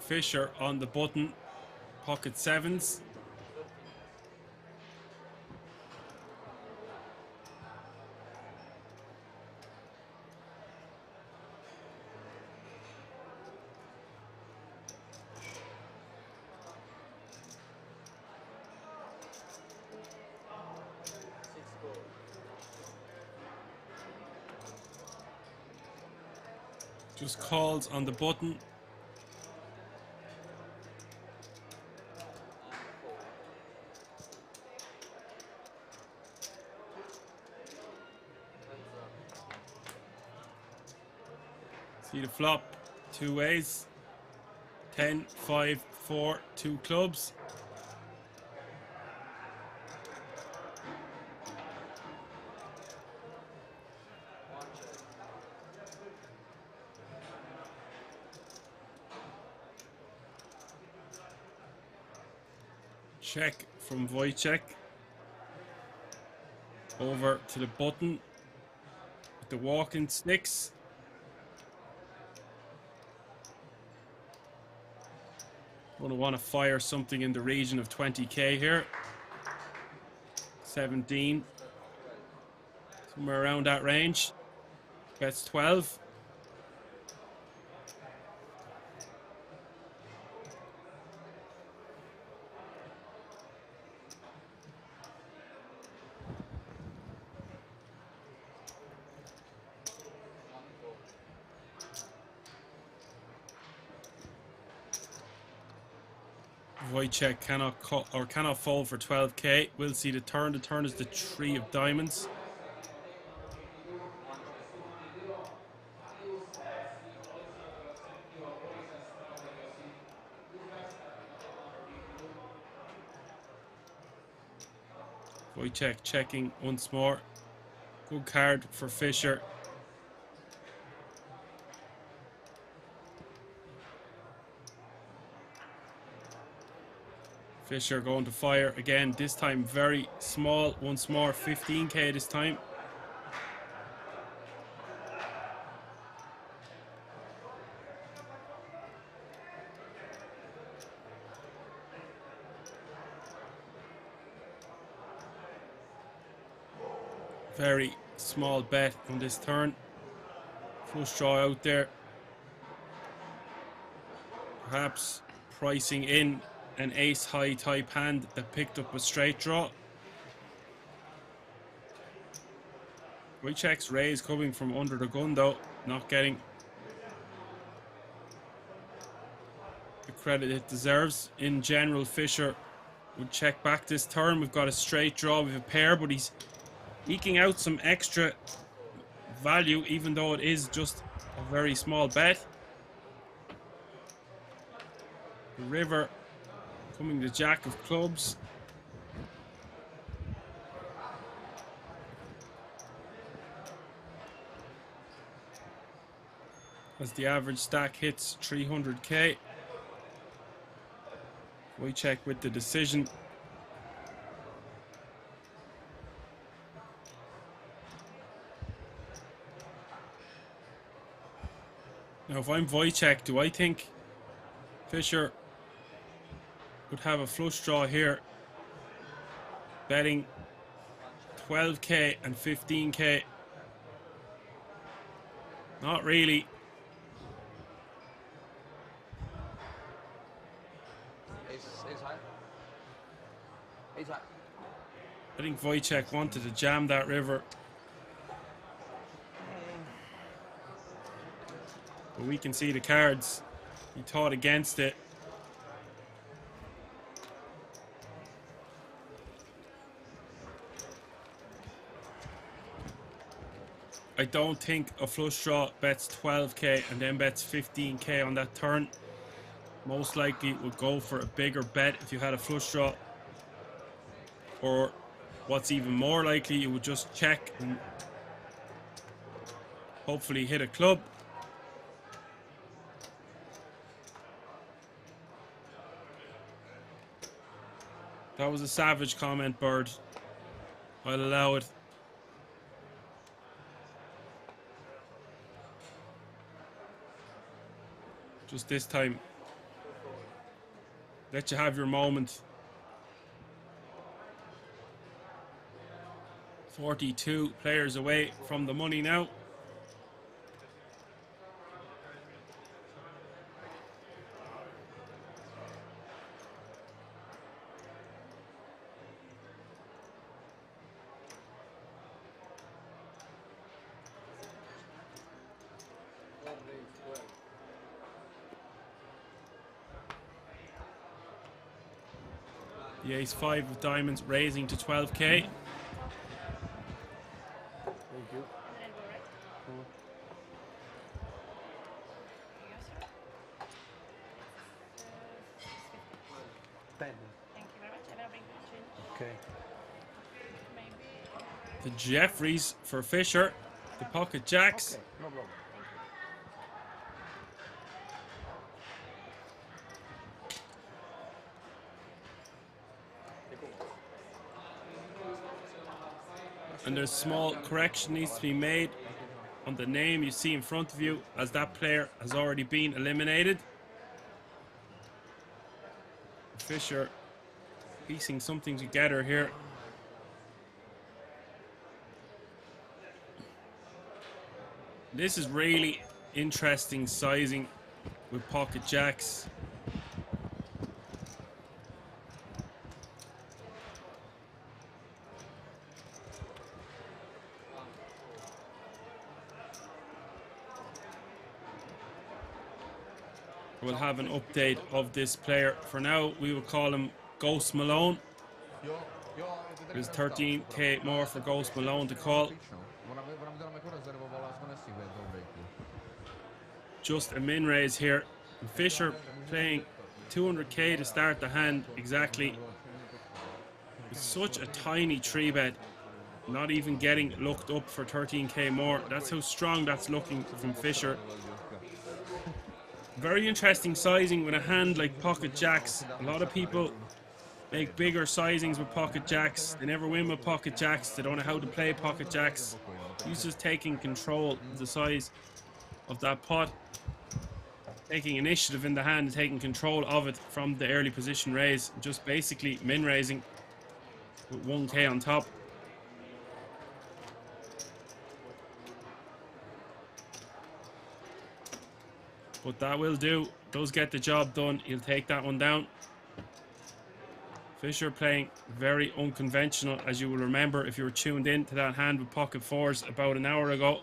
Fisher on the button, pocket 7s. Just calls on the button. See the flop, 2 ways. 10, 5, 4, 2 clubs. Check from Wojciech. Over to the button with the walking sticks. Gonna want to fire something in the region of 20k here. 17. Somewhere around that range. Bets 12. Wojciech cannot fold for 12k. We'll see the turn. The turn is the 3 of diamonds. Wojciech checking once more. Good card for Fischer. Fischer going to fire again, this time very small, once more, 15k this time. Very small bet on this turn. Flush draw out there. Perhaps pricing in an ace high type hand that picked up a straight draw. Wojciech's raise coming from under the gun though, not getting the credit it deserves. In general, Fischer would check back this turn. We've got a straight draw with a pair, but he's eking out some extra value even though it is just a very small bet. The river coming the jack of clubs. As the average stack hits 300k. Wojciech with the decision. Now if I'm Wojciech, do I think Fischer would have a flush draw here, betting 12k and 15k? Not really. Ace high. Ace high. I think Wojciech wanted to jam that river, but we can see the cards. He thought against it. I don't think a flush draw bets 12k and then bets 15k on that turn. Most likely it would go for a bigger bet if you had a flush draw. Or what's even more likely, you would just check and hopefully hit a club. That was a savage comment, Bird. I'll allow it. Just this time, let you have your moment. 42 players away from the money now. The ace-5 of diamonds raising to 12k. Thank you. 10. Thank you very much. I will bring the change. Okay. Maybe. The Jeffries for Fischer. The pocket jacks. Okay, no problem. And there's small correction needs to be made on the name you see in front of you, as that player has already been eliminated. Fisher piecing something together here. This is really interesting sizing with pocket jacks. We'll have an update of this player. For now, we will call him Ghost Malone. There's 13k more for Ghost Malone to call. Just a min raise here. And Fisher playing 200k to start the hand exactly. With such a tiny 3-bet. Not even getting looked up for 13k more. That's how strong that's looking from Fisher. Very interesting sizing with a hand like pocket jacks. A lot of people make bigger sizings with pocket jacks. They never win with pocket jacks. They don't know how to play pocket jacks. He's just taking control of the size of that pot. Taking initiative in the hand and taking control of it from the early position raise. Just basically min raising with 1k on top. But that will do. Does get the job done. He'll take that one down. Fisher playing very unconventional, as you will remember if you were tuned in to that hand with pocket fours about an hour ago.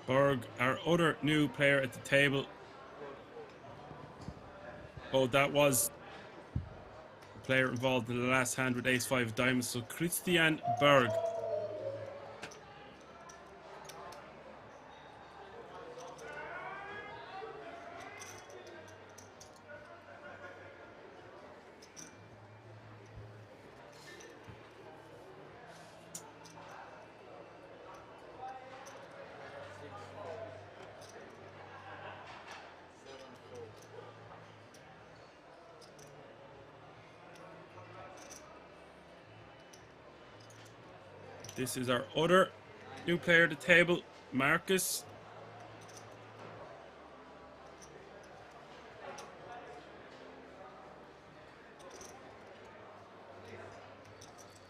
Berg, our other new player at the table. Oh, that was the player involved in the last hand with ace-5 of diamonds. So Christian Berg. This is our other new player at the table, Marcus.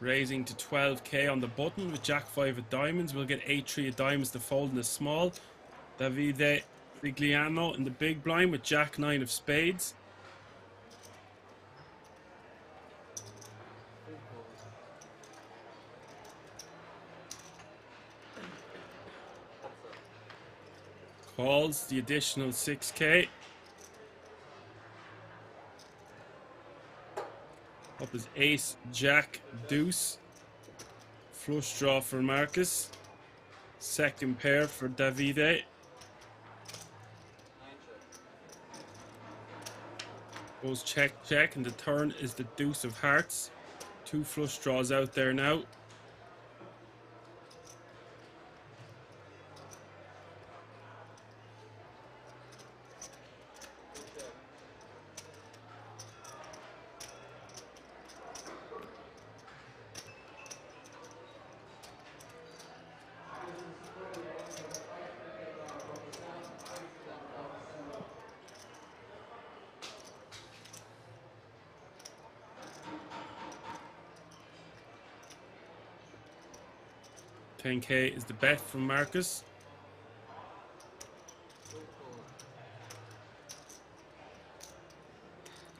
Raising to 12k on the button with Jack-5 of diamonds. We'll get 8-3 of diamonds to fold in the small. Davide Vigliano in the big blind with Jack-9 of spades. Calls the additional 6k. Up is ace, jack, deuce. Flush draw for Marcus. Second pair for Davide. Goes check, check, and the turn is the deuce of hearts. Two flush draws out there now. $10k is the bet from Marcus.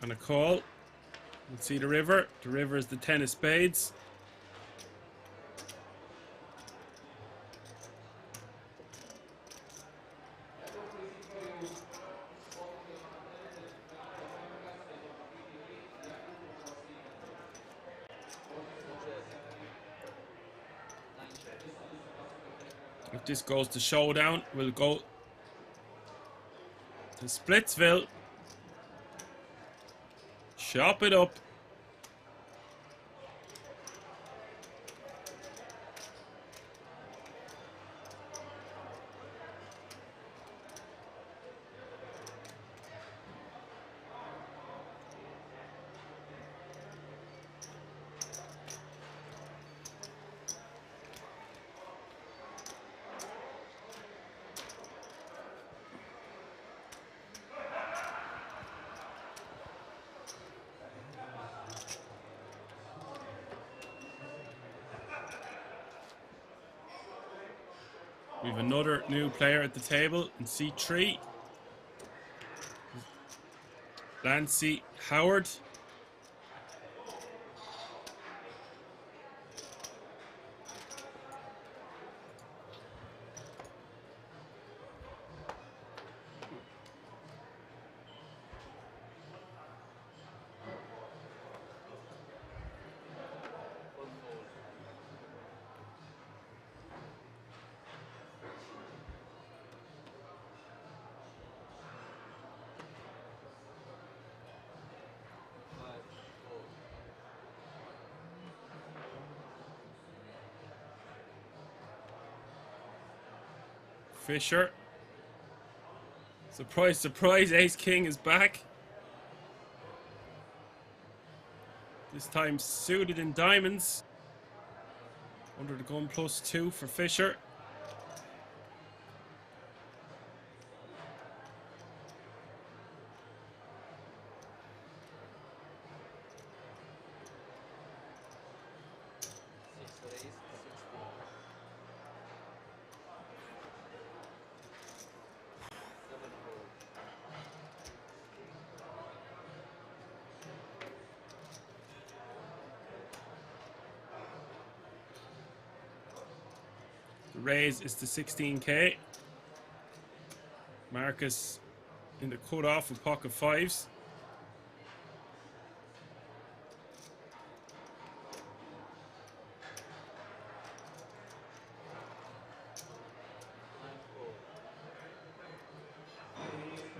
And a call. Let's see the river. The river is the 10 of spades. If this goes to showdown, we'll go to Splitsville. Chop it up. We have another new player at the table in C3. Lancy Howard. Fisher. Surprise, surprise, Ace King is back. This time suited in diamonds. Under the gun +2 for Fisher. The raise is to 16k. Marcus in the cutoff with pocket 5s.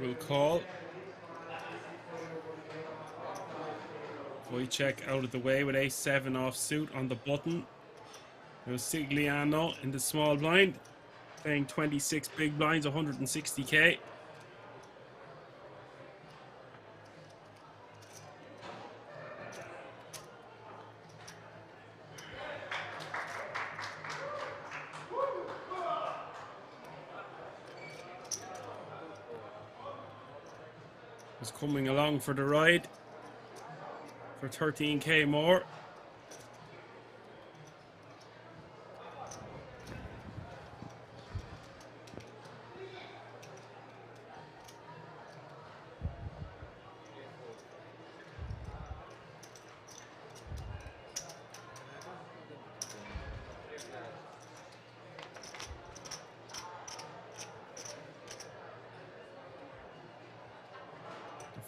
Will call. Wojciech out of the way with ace-7 offsuit on the button. There's Sigliano in the small blind, playing 26 big blinds, 160k. Is coming along for the ride for 13k more.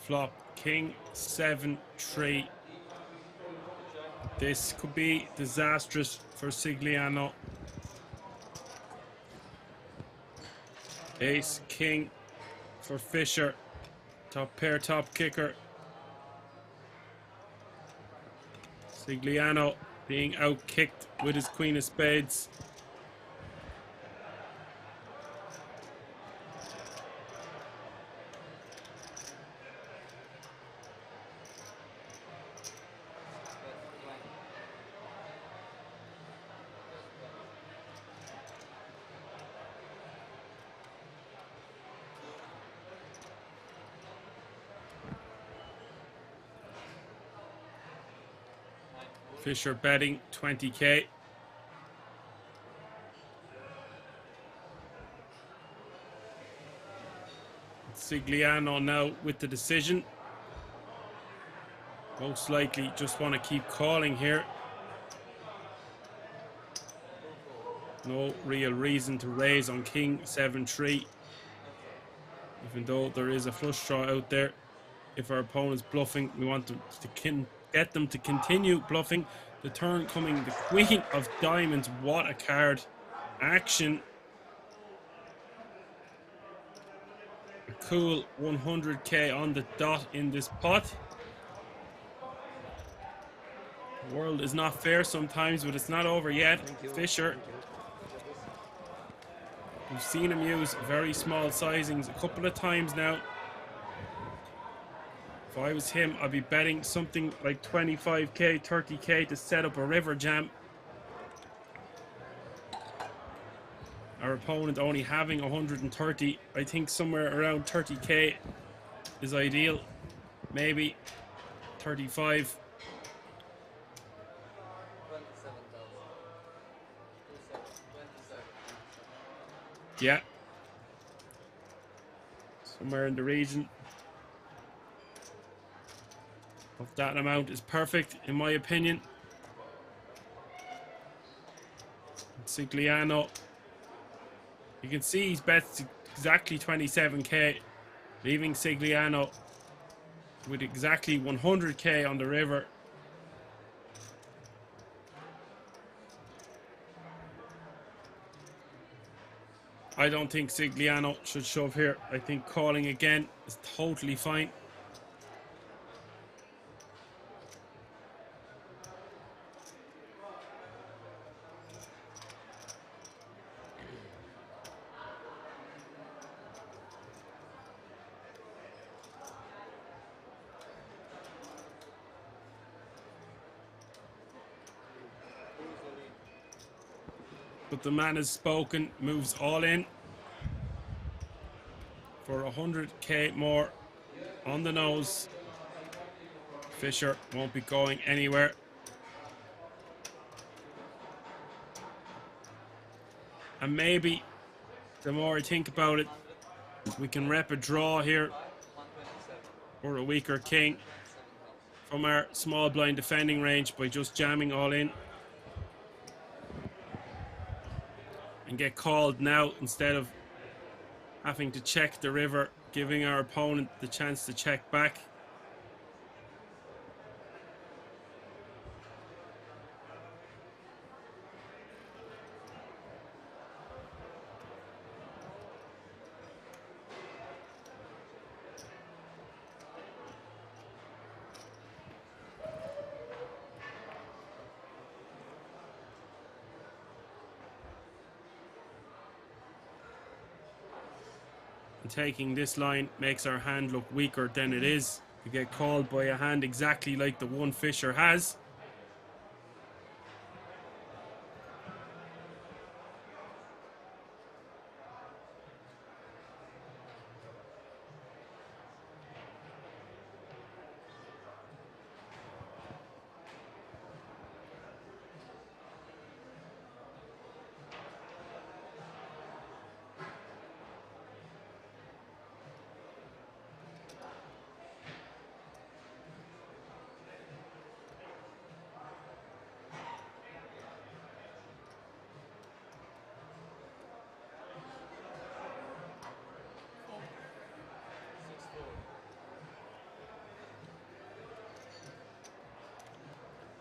Flop king 7-3. This could be disastrous for Sigliano. Ace king for Fisher. Top pair, top kicker. Sigliano being out kicked with his queen of spades. Fisher betting 20k. Sigliano now with the decision. Most likely just want to keep calling here. No real reason to raise on king 7-3. Even though there is a flush draw out there. If our opponent's bluffing, we want them to get them to continue bluffing. The turn coming, the queen of diamonds. What a card. Action. A cool 100k on the dot in this pot. The world is not fair sometimes, but it's not over yet. Fisher. We've seen him use very small sizings a couple of times now. If I was him, I'd be betting something like 25k, 30k to set up a river jam. Our opponent only having 130. I think somewhere around 30k is ideal. Maybe 35. Yeah. Somewhere in the region of that amount is perfect, in my opinion. Sigliano, you can see he's bet exactly 27k, leaving Sigliano with exactly 100k on the river. I don't think Sigliano should shove here. I think calling again is totally fine. But the man has spoken, moves all in for 100k more on the nose. Fisher won't be going anywhere. And maybe, the more I think about it, we can rep a draw here or a weaker king from our small blind defending range by just jamming all in. And get called now instead of having to check the river, giving our opponent the chance to check back. Taking this line makes our hand look weaker than it is. We get called by a hand exactly like the one Fisher has.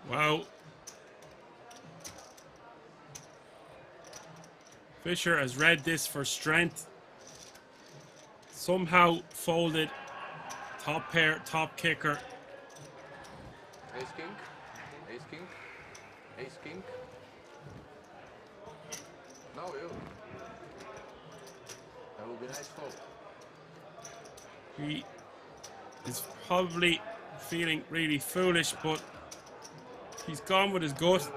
Wow. Fisher has read this for strength. Somehow folded. Top pair, top kicker. Ace king, ace king, ace king. No, you. That would be nice fold. He is probably feeling really foolish, but he's gone with his gut.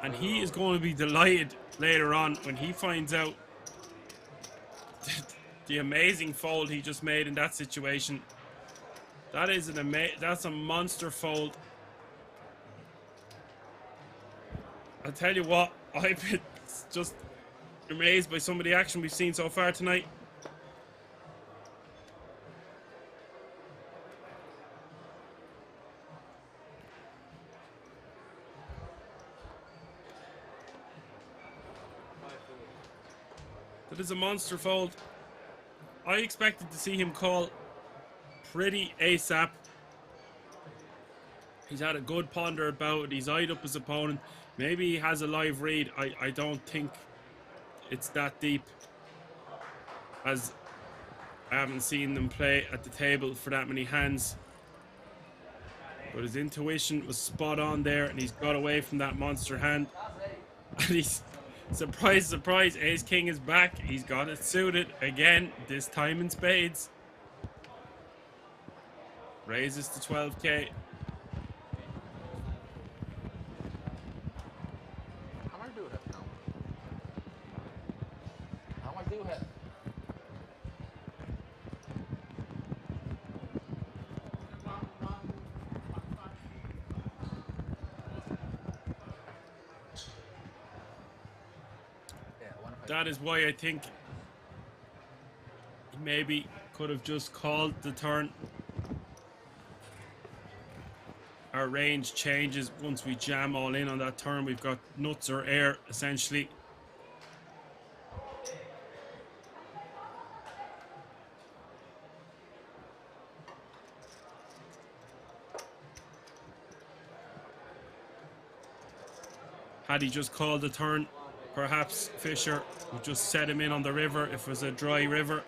And he is going to be delighted later on when he finds out the amazing fold he just made in that situation. That is that's a monster fold. I'll tell you what, I've been just amazed by some of the action we've seen so far tonight. That is a monster fold. I expected to see him call pretty ASAP. He's had a good ponder about it. He's eyed up his opponent. Maybe he has a live read. I don't think it's that deep, as I haven't seen them play at the table for that many hands. But his intuition was spot on there, and he's got away from that monster hand. And he's, surprise, surprise, ace king is back. He's got it suited again, this time in spades. Raises to 12k. How much do you have now? How much do you have? Yeah, 1.5. That is why I think he maybe could have just called the turn. Our range changes once we jam all in on that turn. We've got nuts or air, essentially. Had he just called the turn, perhaps Fisher would just set him in on the river if it was a dry river.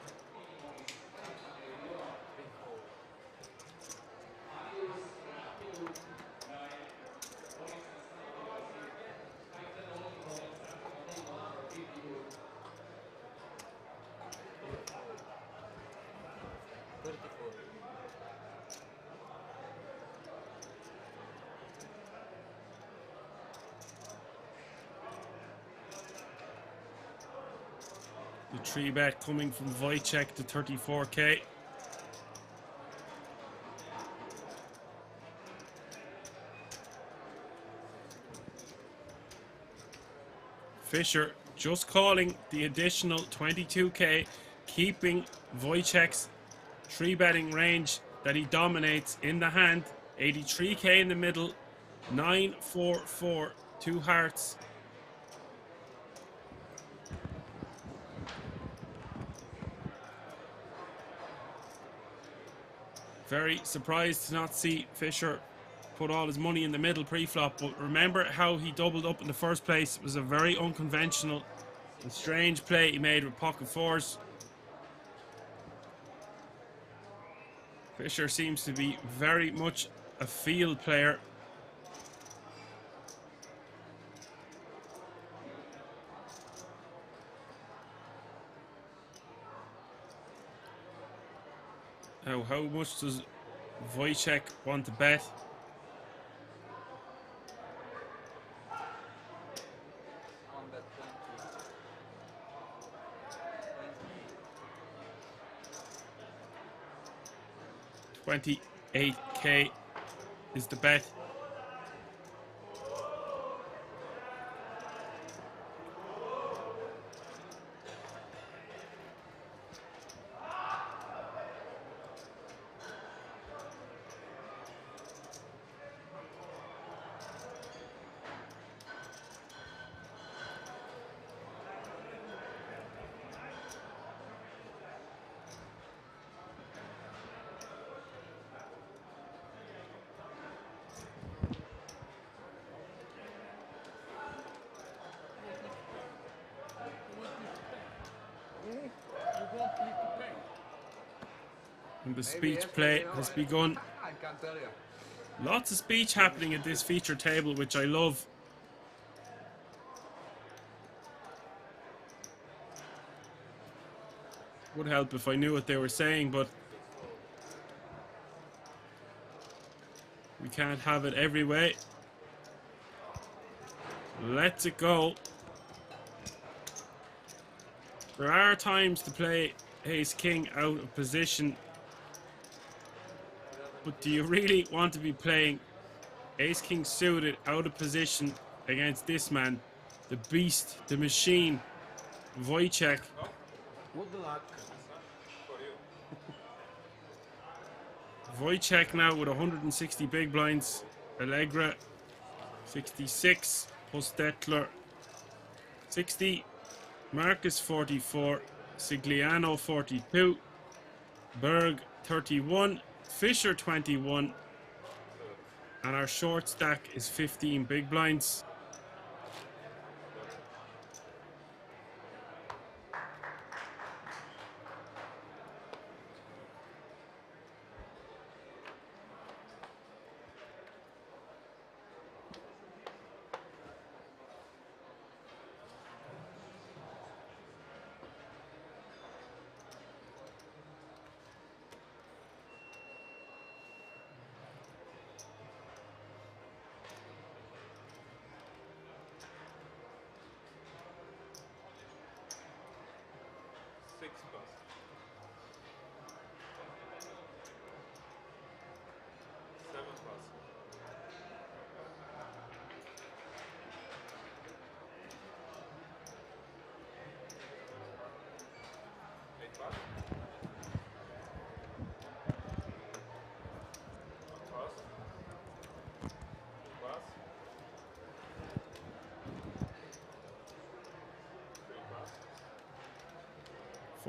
The 3-bet coming from Wojciech to 34k. Fisher just calling the additional 22k, keeping Wojciech's 3-betting range that he dominates in the hand. 83k in the middle, 9, 4, 4, 2 hearts. Very surprised to not see Fisher put all his money in the middle pre-flop, but remember how he doubled up in the first place. It was a very unconventional and strange play he made with pocket fours. Fisher seems to be very much a field player. Now, how much does Wojciech want to bet? $28k is the bet. And the speech play has begun. I can't tell you. Lots of speech happening at this feature table, which I love. Would help if I knew what they were saying, but we can't have it every way. Let's it go. There are times to play Ace King out of position, but do you really want to be playing Ace King suited out of position against this man, the beast, the machine, Wojciech? Good luck. Wojciech now with 160 big blinds, Allegra 66, Postetler 60, Marcus 44, Sigliano 42, Berg 31, Fisher 21, and our short stack is 15 big blinds.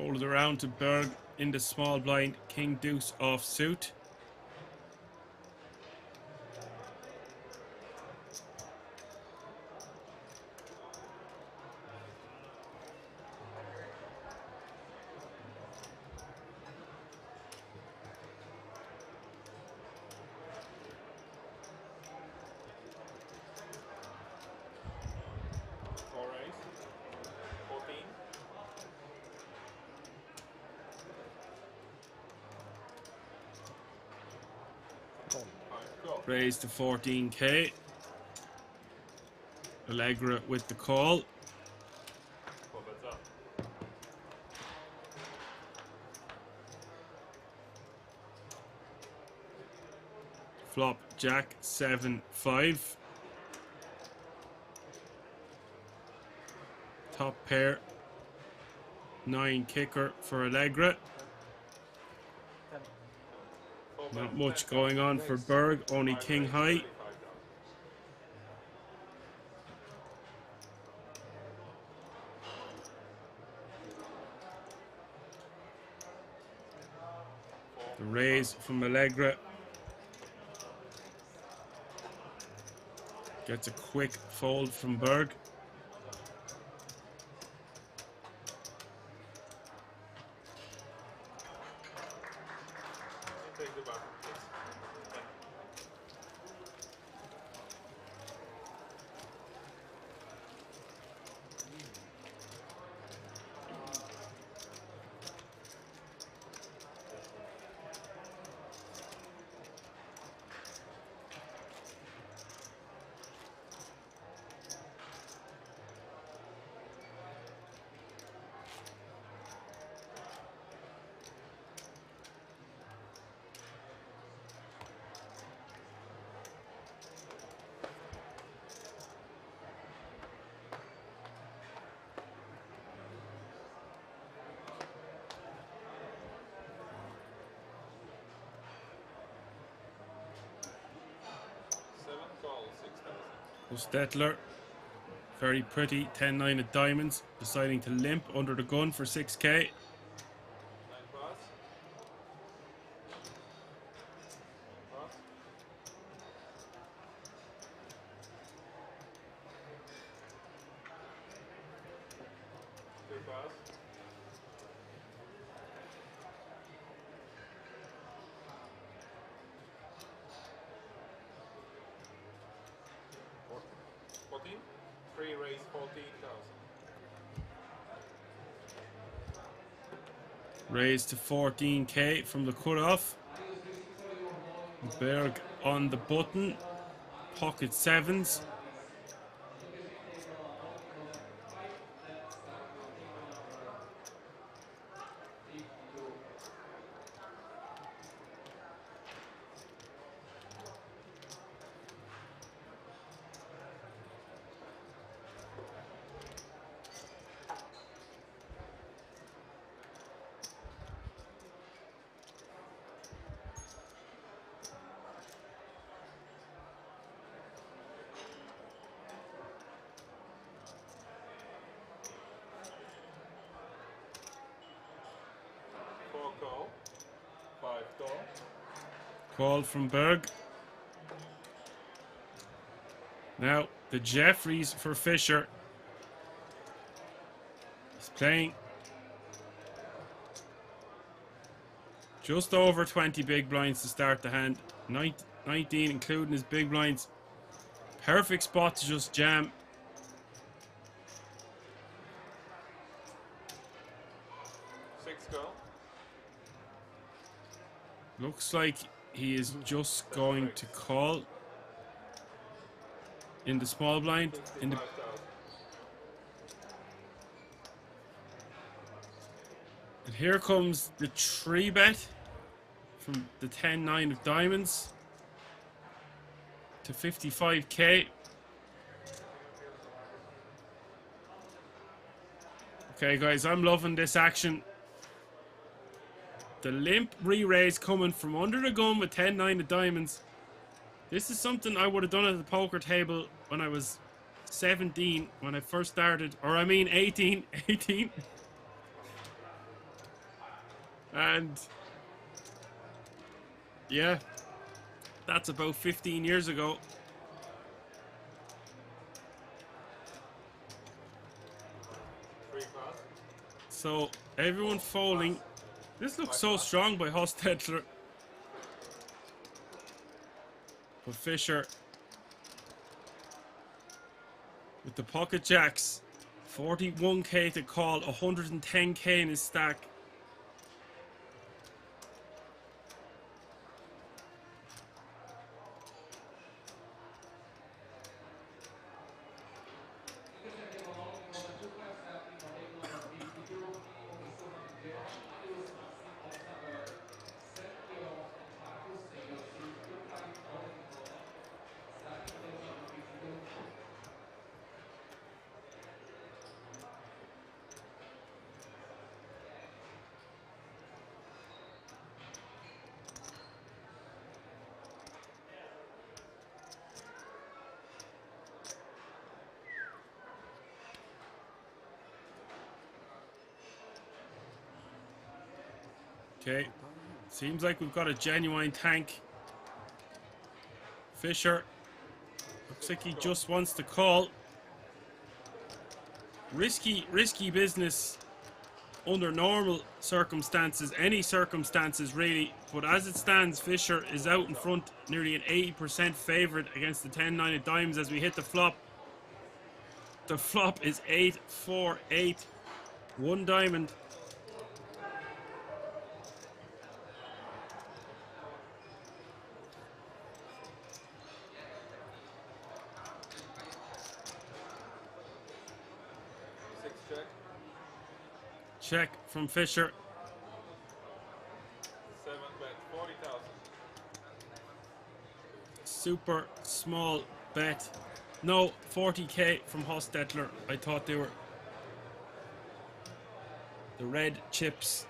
Folded around to Berg in the small blind. King deuce off suit. Four raise. 14. Five, go. Raise to 14k. Allegra with the call. 4 bets up. Flop Jack 7-5. Top pair 9 kicker for Allegra. Not much going on for Berg, only king high. The raise from Allegra. Gets a quick fold from Berg. Take the back, please. Stetler, very pretty, 10-9 of diamonds, deciding to limp under the gun for 6k. 9 pass. Pass. Two pass. Free raise 14,000. Raise to 14k from the cutoff. Berg on the button. Pocket sevens. Call. 5 door. Call from Berg. Now the Jeffries for Fisher. He's playing just over 20 big blinds to start the hand. 19 including his big blinds. Perfect spot to just jam. Looks like he is just going to call in the small blind. And here comes the 3-bet from the 10-9 of diamonds to 55k. Okay, guys, I'm loving this action. The limp re-raise coming from under the gun with 10-9 of diamonds. This is something I would have done at the poker table when I was 17, when I first started. Or I mean 18. And yeah, that's about 15 years ago. So everyone folding. This looks so strong by Hostetler. But Fischer with the pocket jacks. 41k to call, 110k in his stack. Okay, seems like we've got a genuine tank. Fischer looks like he just wants to call. Risky business under normal circumstances, any circumstances really. But as it stands, Fischer is out in front, nearly an 80% favorite against the 10-9 of diamonds as we hit the flop. The flop is 8-4-8, 1 diamond. Check from Fischer. 7 bet, 40,000. Super small bet. No, 40k from Hostetler. I thought they were the red chips.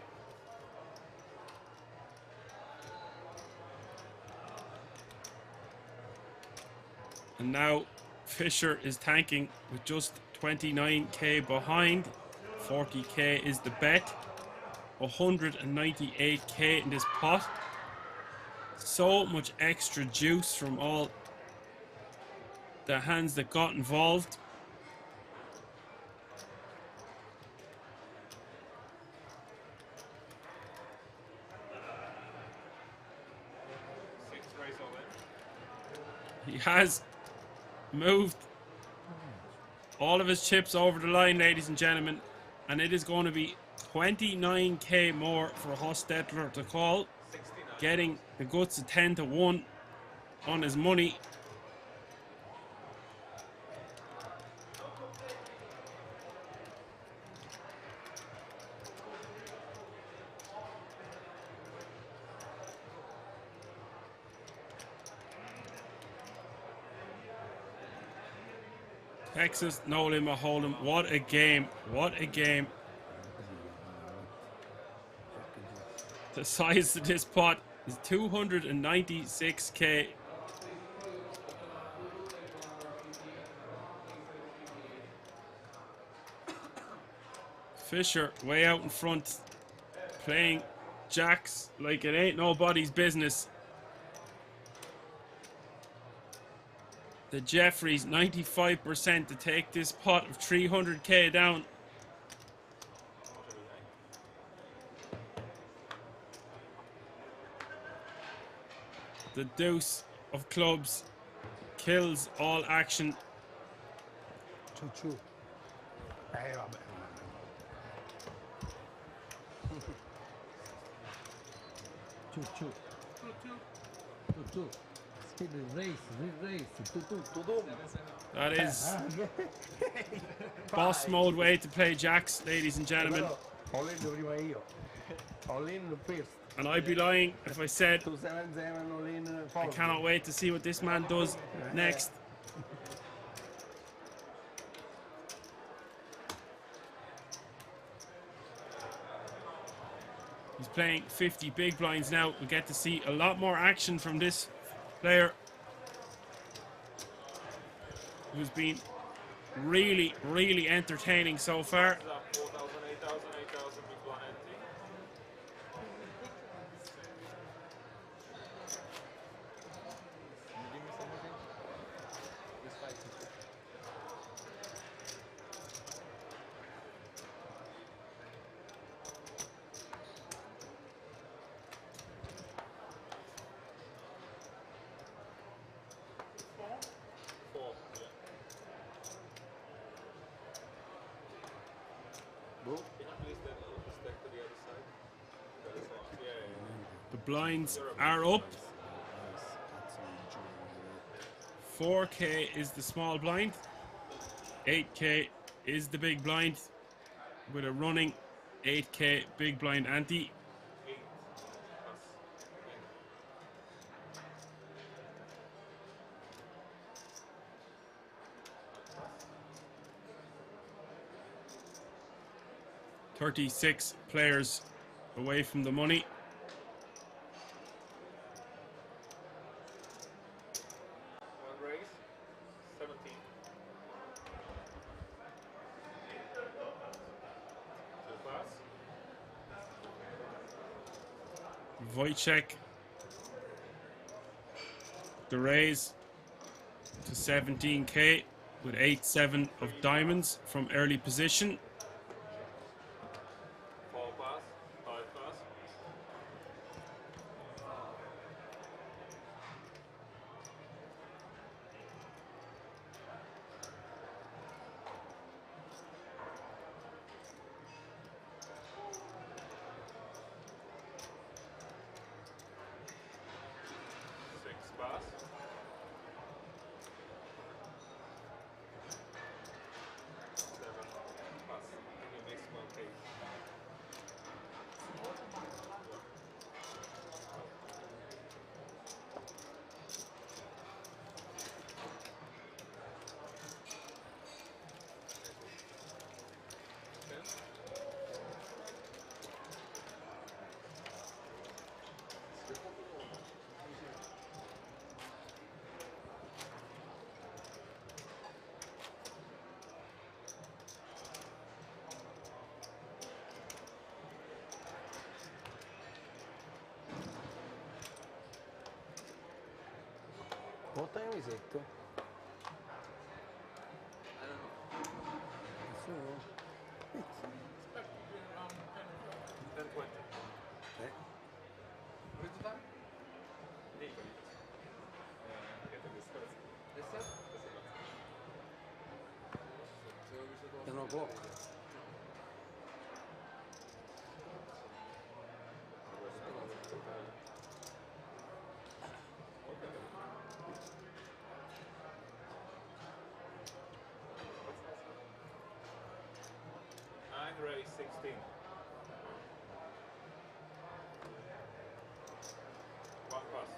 And now Fischer is tanking with just 29k behind. 40k is the bet. 198k in this pot. So much extra juice from all the hands that got involved. He has moved all of his chips over the line, ladies and gentlemen, and it is going to be 29k more for Hostetler to call, getting the guts of 10-1 on his money. Texas, no limit hold'em. What a game. What a game. The size of this pot is 296k. Fischer way out in front, playing jacks like it ain't nobody's business. The Jeffries 95% to take this pot of 300k down. The deuce of clubs kills all action. Choo-choo. Vabbè. Choo-choo. Choo-choo. That is boss mode way to play jacks, ladies and gentlemen. And I'd be lying if I said I cannot wait to see what this man does next. He's playing 50 big blinds now. We get to see a lot more action from this player who's been really, really entertaining so far. The blinds are up. 4K is the small blind. 8K is the big blind with a running 8K big blind ante. $36 players away from the money. One raise, 17. Two pass. Wojciech, the raise to 17K with 8-7 of diamonds from early position. 4 pass, 5 pass. Six pass. 7 pass. You miss 1K. What time is it? I don't know. So, 10-20. okay. What is the time? Deset? 10 o'clock. Nine raise 16. One pass.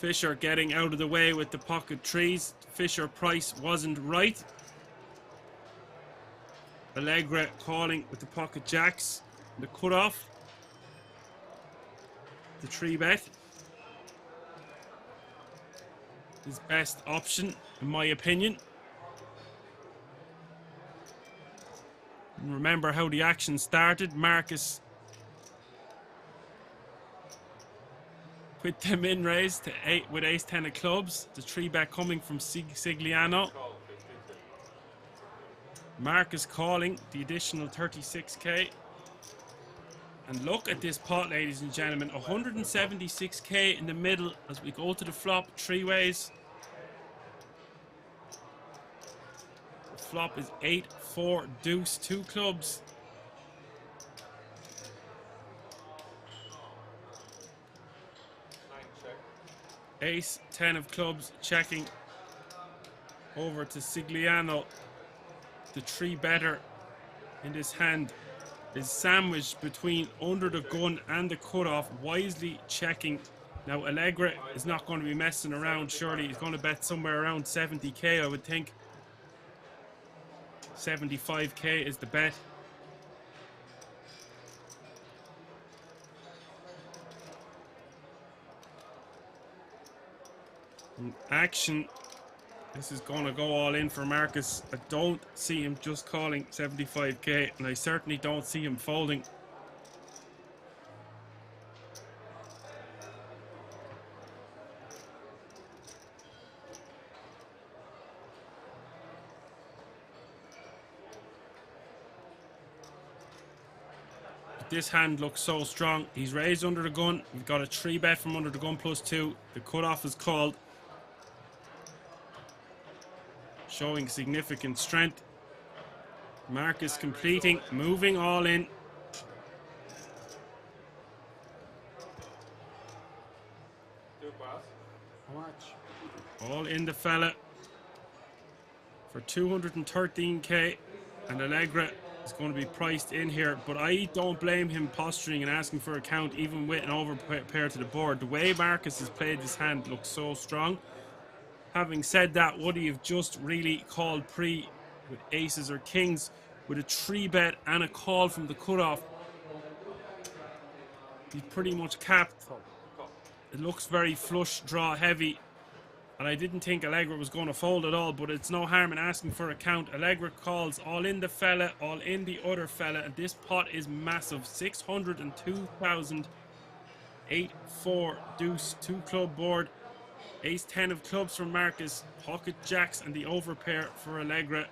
Fisher getting out of the way with the pocket threes. Fisher price wasn't right. Allegra calling with the pocket jacks. The cutoff. The 3-bet. His best option, in my opinion. And remember how the action started. Marcus with the min raise to 8 with ace-10 of clubs. The 3-bet coming from Sigliano. Marcus calling the additional 36k. And look at this pot, ladies and gentlemen. 176k in the middle as we go to the flop 3 ways. The flop is 8-4 deuce, 2 clubs. Ace 10 of clubs checking over to Sigliano. The 3-better in this hand is sandwiched between under the gun and the cutoff, wisely checking. Now Allegra is not going to be messing around. Surely he's going to bet somewhere around 70k, I would think. 75k is the bet. In action, this is going to go all in for Marcus. I don't see him just calling 75k, and I certainly don't see him folding. This hand looks so strong. He's raised under the gun. We've got a 3-bet from under the gun +2. The cutoff is called, showing significant strength. Marcus completing, moving all in. How much? All in the fella for 213k, and Allegra is going to be priced in here, but I don't blame him posturing and asking for a count even with an overpair to the board. The way Marcus has played this hand looks so strong. Having said that, would he have just really called pre with aces or kings with a 3-bet and a call from the cutoff? He's pretty much capped. It looks very flush draw heavy, and I didn't think Allegra was going to fold at all, but it's no harm in asking for a count. Allegra calls all in the fella, all in the other fella, and this pot is massive. 602,000. 8-4 deuce, 2 club board. Ace 10 of clubs from Marcus, pocket jacks, and the overpair for Allegra.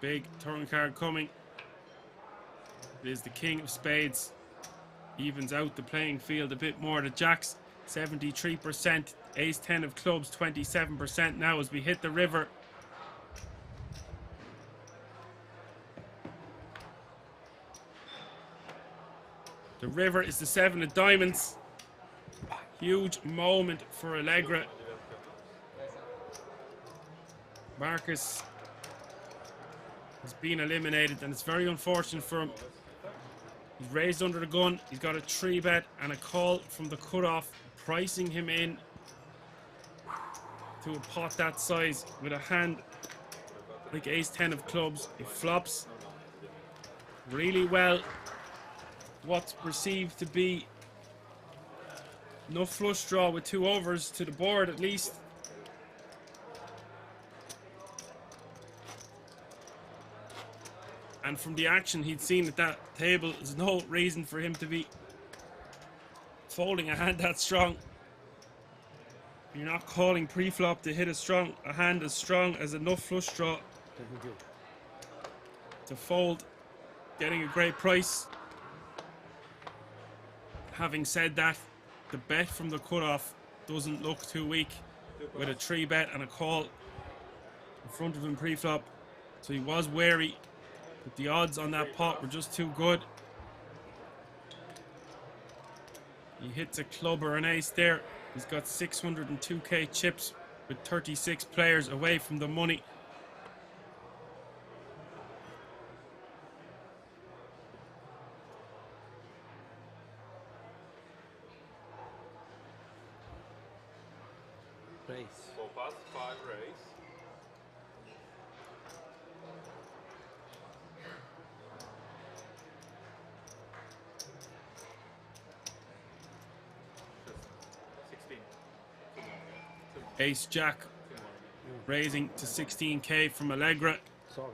Big turn card coming. It is the king of spades. Evens out the playing field a bit more. The jacks 73%, ace 10 of clubs 27% now as we hit the river. The river is the 7 of diamonds. Huge moment for Allegra. Marcus has been eliminated, and it's very unfortunate for him. He's raised under the gun. He's got a 3-bet and a call from the cutoff, pricing him in to a pot that size with a hand like ace 10 of clubs. He flops really well. What's perceived to be no flush draw with 2 overs to the board at least. And from the action he'd seen at that table, there's no reason for him to be folding a hand that strong. You're not calling pre-flop to hit a hand as strong as enough flush draw to fold, getting a great price. Having said that, the bet from the cutoff doesn't look too weak with a 3-bet and a call in front of him pre-flop. So he was wary, but the odds on that pot were just too good. He hits a club or an ace there. He's got 602k chips with 36 players away from the money. Race. 4 pass, 5 raise. Ace Jack raising to 16k from Allegra. Sorry.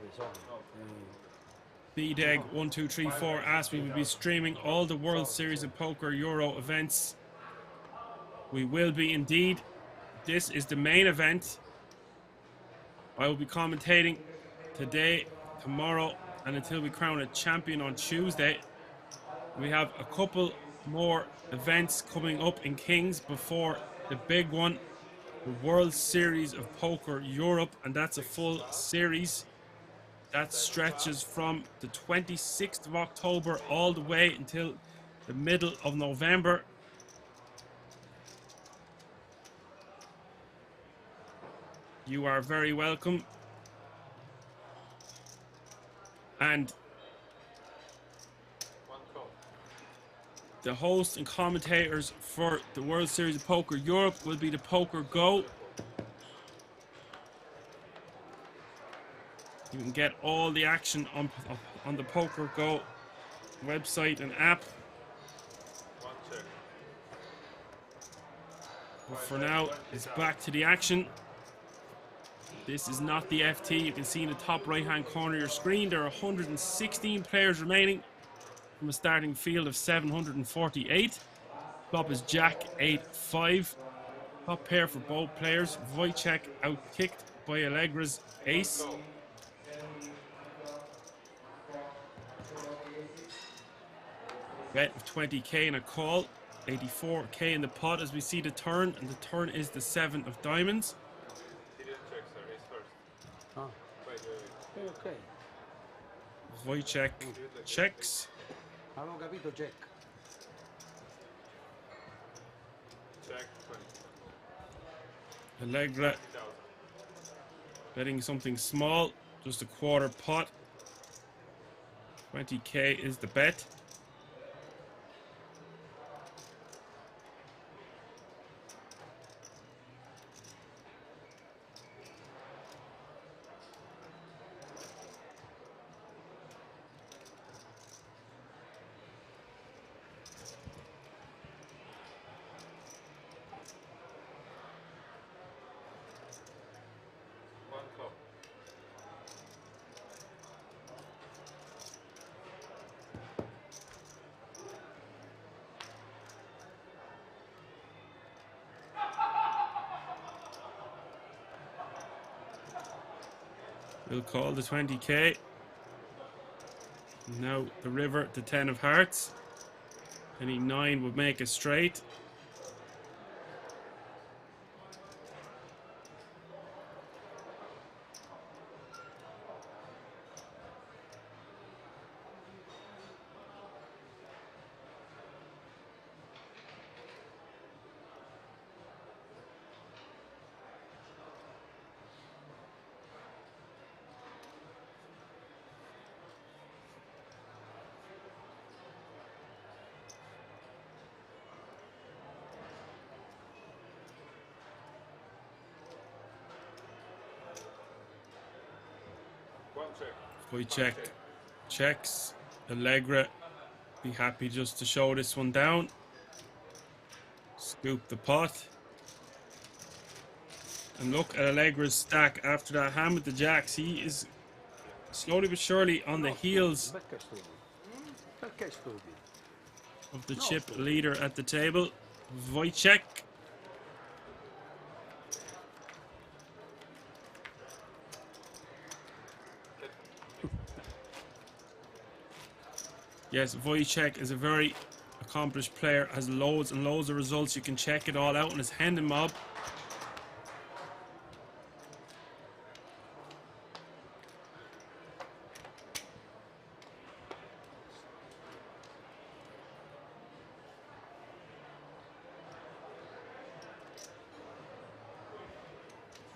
BDEG 1234 asked we will be streaming all the World Series of Poker Euro events. We will be indeed. This is the main event. I will be commentating today, tomorrow, and until we crown a champion on Tuesday. We have a couple more events coming up in Kings before the big one, the World Series of Poker Europe, and that's a full series that stretches from the 26th of October all the way until the middle of November. You are very welcome. And the hosts and commentators for the World Series of Poker Europe will be the Poker Go. You can get all the action on the Poker Go website and app. But for now, it's back to the action. This is not the FT. You can see in the top right hand corner of your screen there are 116 players remaining from a starting field of 748. Top is Jack 8-5. Top pair for both players. Wojciech outkicked by Allegra's ace. Bet of 20k and a call. 84k in the pot as we see the turn, and the turn is the 7 of diamonds. He didn't check, sir. He's first. Ah. Wait. Okay. Wojciech checks. Avevo capito check. Check 20. Allegra betting something small, just a quarter pot. 20k is the bet. We'll call the 20k. Now the river, the 10 of hearts. Any 9 would make a straight. Wojciech checks. Allegra be happy just to show this one down. Scoop the pot. And look at Allegra's stack after that hand with the jacks. He is slowly but surely on the heels of the chip leader at the table. Wojciech. Yes, Wojciech is a very accomplished player, has loads and loads of results. You can check it all out on his Hand and Mob.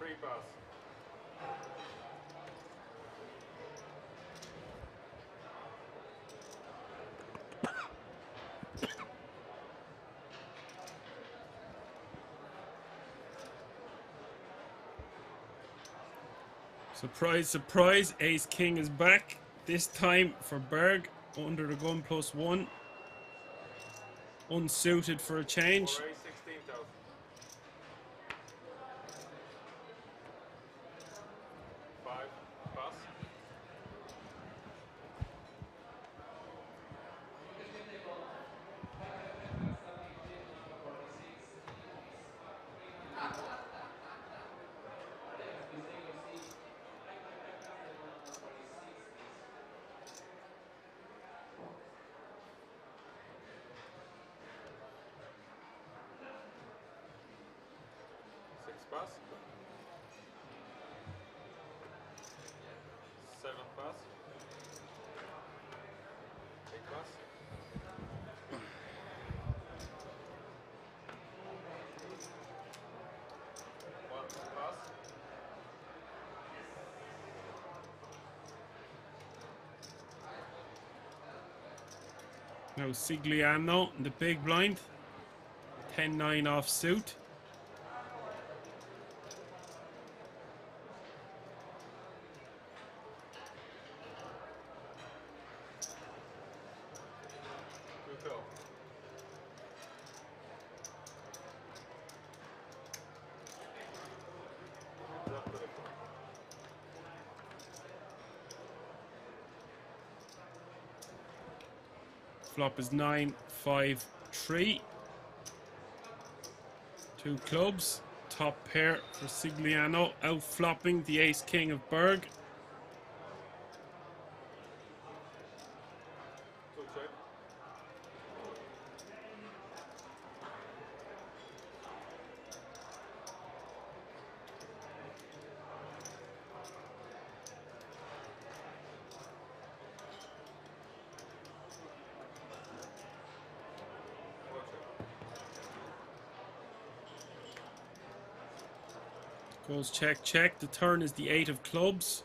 3 pass. Surprise, surprise, ace king is back. This time for Berg, under the gun +1. Unsuited for a change. 16,000. 5 pass. Pass. 7 pass. 8 pass. 1 pass. Now Sigliano in the big blind. 10-9 off suit. Flop is 9-5-3. 2 clubs. Top pair for Sigliano, out flopping the ace king of Berg. Goes check, check. The turn is the 8 of clubs.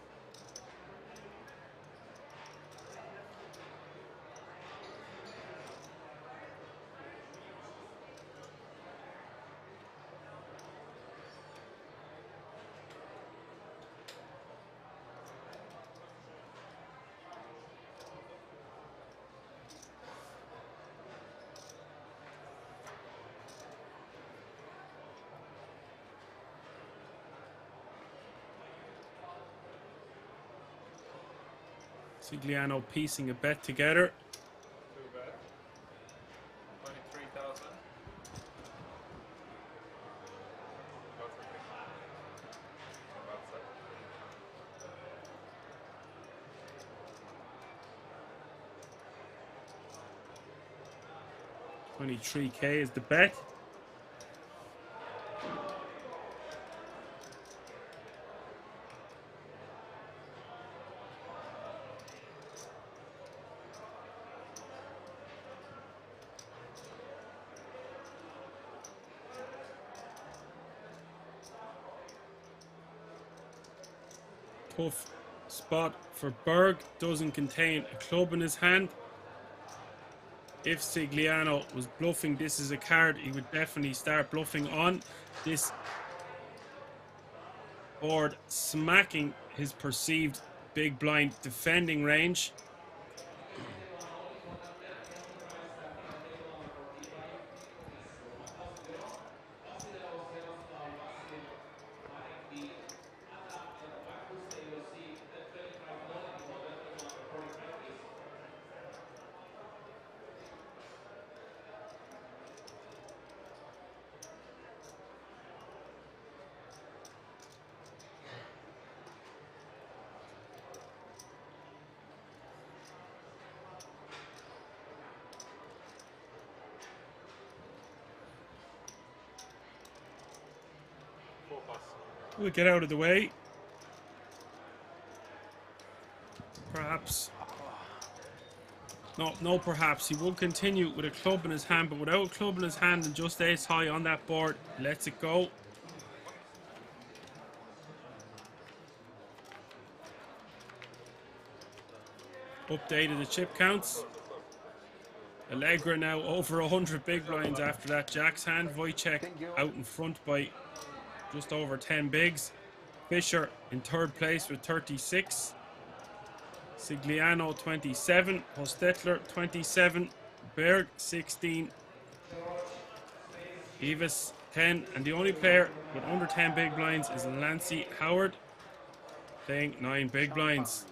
Sigliano piecing a bet together. Too bad. 23,000. $23K is the bet. Tough spot for Berg. Doesn't contain a club in his hand. If Sigliano was bluffing, this is a card he would definitely start bluffing on. This board smacking his perceived big blind defending range. We'll get out of the way. Perhaps. No, perhaps. He will continue with a club in his hand, but without a club in his hand and just ace high on that board, lets it go. updated the chip counts. Allegra now over 100 big blinds after that Jack's hand. Wojciech out in front by just over 10 bigs. Fischer in third place with 36. Sigliano 27. Hostetler 27. Berg 16. Evis 10. And the only player with under 10 big blinds is Lancey Howard, playing 9 big blinds.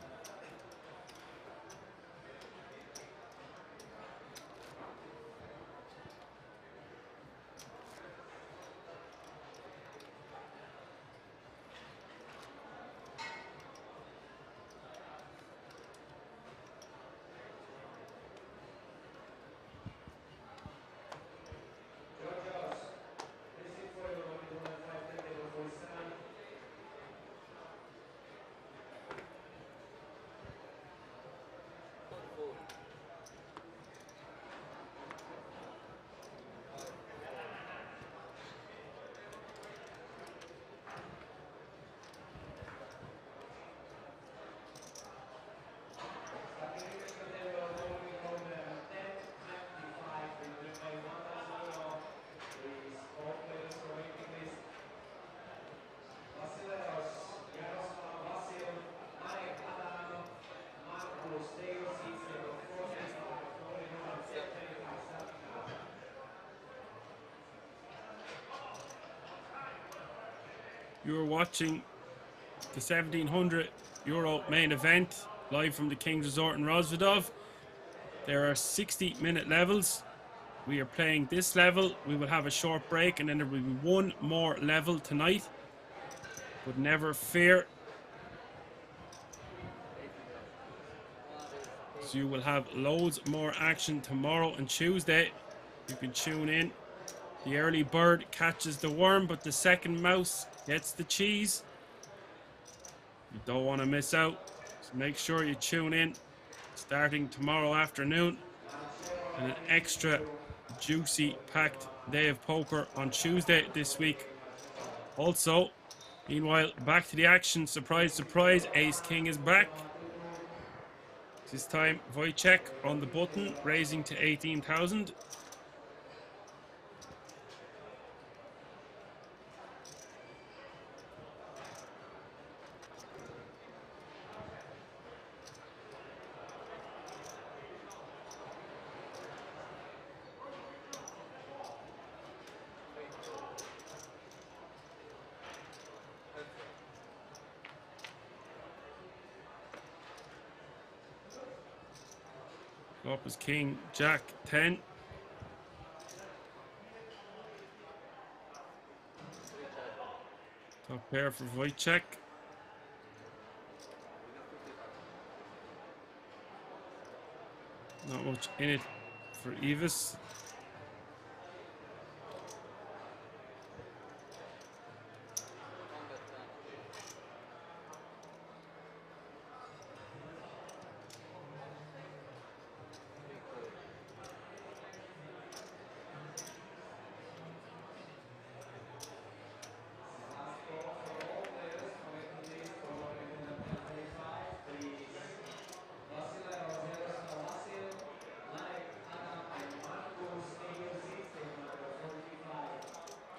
You're watching the 1700 euro main event live from the King's Resort in Rozvadov. There are 60-minute levels. We are playing this level. We will have a short break and then there will be one more level tonight. But never fear. So you will have loads more action tomorrow and Tuesday. You can tune in. The early bird catches the worm, but the second mouse gets the cheese. You don't want to miss out. So make sure you tune in. Starting tomorrow afternoon. And an extra juicy packed day of poker on Tuesday this week. Also, meanwhile, back to the action. Surprise, surprise. Ace King is back. This time, Wojciech on the button, raising to 18,000. Up is King, Jack, 10. Top pair for Wojciech. Not much in it for Evis.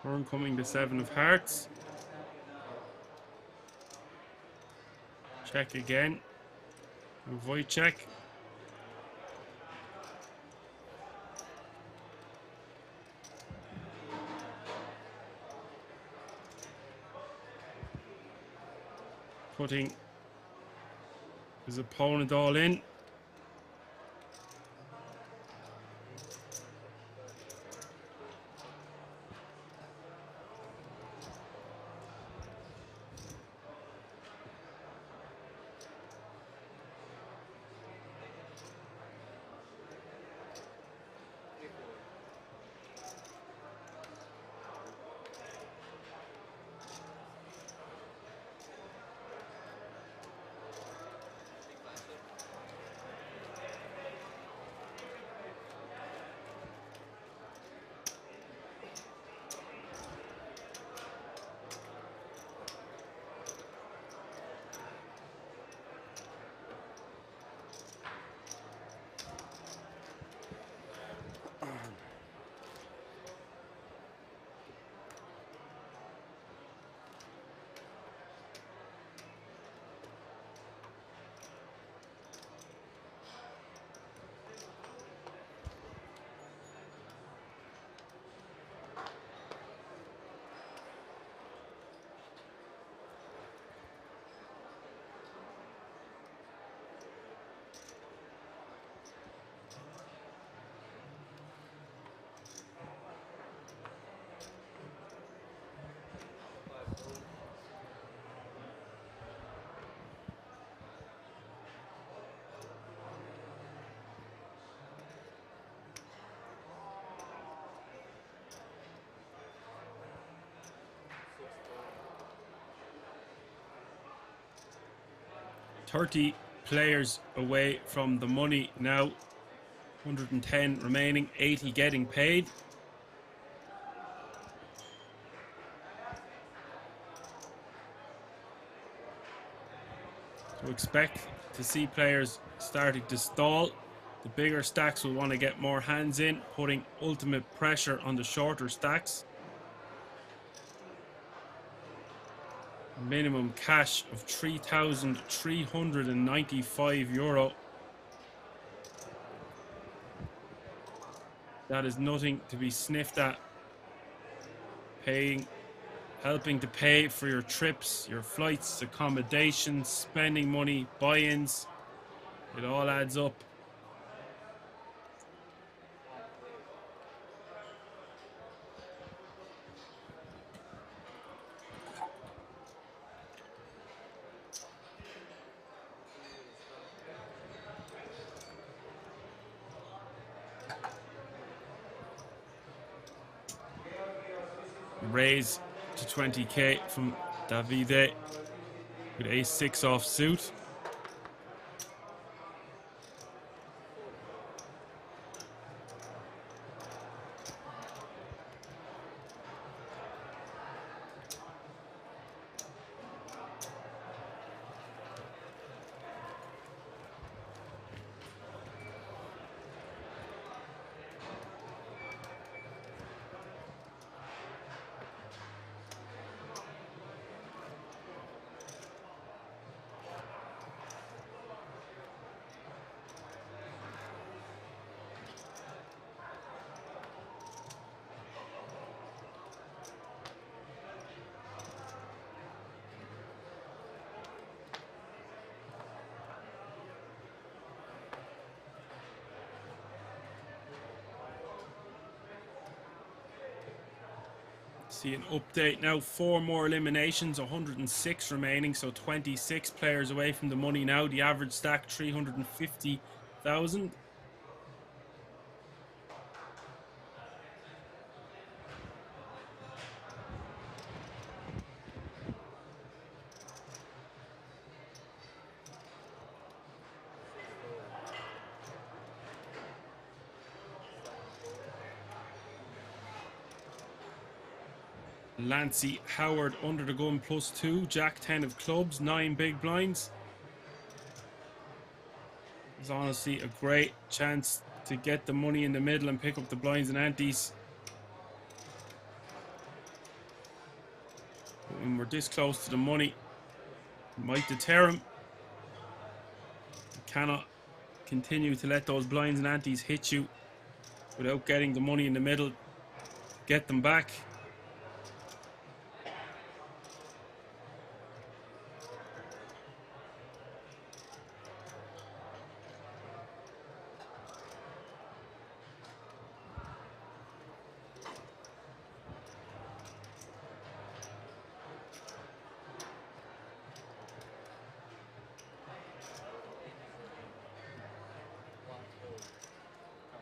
Turn coming the 7 of hearts. Check again. Wojciech. Putting his opponent all in. 30 players away from the money now. 110 remaining, 80 getting paid. So expect to see players starting to stall. The bigger stacks will want to get more hands in, putting ultimate pressure on the shorter stacks. Minimum cash of €3,395. That is nothing to be sniffed at. Helping to pay for your trips, your flights, accommodations, spending money, buy-ins. It all adds up. Raise to 20k from Davide with ace-6 off suit. See an update now, 4 more eliminations, 106 remaining, so 26 players away from the money now. The average stack 350,000. Lancey Howard under the gun +2, Jack 10 of clubs, 9 big blinds. It's honestly a great chance to get the money in the middle and pick up the blinds and antes. But when we're this close to the money, it might deter him. You cannot continue to let those blinds and antes hit you without getting the money in the middle. Get them back.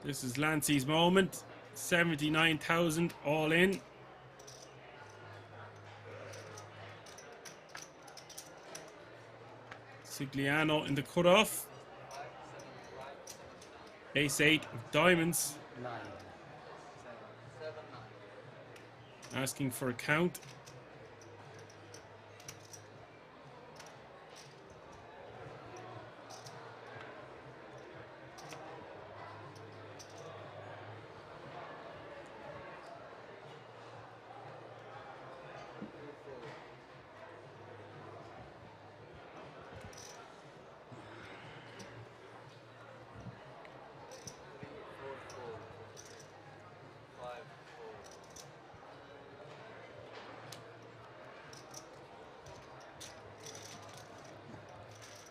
This is Lancey's moment. 79,000 all in. Sigliano in the cutoff. Ace-8 of diamonds. Asking for a count.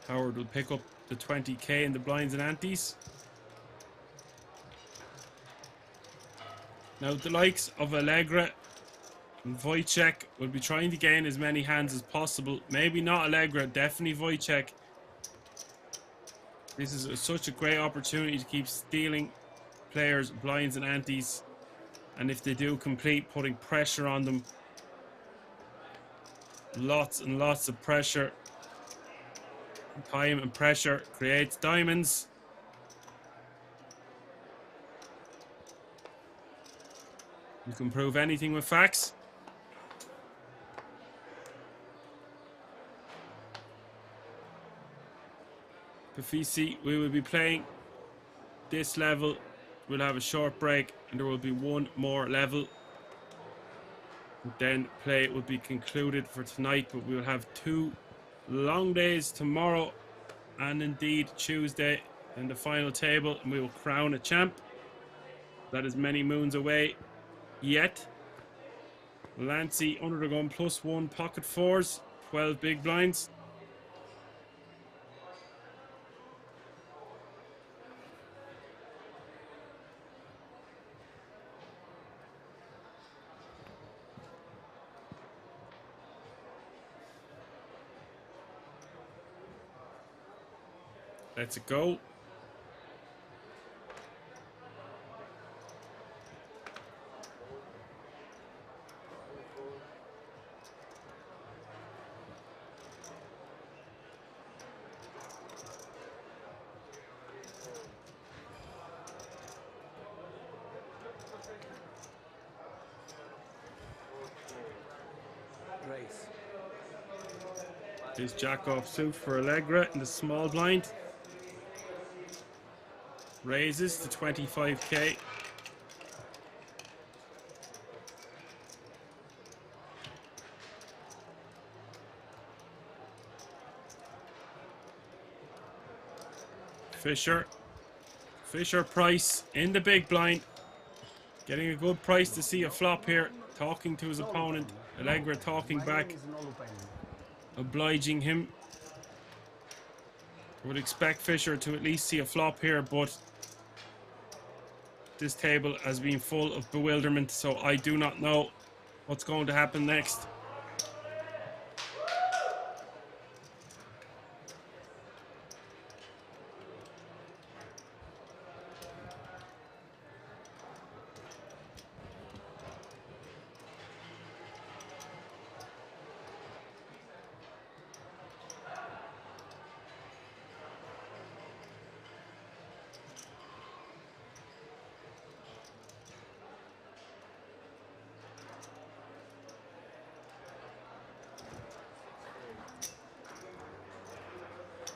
Howard will pick up the 20k in the blinds and antes. Now the likes of Allegra and Wojciech will be trying to gain as many hands as possible. Maybe not Allegra, definitely Wojciech. This is such a great opportunity to keep stealing players' blinds and antes. And if they do complete, putting pressure on them. Lots and lots of pressure. Time and pressure creates diamonds. You can prove anything with facts. Pafisi, we will be playing this level. We'll have a short break and there will be one more level. And then play will be concluded for tonight, but we will have 2 long days tomorrow and indeed Tuesday in the final table, and we will crown a champ. That is many moons away yet. Lancey under the gun +1 pocket 4s, 12 big blinds. Let's go. Race. Here's jack off suit for Allegra in the small blind. Raises to 25k. Fisher Price in the big blind. Getting a good price to see a flop here. Talking to his opponent. Allegra talking back. Obliging him. I would expect Fisher to at least see a flop here, but this table has been full of bewilderment, so I do not know what's going to happen next.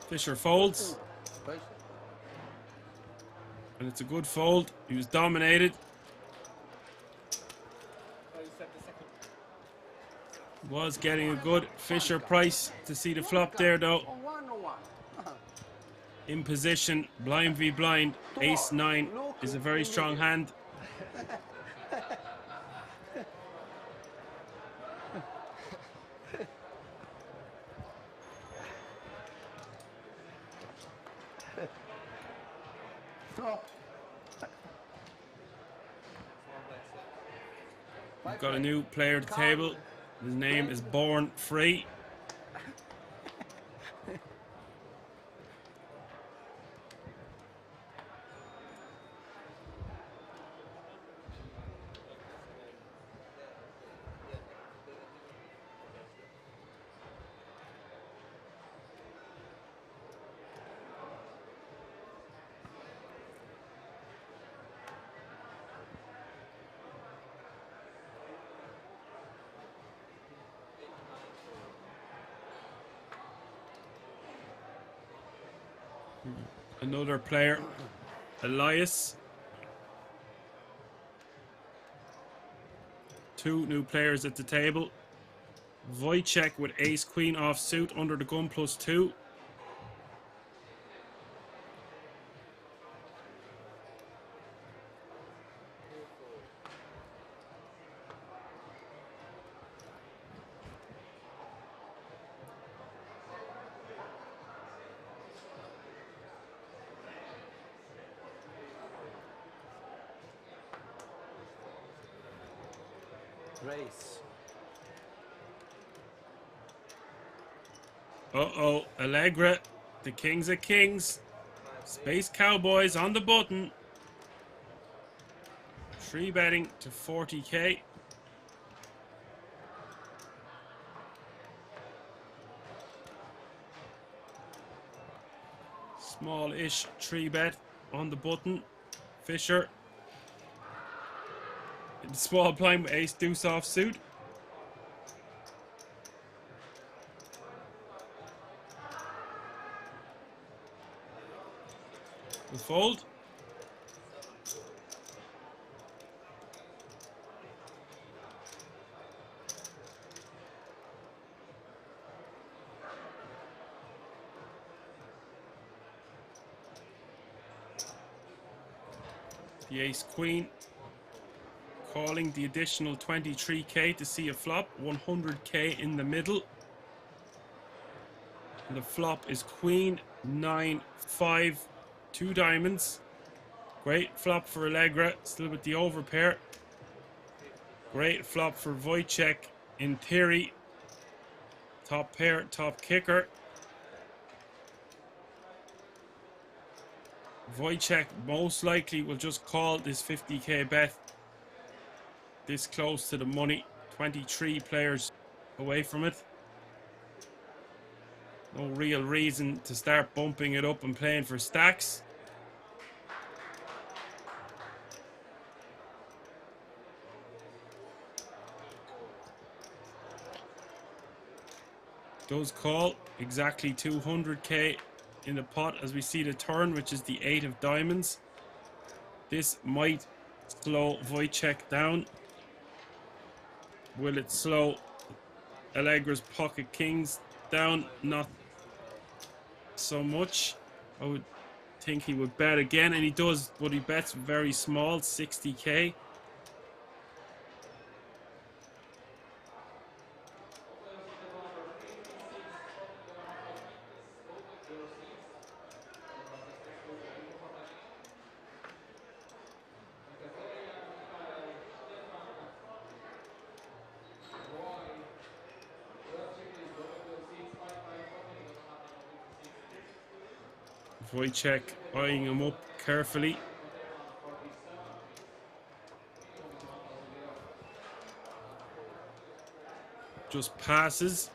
Fisher folds. And it's a good fold. He was dominated. Was getting a good Fisher Price to see the flop there though. In position, blind v blind, ace 9 is a very strong hand. We've got a new player at the table. His name is Born Free. Another player, Elias. 2 new players at the table. Wojciech with ace queen offsuit under the gun +2. Race. Uh-oh, Allegra, the kings of kings. Space Cowboys on the button. 3 betting to 40k. Small-ish 3-bet on the button. Fisher. In the small blind with ace deuce offsuit. The fold. The ace queen calling the additional 23k to see a flop, 100k in the middle. And the flop is queen 9-5, 2 diamonds. Great flop for Allegra, still with the overpair. Great flop for Wojciech in theory. Top pair, top kicker. Wojciech most likely will just call this 50k bet this close to the money. 23 players away from it. No real reason to start bumping it up and playing for stacks. Does call exactly 200k in the pot as we see the turn, which is the 8 of diamonds. This might slow Wojciech down. Will it slow Allegra's pocket kings down? Not so much. I would think he would bet again, and he does, but he bets very small, 60k. Wojciech eyeing him up carefully. Just passes.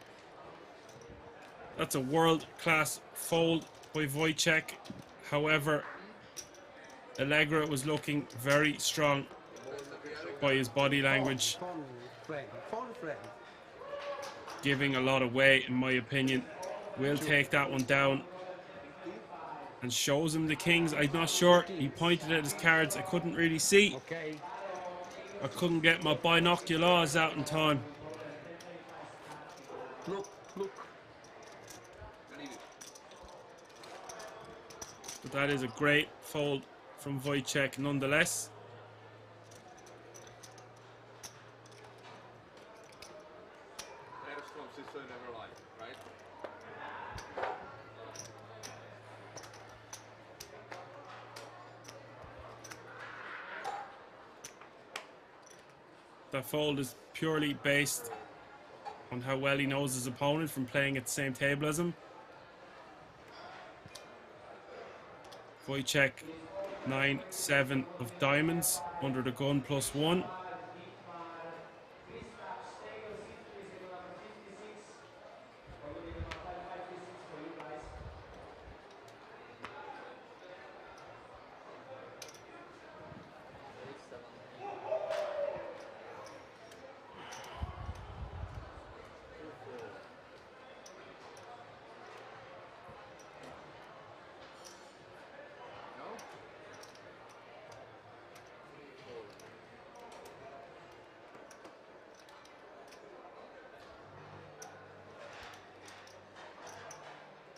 That's a world-class fold by Wojciech. However, Allegra was looking very strong by his body language. Giving a lot away, in my opinion. Will take that one down. And shows him the kings. I'm not sure. He pointed at his cards. I couldn't really see. I couldn't get my binoculars out in time. Look. But that is a great fold from Wojciech nonetheless. That fold is purely based on how well he knows his opponent from playing at the same table as him. Wojciech 9-7 of diamonds under the gun +1.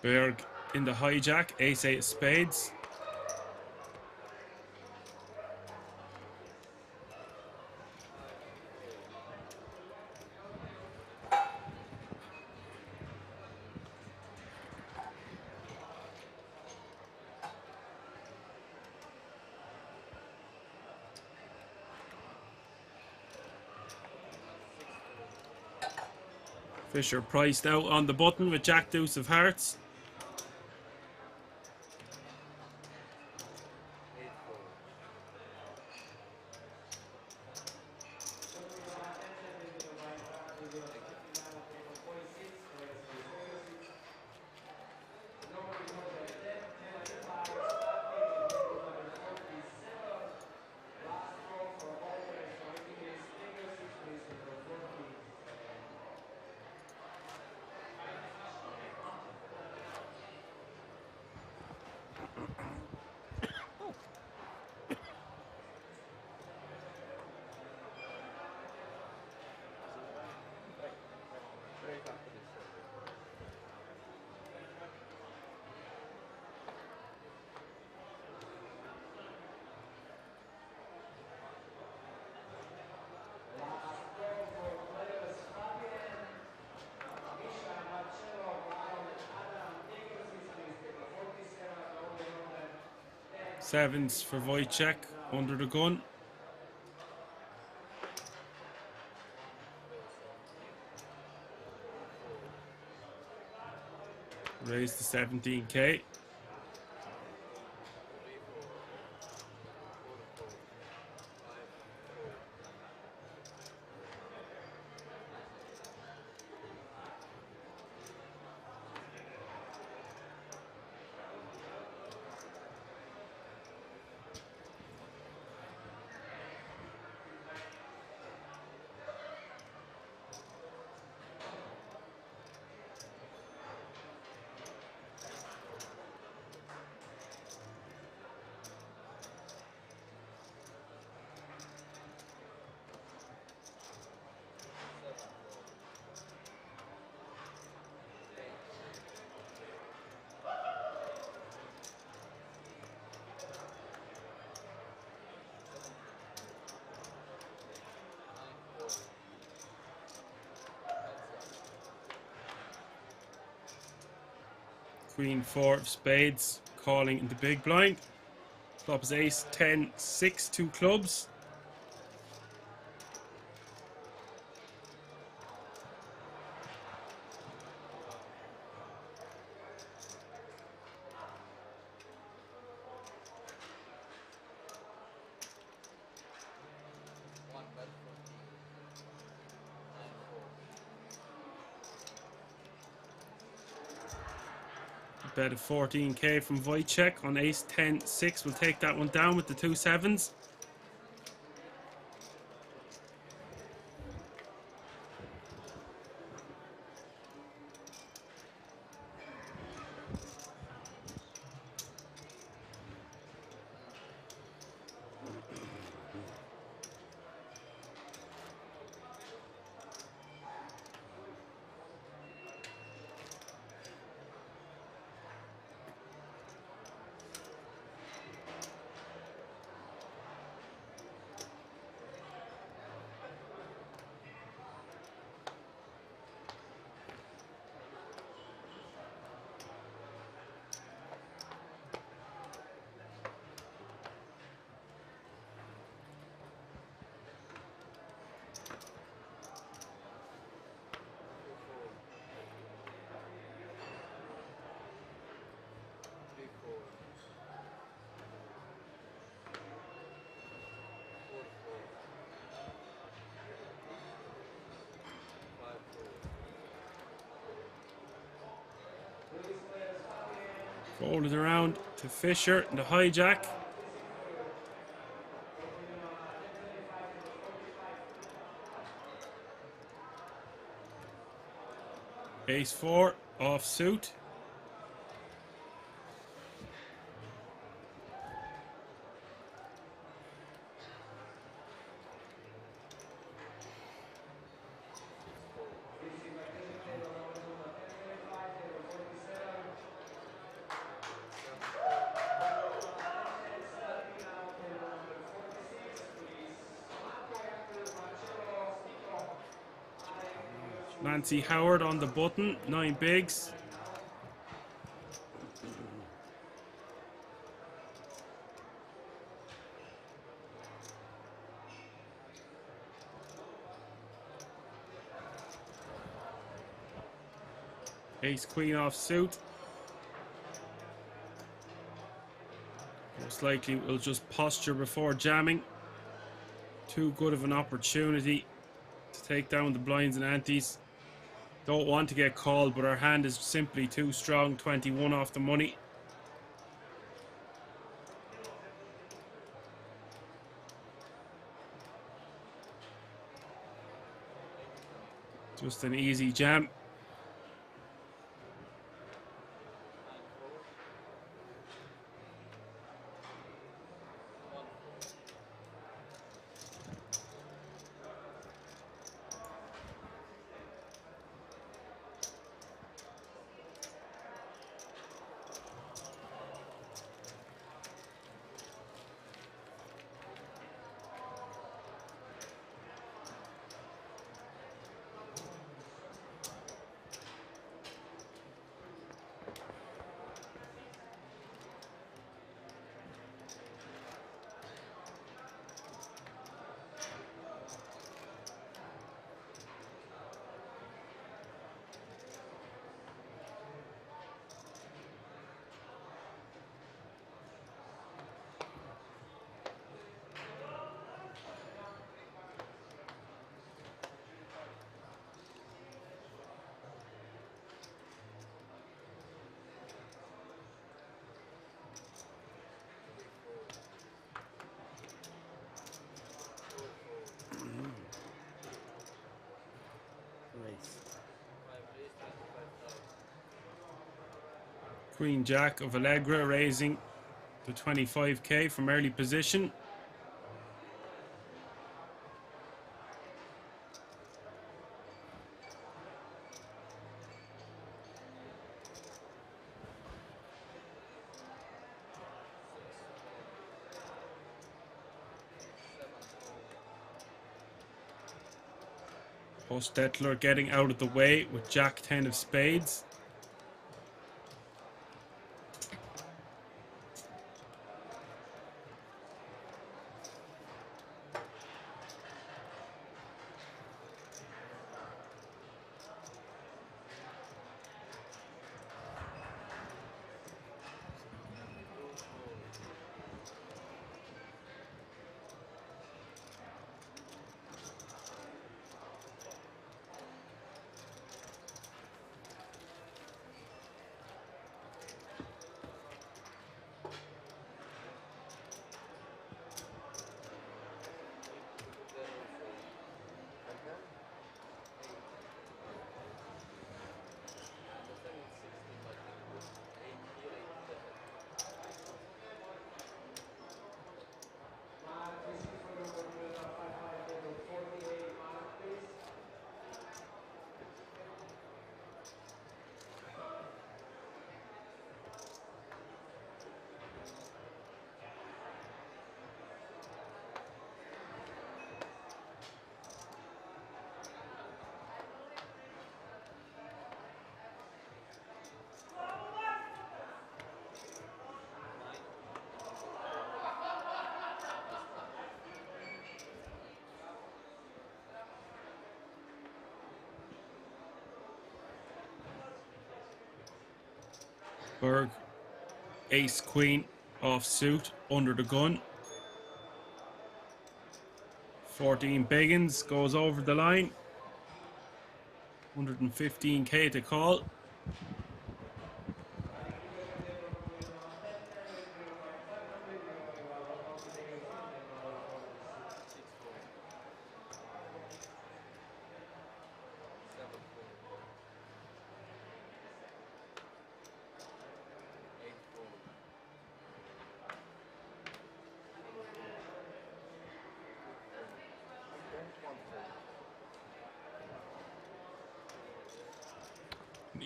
Berg in the hijack, ace-8 of spades. Fisher priced out on the button with jack deuce of hearts. Sevens for Wojciech under the gun. Raise to 17k. Queen 4 of spades, calling in the big blind. Flop is ace, 10, 6, 2 clubs. Bet of 14k from Wojciech on ace 10 6. We'll take that one down with the 2 sevens. Folded around to Fisher in the hijack. Ace 4 off suit. Nancy Howard on the button, 9 bigs. Ace Queen off suit. Most likely we'll just posture before jamming. Too good of an opportunity to take down the blinds and antes. Don't want to get called, but our hand is simply too strong. 21 off the money. Just an easy jam. Queen Jack of Allegra raising to 25k from early position. Hostetler getting out of the way with Jack 10 of spades. Berg, ace queen off suit under the gun. 14 biggins goes over the line. 115k to call.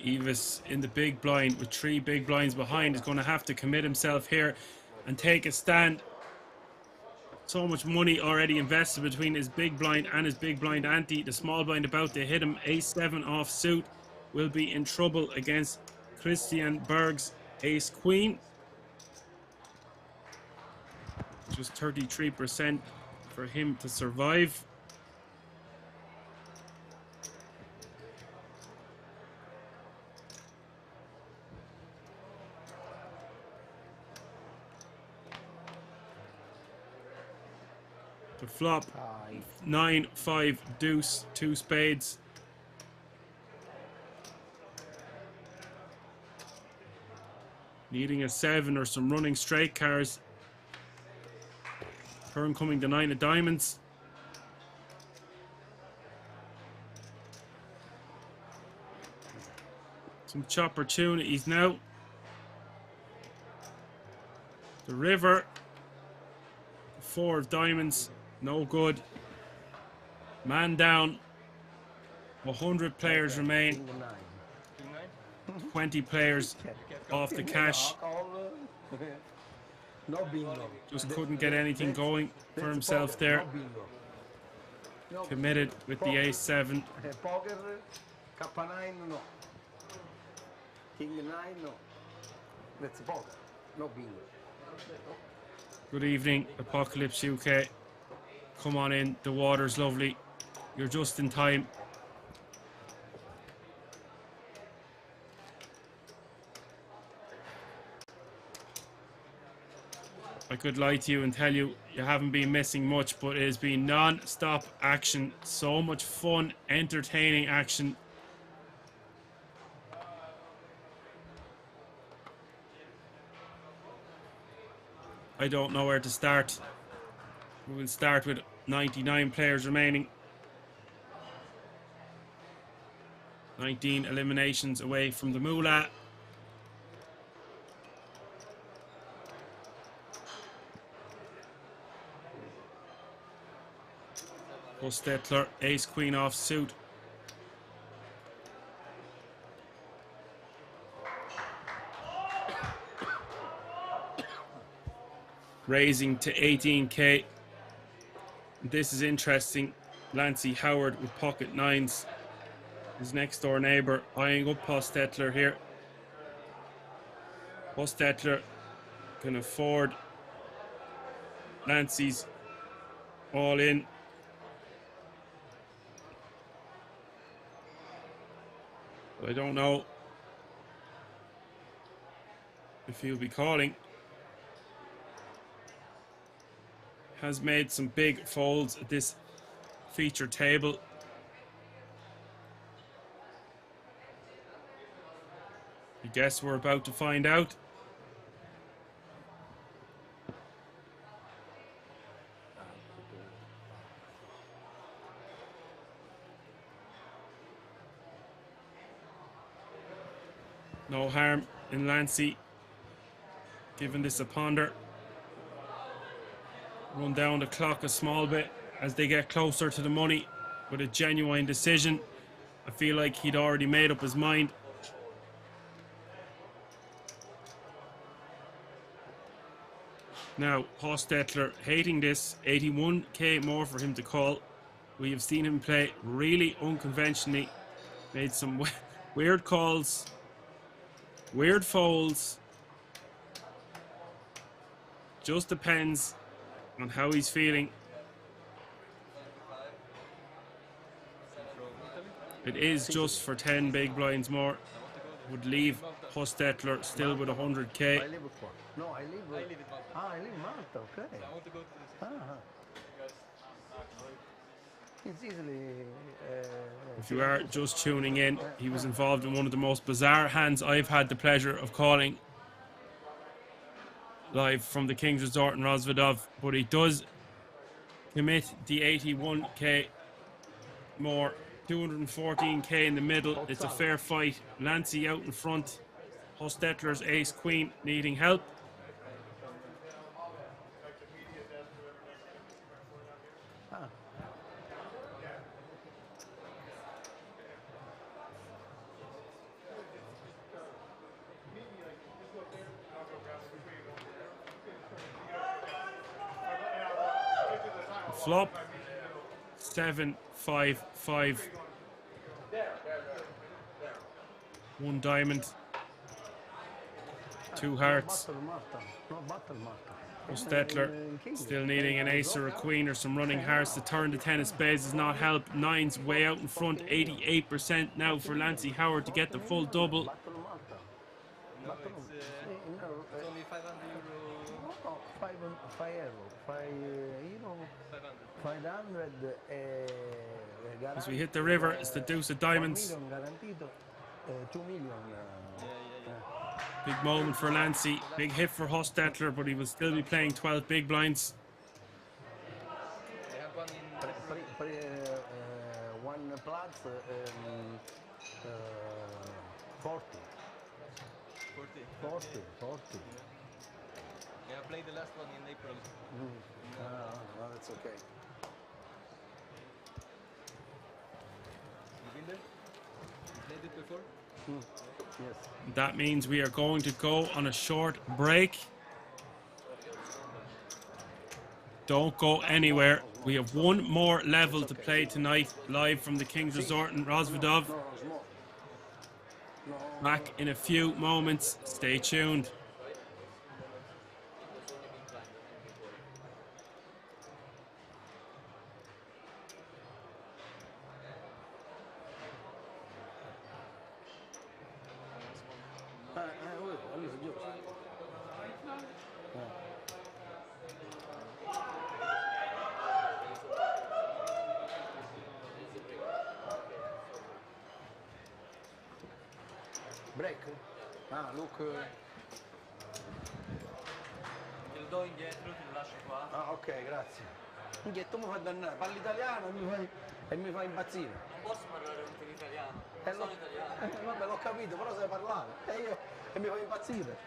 Evis in the big blind with 3 big blinds behind is going to have to commit himself here and take a stand. So much money already invested between his big blind and his big blind ante. The small blind about to hit him. Ace 7 off suit will be in trouble against Christian Berg's ace queen. Just 33% for him to survive. The flop, 9, 5, deuce, 2 spades. Needing a 7 or some running straight cards. Turn coming the 9 of diamonds. Some opportunities now. The river, 4 of diamonds. No good. Man down. 100 players remain. 20 players off the cash. Just couldn't get anything going for himself there. Committed with the ace 7. Poker, K9 no. King 9 no. That's poker, no bingo. Good evening, Apocalypse UK. Come on in, the water's lovely. You're just in time. I could lie to you and tell you you haven't been missing much, but it has been non-stop action. So much fun, entertaining action. I don't know where to start. We will start with 99 players remaining. 19 eliminations away from the moolah. Hostetler, ace queen off suit. Raising to 18k. This is interesting. Lancey Howard with pocket nines. His next door neighbor eyeing up Hostetler here. Hostetler can afford Lancey's all in. I don't know if he'll be calling. Has made some big folds at this feature table. I guess we're about to find out. No harm in Lancey giving this a ponder. Run down the clock a small bit as they get closer to the money with a genuine decision. I feel like he'd already made up his mind. Now, Hostetler hating this, 81k more for him to call. We have seen him play really unconventionally. Made some weird calls, weird folds. Just depends on how he's feeling. It is just for 10 big blinds more. Would leave Hostetler still with 100k. I live qua. No, I live in Malta, okay. It's easily... If you are just tuning in, he was involved in one of the most bizarre hands I've had the pleasure of calling live from the King's Resort in Rozvadov, but he does commit the 81k more, 214k in the middle. It's a fair fight. Lancey out in front. Hostetler's ace queen needing help. Flop 7-5-5. One diamond, two hearts. Hostetler still needing an ace or a queen or some running hearts to turn the 10 of spades does not help. Nines way out in front, 88% now for Lancey Howard to get the full double. As we hit the river, it's the deuce of diamonds. Big moment for Lancey, big hit for Hostetler, but he will still be playing 12 big blinds. One plus 40. 40. Yeah, I played the last one in April. No, that's okay. You been there? You played it before? Yes. That means we are going to go on a short break. Don't go anywhere. We have one more level to play tonight, live from the King's Resort in Rozvadov. Back in a few moments. Stay tuned. Break? Look. Te lo do indietro, te lo lascio qua. Ok, grazie. Minchia, tu mi fai dannare, parli italiano e mi fai impazzire. Non posso parlare con te in italiano, sono italiano. Vabbè, l'ho capito, però sai parlare. E mi fai impazzire.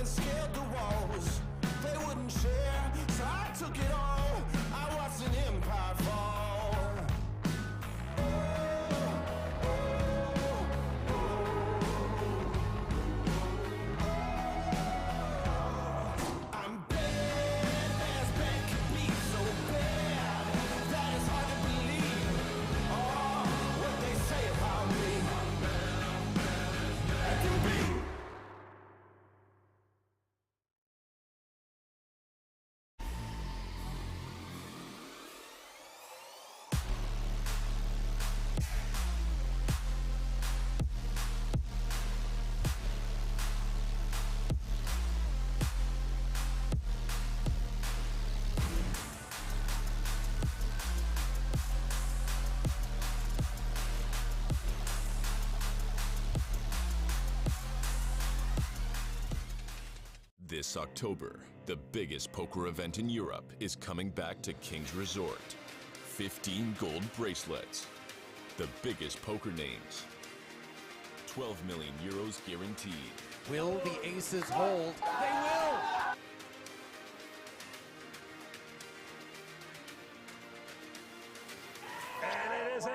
and scaled the walls. They wouldn't share, so I took it all. I watched an empire fall. I'm bad as bad can be, so bad that it's hard to believe. Oh, what they say about me. I can be. This October, the biggest poker event in Europe is coming back to King's Resort. 15 gold bracelets. The biggest poker names. 12 million euros guaranteed. Will the aces hold? They will! And it is an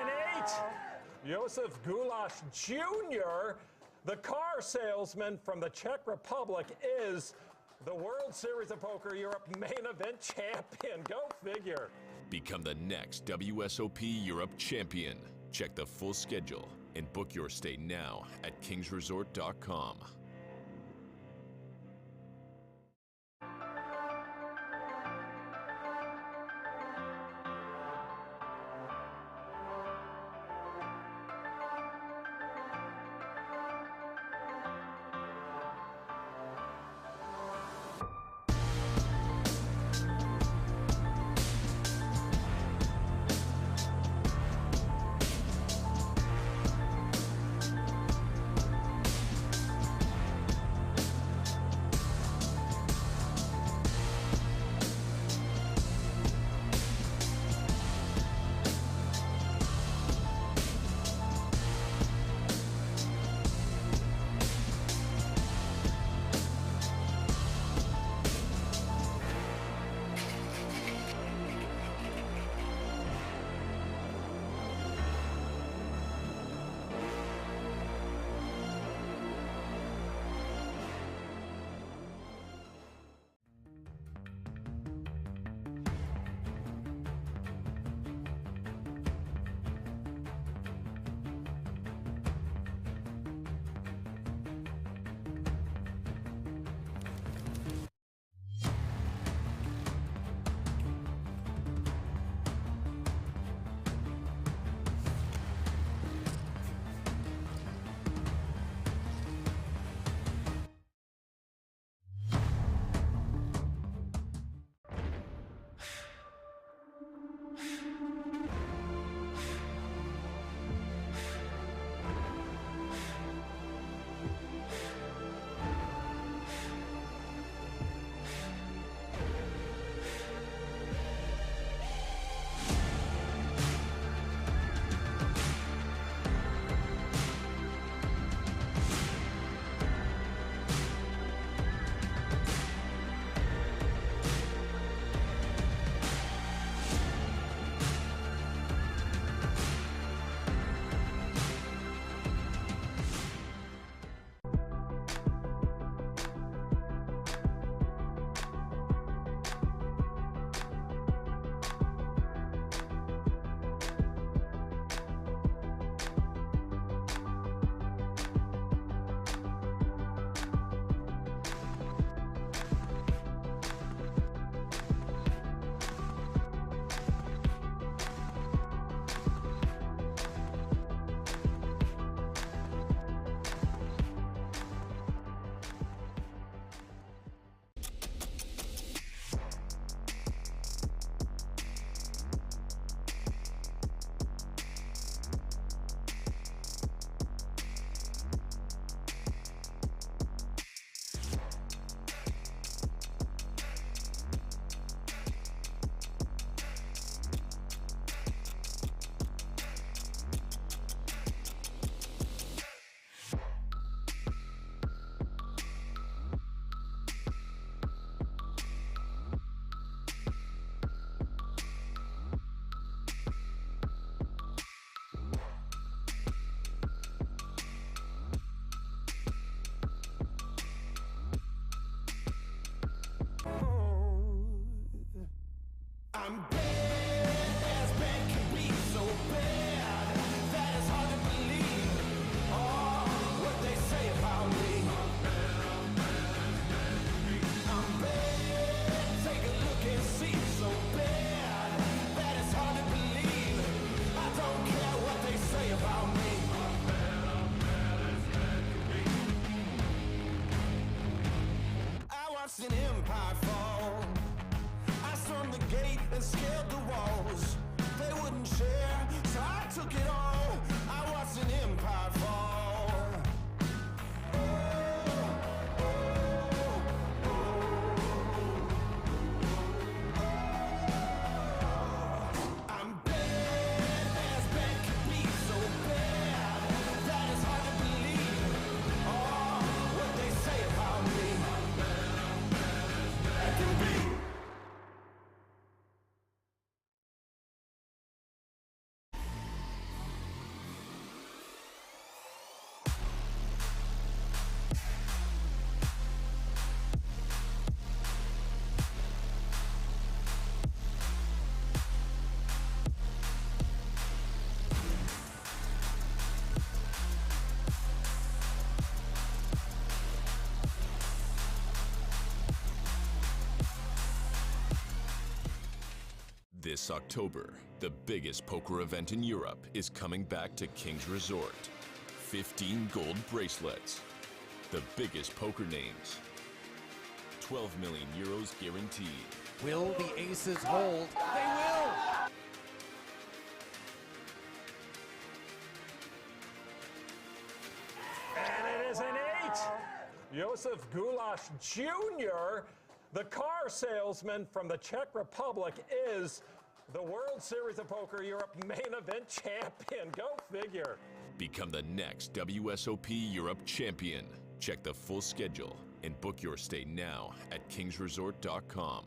8. Josef Gulash Jr., the car salesman from the Czech Republic, is the World Series of Poker Europe main event champion. Go figure. Become the next WSOP Europe champion. Check the full schedule and book your stay now at kingsresort.com. empire fall. I stormed the gate and scaled the walls. They wouldn't share, so I took it all. I watched an empire fall. I'm bad as bad could be, so bad that it's hard to believe. Oh, what they say about me. I can be. This October, the biggest poker event in Europe is coming back to King's Resort. 15 gold bracelets. The biggest poker names. 12 million euros guaranteed. Will the aces hold? They will! And it is an 8. Josef Gulash Jr., the car salesman from the Czech Republic, is the World Series of Poker Europe main event champion. Go figure. Become the next WSOP Europe champion. Check the full schedule and book your stay now at kingsresort.com.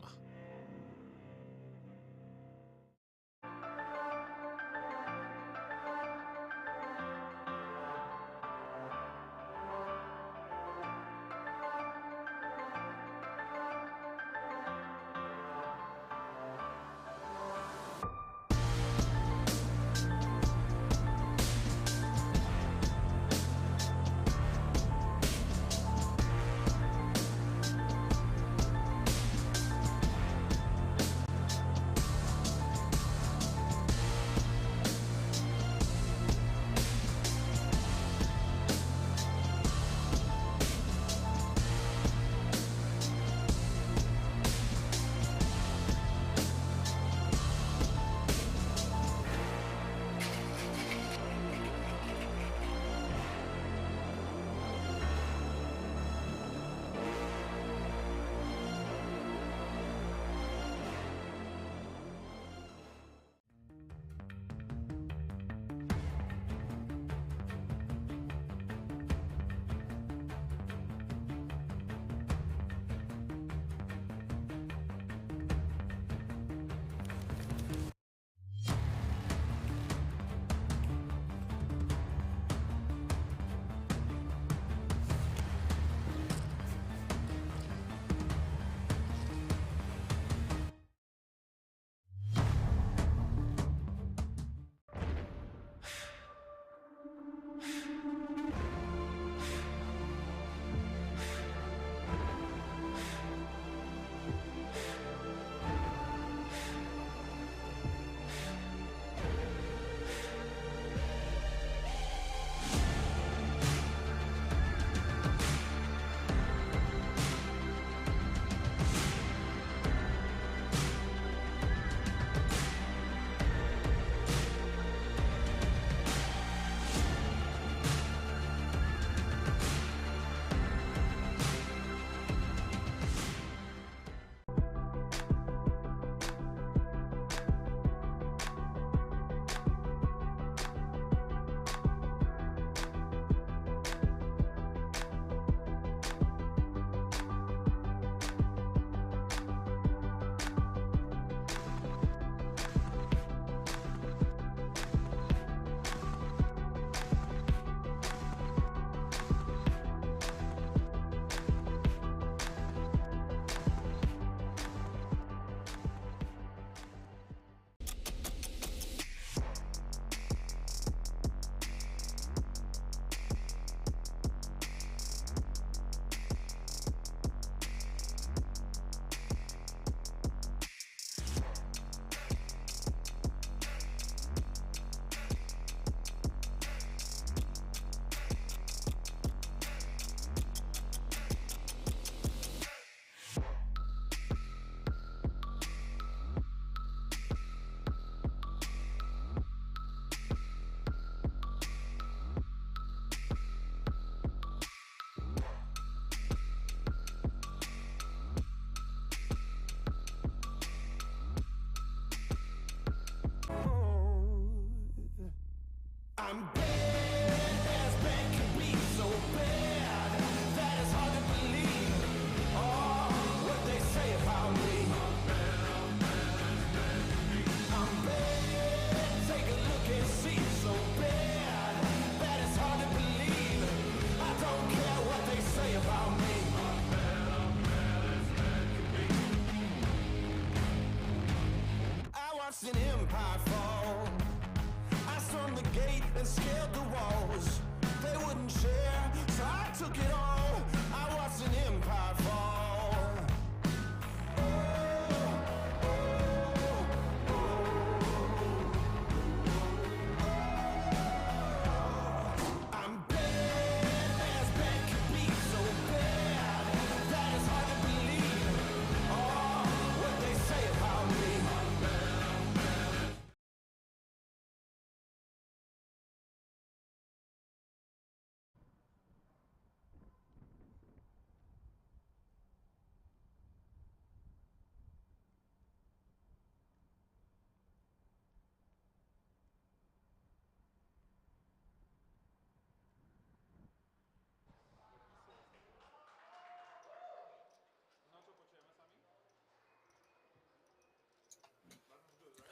gate and scaled the walls. They wouldn't share, so I took it all. I watched an empire fall. I'm bad as bad could be, so bad that it's hard to believe. Oh, what they say about me.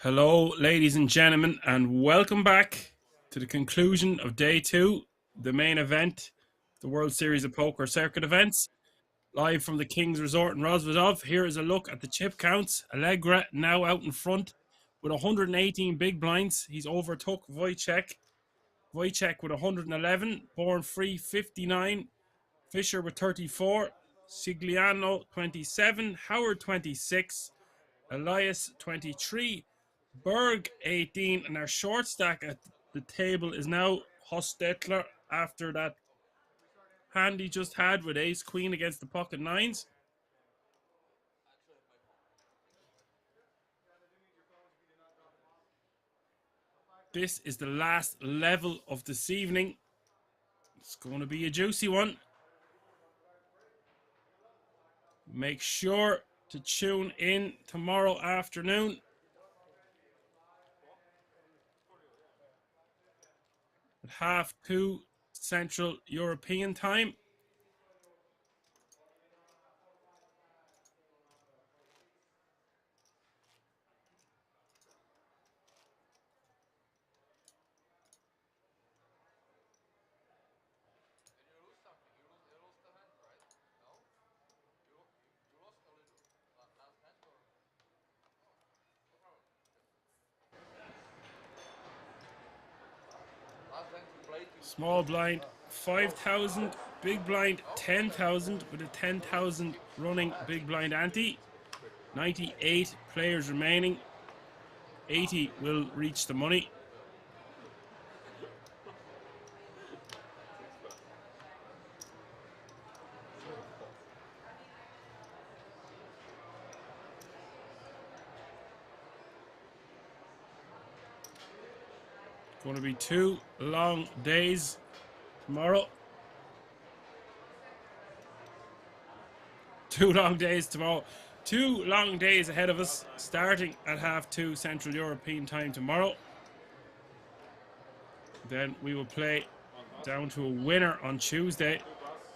Hello, ladies and gentlemen, and welcome back to the conclusion of day 2, the main event, the World Series of Poker circuit events, live from the King's Resort in Rozvadov. Here is a look at the chip counts. Allegra now out in front with 118 big blinds. He's overtook Wojciech. Wojciech with 111, Born Free 59, Fisher with 34, Sigliano 27, Howard 26, Elias 23, Berg 18, and our short stack at the table is now Hostetler after that hand he just had with ace queen against the pocket nines. This is the last level of this evening. It's going to be a juicy one. Make sure to tune in tomorrow afternoon. At 2:30 Central European time. Small blind 5,000, big blind 10,000 with a 10,000 running big blind ante. 98 players remaining. 80 will reach the money. Going to be 2 long days tomorrow. 2 long days tomorrow. 2 long days ahead of us, starting at 2:30 Central European time tomorrow. Then we will play down to a winner on Tuesday.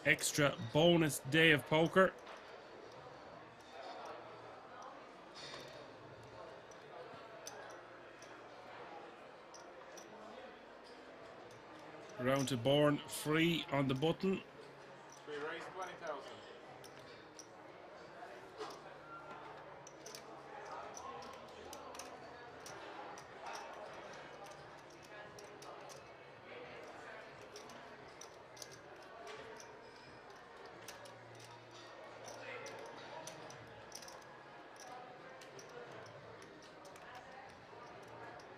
Extra bonus day of poker. Round to Born Free on the button. We raised 20,000.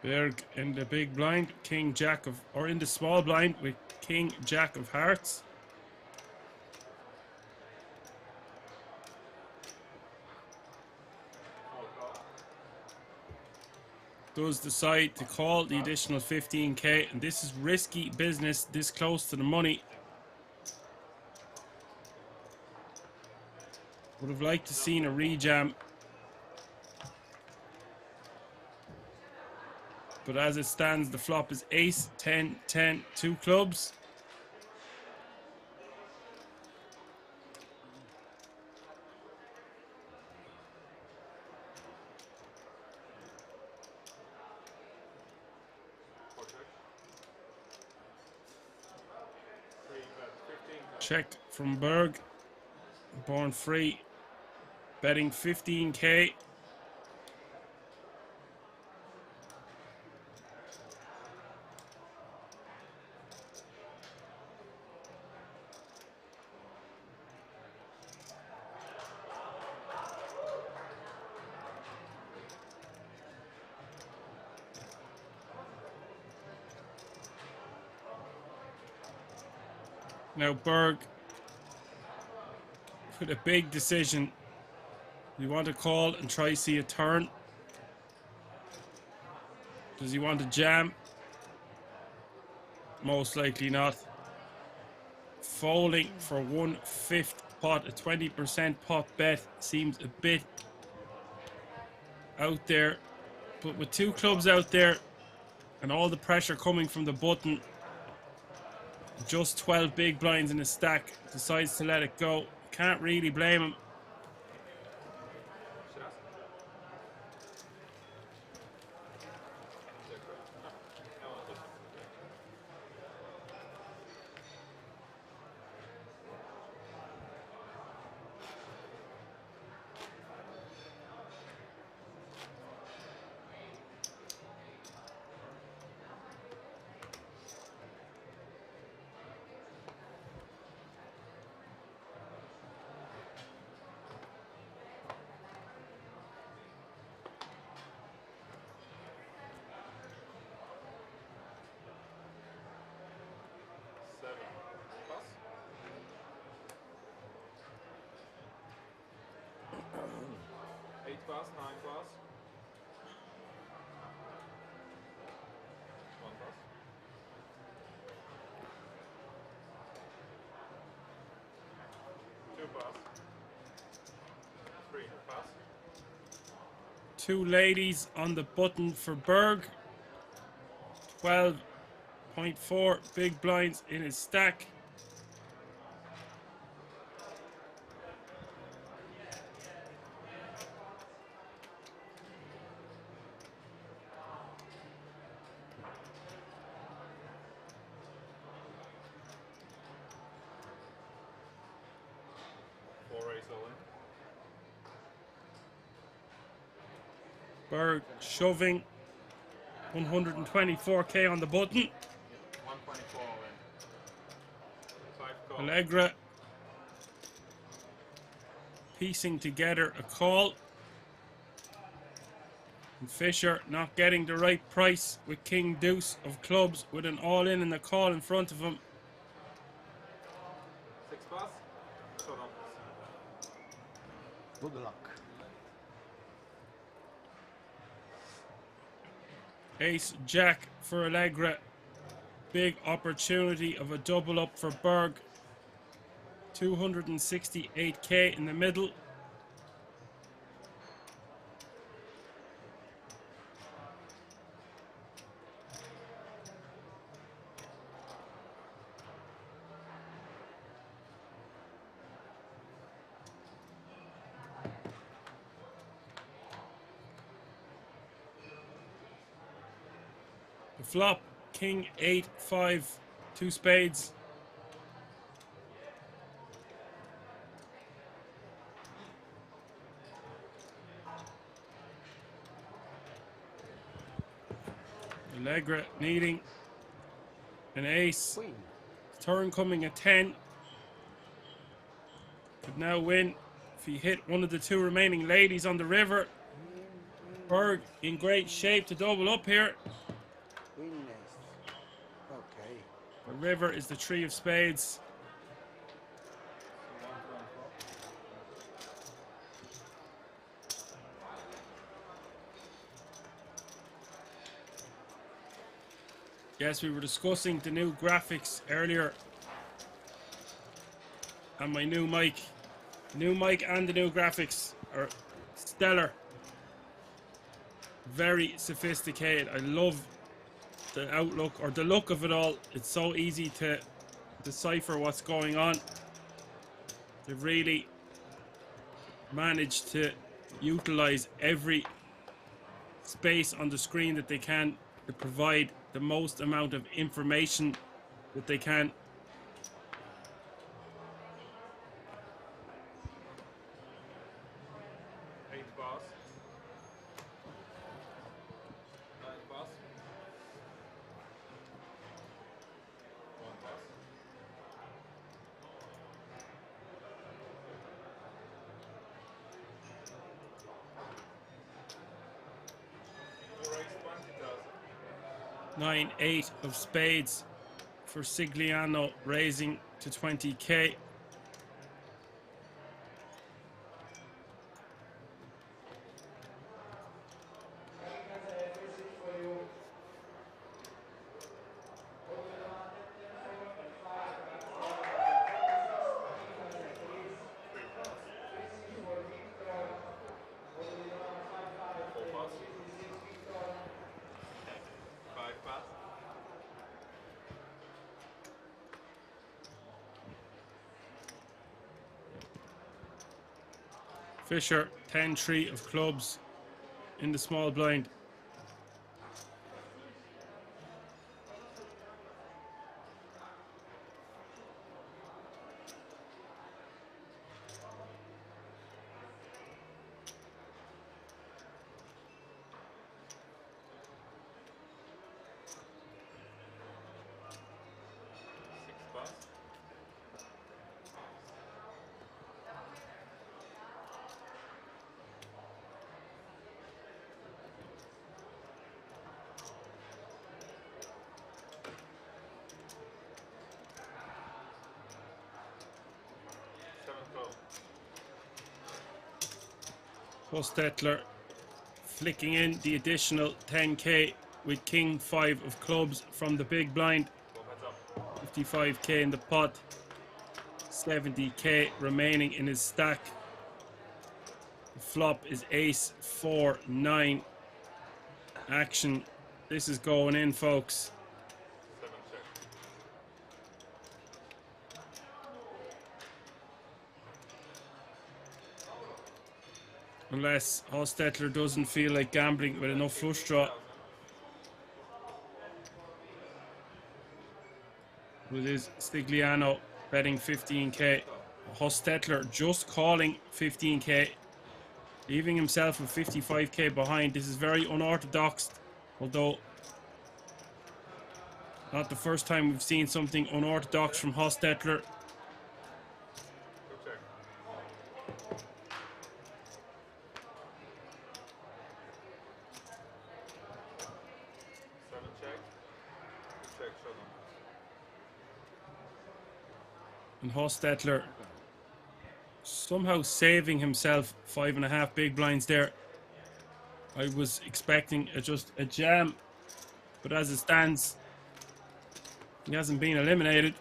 Berg in the big blind, King Jack of, or in the small blind with King Jack of Hearts. Does decide to call the additional 15k, and this is risky business this close to the money. Would have liked to seen a rejam, but as it stands, the flop is ace, 10, 10, 2 clubs. Check from Berg. Born Free. Betting 15k. Now Berg with a big decision. You want to call and try see a turn? Does he want to jam? Most likely not. Folding for 1/5 pot, a 20% pot bet seems a bit out there. But with 2 clubs out there and all the pressure coming from the button, just 12 big blinds in a stack, decides to let it go. Can't really blame him. Pass, 9 pass. 1 pass. 2 pass. 3 pass. 2 ladies on the button for Berg. 12.4 big blinds in his stack. Berg shoving 124k on the button. 124 win. 5 call. Allegra piecing together a call. And Fisher not getting the right price with King Deuce of clubs with an all-in and a call in front of him. 6 pass. Shut up. Good luck. Ace Jack for Allegra. Big opportunity of a double up for Berg. 268k in the middle. The flop, King 8-5, 2 spades. Allegra needing an ace. Queen. Turn coming at 10. Could now win if he hit one of the 2 remaining ladies on the river. Berg in great shape to double up here. Queen next. Okay. The river is the 3 of spades. Yes, we were discussing the new graphics earlier. And my new mic. New mic and the new graphics are stellar. Very sophisticated. I love the outlook or the look of it all. It's so easy to decipher what's going on. They've really managed to utilize every space on the screen that they can to provide the most amount of information that they can. Nine, 8 of spades for for Sigliano, raising to 20k. Fisher, 10-3 of clubs in the small blind. Hostetler flicking in the additional 10k with king 5 of clubs from the big blind. 55k in the pot, 70k remaining in his stack. The flop is ace 4 9. Action. This is going in, folks. Unless Hostetler doesn't feel like gambling with enough flush draw. With his Stigliano betting 15k. Hostetler just calling 15k. Leaving himself with 55k behind. This is very unorthodox. Although not the first time we've seen something unorthodox from Hostetler. And Hostetler somehow saving himself 5.5 big blinds there. I was expecting just a jam, but as it stands, he hasn't been eliminated.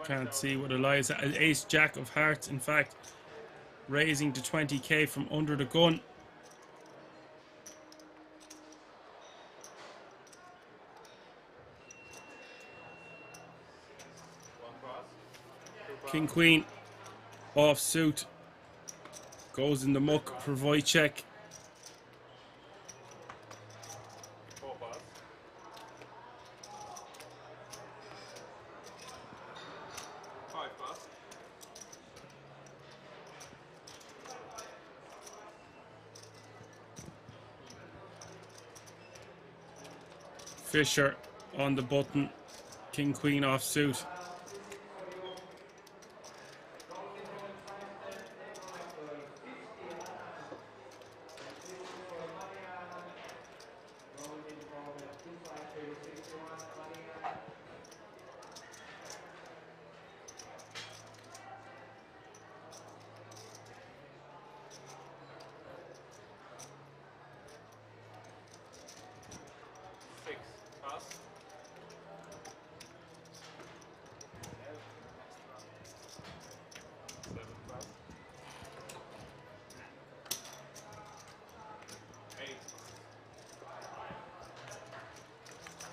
Can't see what it lies at. Ace Jack of Hearts, in fact, raising to 20k from under the gun. King Queen off suit goes in the muck for Wojciech. Fisher on the button, King Queen off suit.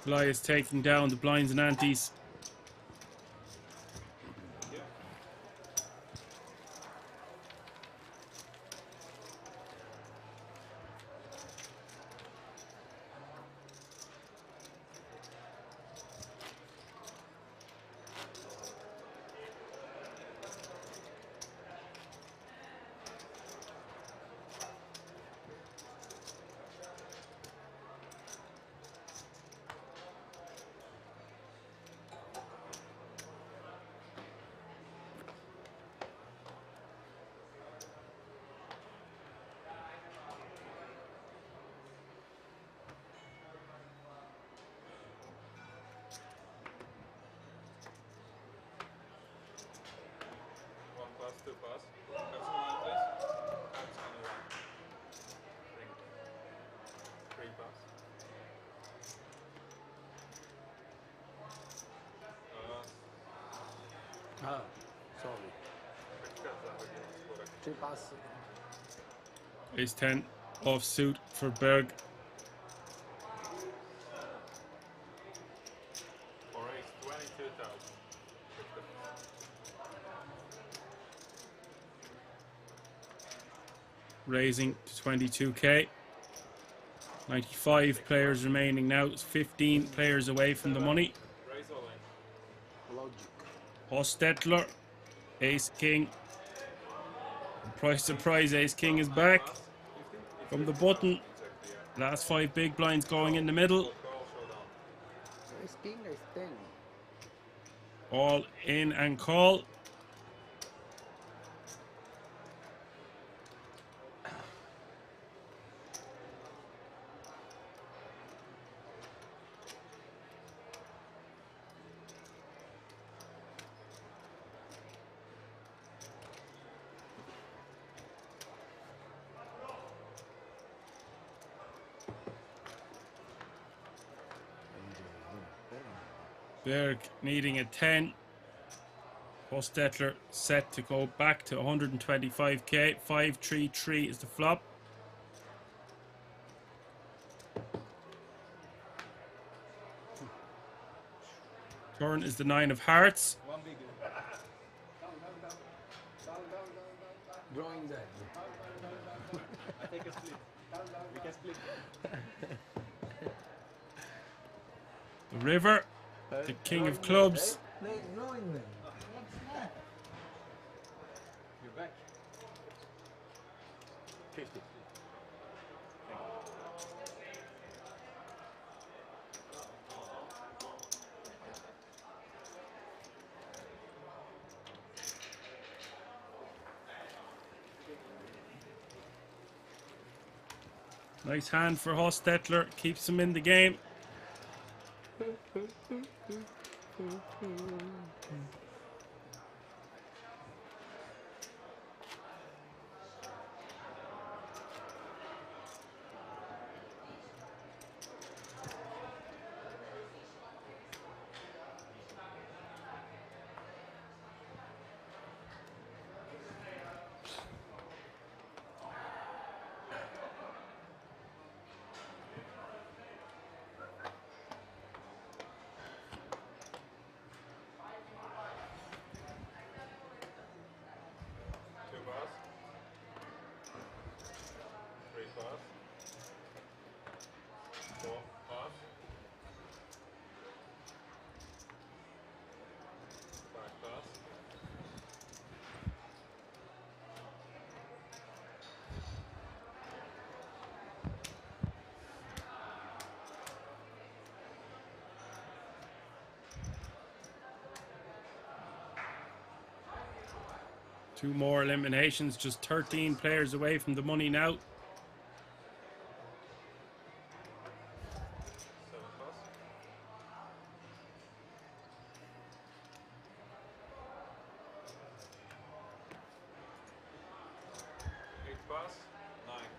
Elias taking down the blinds and antes. One pass, two pass. Cards on line, please. Cards on the line. Ring. Three pass. Ah, sorry. Three pass. Ace 10 off suit for Berg. For ace 22,000. Raising to 22k. 95 players remaining now. It's 15 players away from the money. Raise all in. Logic. Hostetler, Ace King. Surprise, Ace King is back from the button. Last 5 big blinds going in the middle. Ace king, ace 10. All in and call. Berg needing a 10. Hostetler set to go back to 125k. 5-3-3 is the flop. Turn is the 9 of hearts. One big. Drawing dead. I take a split. We can split. The river. The king of clubs. Drawing them. You're back. 50. Nice hand for Hostetler. Keeps him in the game. Two pass. Three pass. Four pass. Five pass. Two more eliminations. Just 13 players away from the money now. Seven pass. Eight pass. Nine.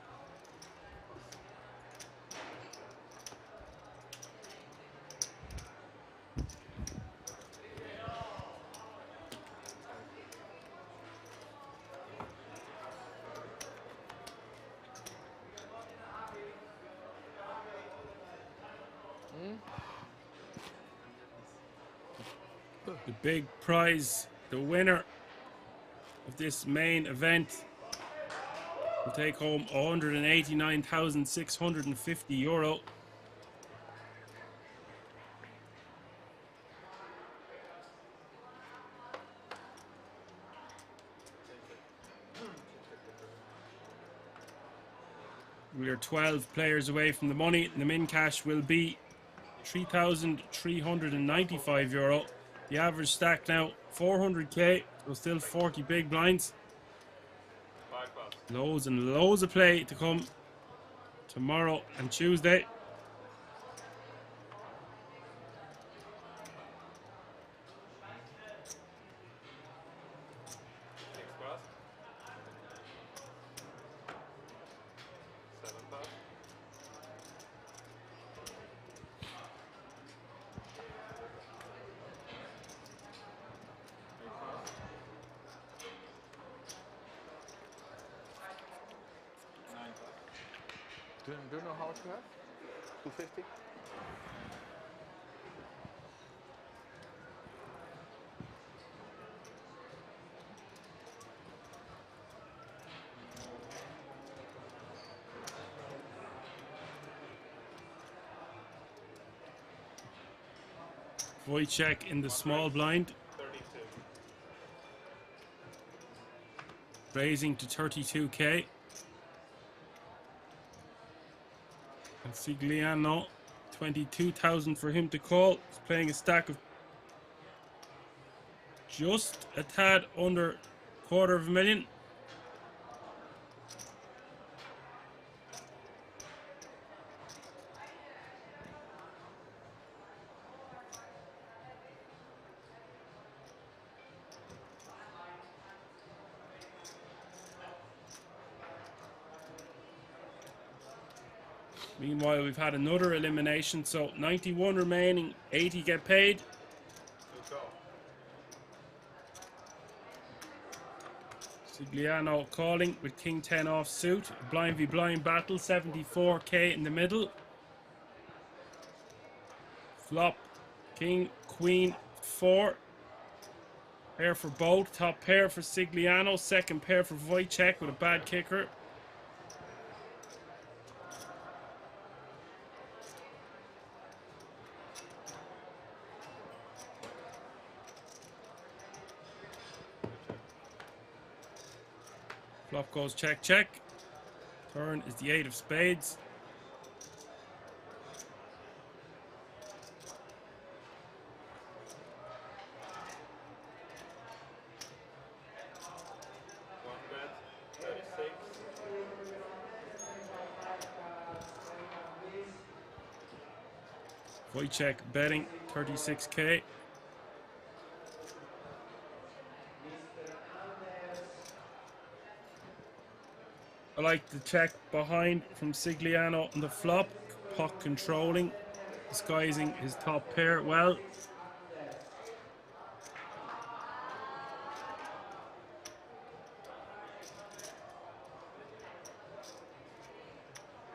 The big prize, the winner of this main event, will take home €189,650. We are 12 players away from the money. The min cash will be €3,395. The average stack now 400k. So still 40 big blinds. Loads and loads of play to come tomorrow and Tuesday. Do you know how much you have? 250? Wojciech in the small blind. 32. Raising to 32k. And Sigliano, 22,000 for him to call. He's playing a stack of just a tad under $250,000. Meanwhile, we've had another elimination, so 91 remaining, 80 get paid. Sigliano calling with King 10 off suit. Blind v blind battle, 74k in the middle. Flop, King, Queen, 4. Pair for both. Top pair for Sigliano. Second pair for Wojciech with a bad kicker. Flop goes check, check. Turn is the 8 of spades. One bet, 36. Wojciech betting 36k. I like the check behind from Sigliano on the flop. Pot controlling, disguising his top pair well.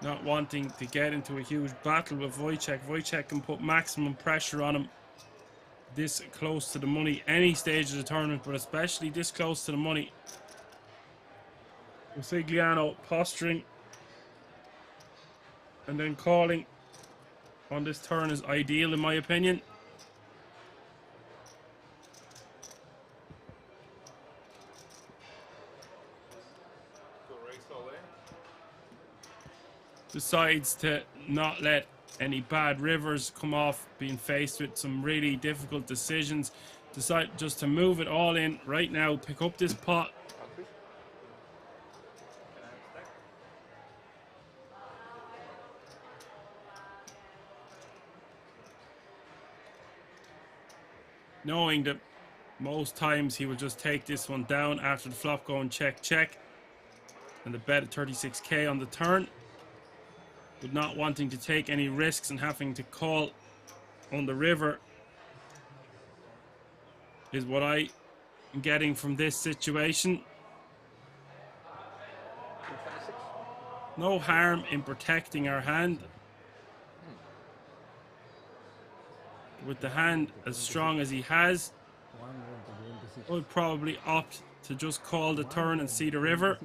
Not wanting to get into a huge battle with Wojciech. Wojciech can put maximum pressure on him this close to the money, any stage of the tournament, but especially this close to the money. Sigliano posturing and then calling on this turn is ideal in my opinion. Decides to not let any bad rivers come off, being faced with some really difficult decisions. Decide just to move it all in right now, pick up this pot. Knowing that most times he will just take this one down after the flop going check, check. And the bet at 36k on the turn. But not wanting to take any risks and having to call on the river is what I am getting from this situation. No harm in protecting our hand. With the hand as strong as he has, I would probably opt to just call the turn and see the river.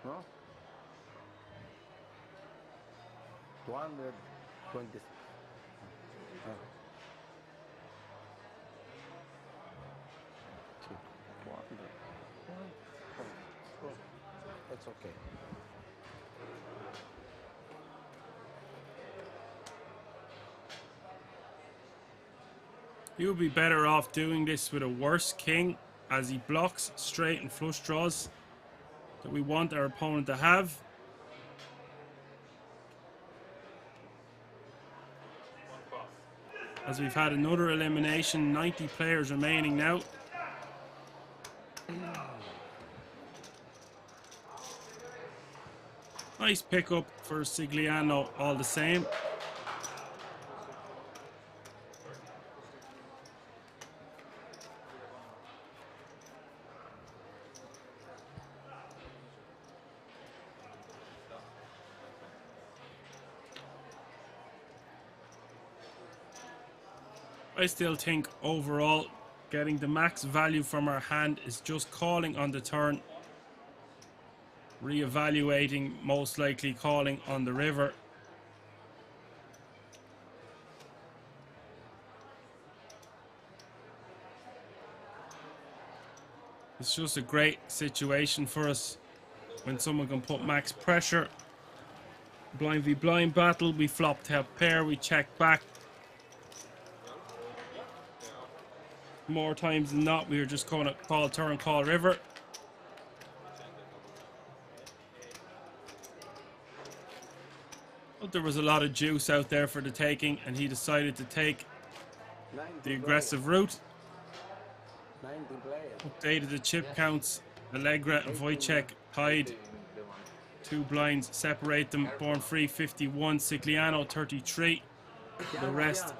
No? 226. It's okay. You would be better off doing this with a worse king, as he blocks straight and flush draws that we want our opponent to have. As we've had another elimination, 90 players remaining now. Nice pickup for Sigliano all the same. I still think overall getting the max value from our hand is just calling on the turn, re-evaluating, most likely calling on the river. It's just a great situation for us when someone can put max pressure. Blind v blind battle, we flop top pair, we check back. More times than not, we were just going to call turn, call river. But there was a lot of juice out there for the taking, and he decided to take the aggressive route. 90 players. Updated the chip counts. Allegra and Wojciech tied. 2 blinds separate them. Born Free 51, Sigliano 33. The rest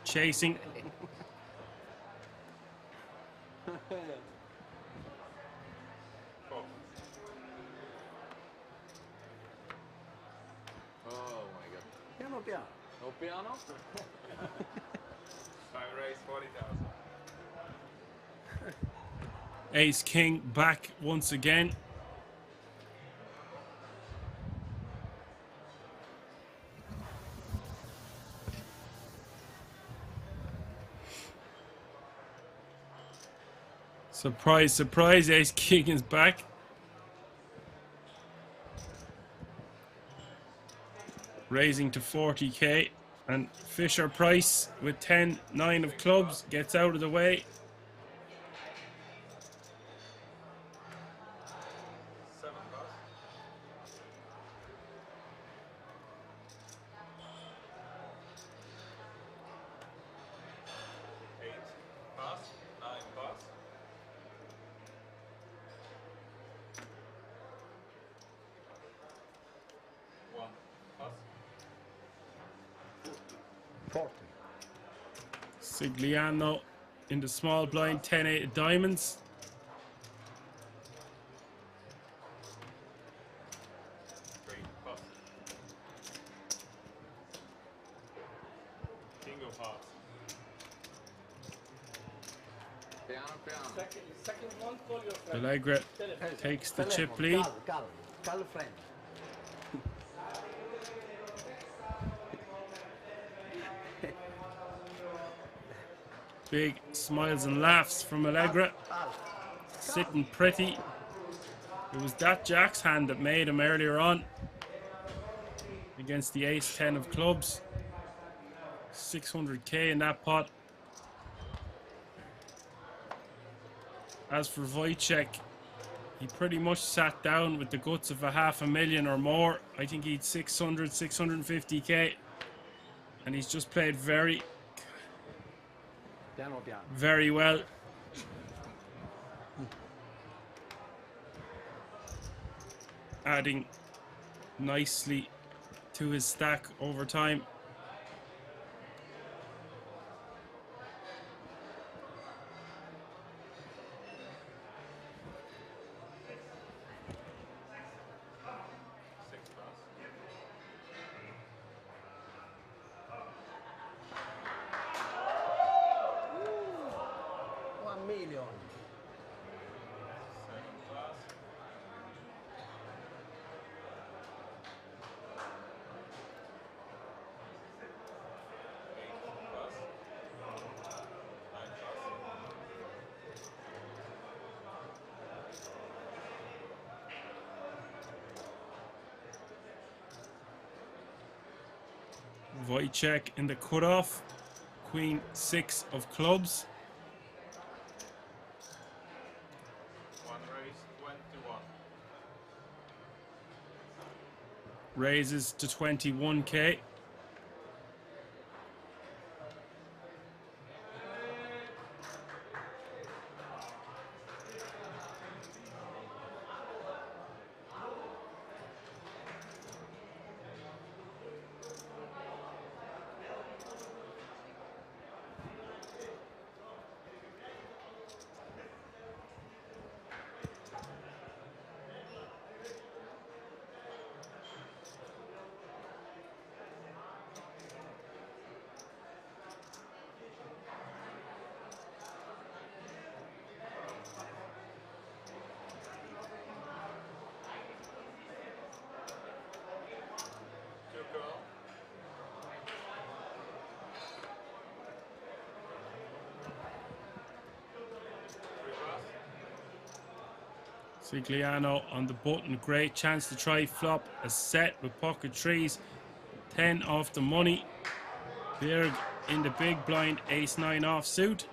chasing. Piano piano. No piano? I raised 40,000. Ace King back once again. Surprise, surprise, Ace King is back. Raising to 40k, and Fisher Price with 10-9 of clubs gets out of the way. 7 pass. 8 pass. 9 pass. 1 pass. 40. Sigliano in the small blind, 10-8 of diamonds. Pass. King of hearts. Piano piano. Second one, call your friend. Allegra takes the chip lead. Call friend. Big smiles and laughs from Allegra. Sitting pretty. It was that Jack's hand that made him earlier on against the Ace-10 of clubs. 600k in that pot. As for Wojciech, he pretty much sat down with the guts of a 500,000 or more. I think he'd 600, 650k. And he's just played very well. Adding nicely to his stack over time. Wojciech in the cutoff. Queen 6 of clubs. One raise, 21. Raises to 21k. Sigliano on the button. Great chance to try flop a set with pocket threes. 10 off the money. Berg in the big blind. Ace 9 offsuit.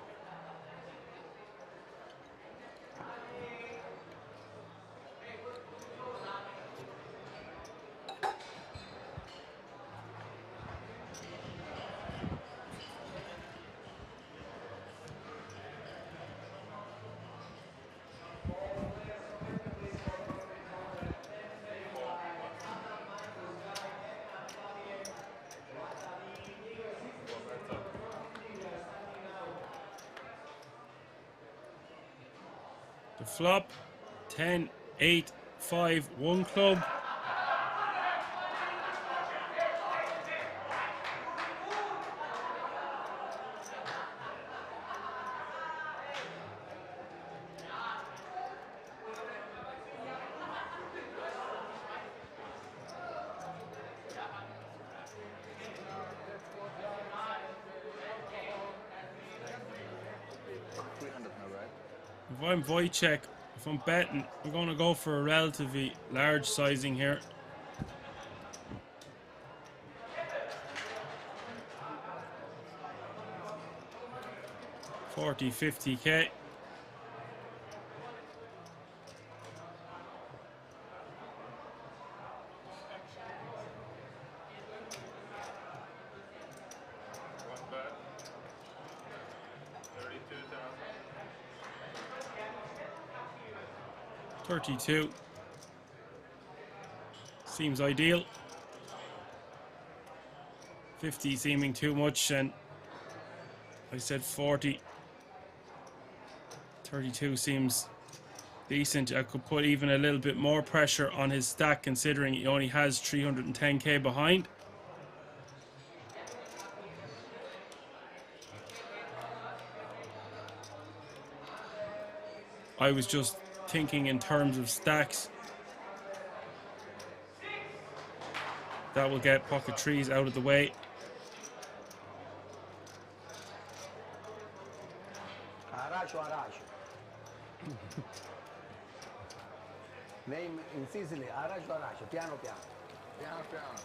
The flop, 10, 8, 5, 1 club. If I'm Wojciech, if I'm betting, I'm going to go for a relatively large sizing here. $40, $50k. One bet. 32,000. 32. Seems ideal. 50 seeming too much, and I said 40. 32 seems decent. I could put even a little bit more pressure on his stack considering he only has 310k behind. I was just thinking in terms of stacks. That will get pocket trees out of the way. Aracio, Aracio. Name in Sicily, Aracio, Aracio. Piano, piano. Piano, piano.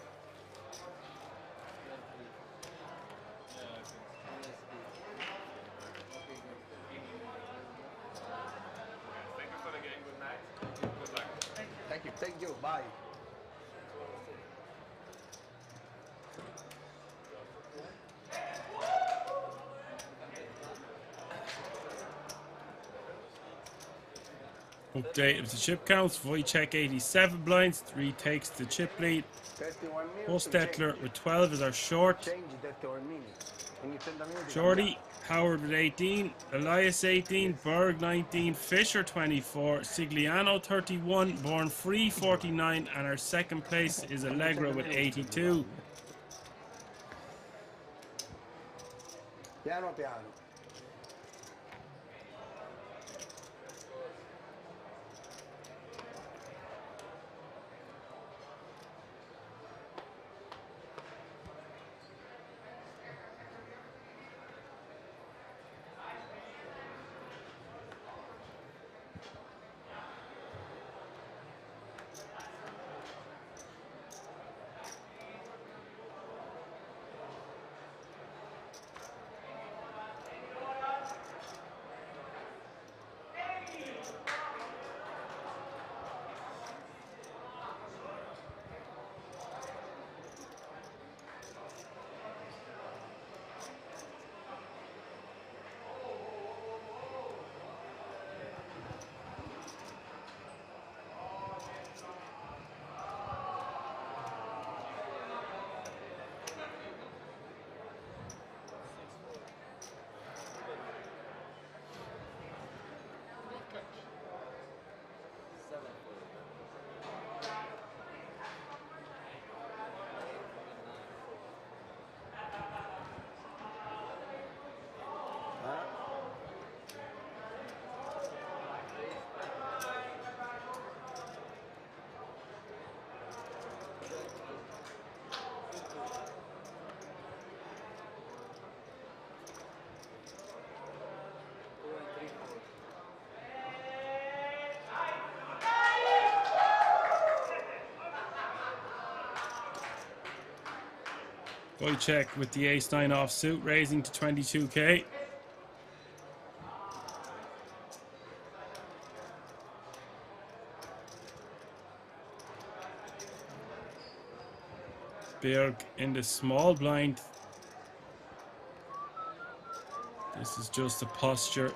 Thank you for the game. Good night. Good luck. Thank you, bye. Update of the chip counts. Wojciech 87 blinds, 3 takes the chip lead. 31 minutes. Hostetler with 12 is our short. Change 31 minutes. Ogni 30 minuti. Jordy, Howard with 18, Elias 18, Berg 19, Fisher 24, Sigliano 31, Born Free 49, and our second place is Allegra with 82. Piano, piano. Wojciech with the ace-9 offsuit, raising to 22k. Berg in the small blind. This is just a posture.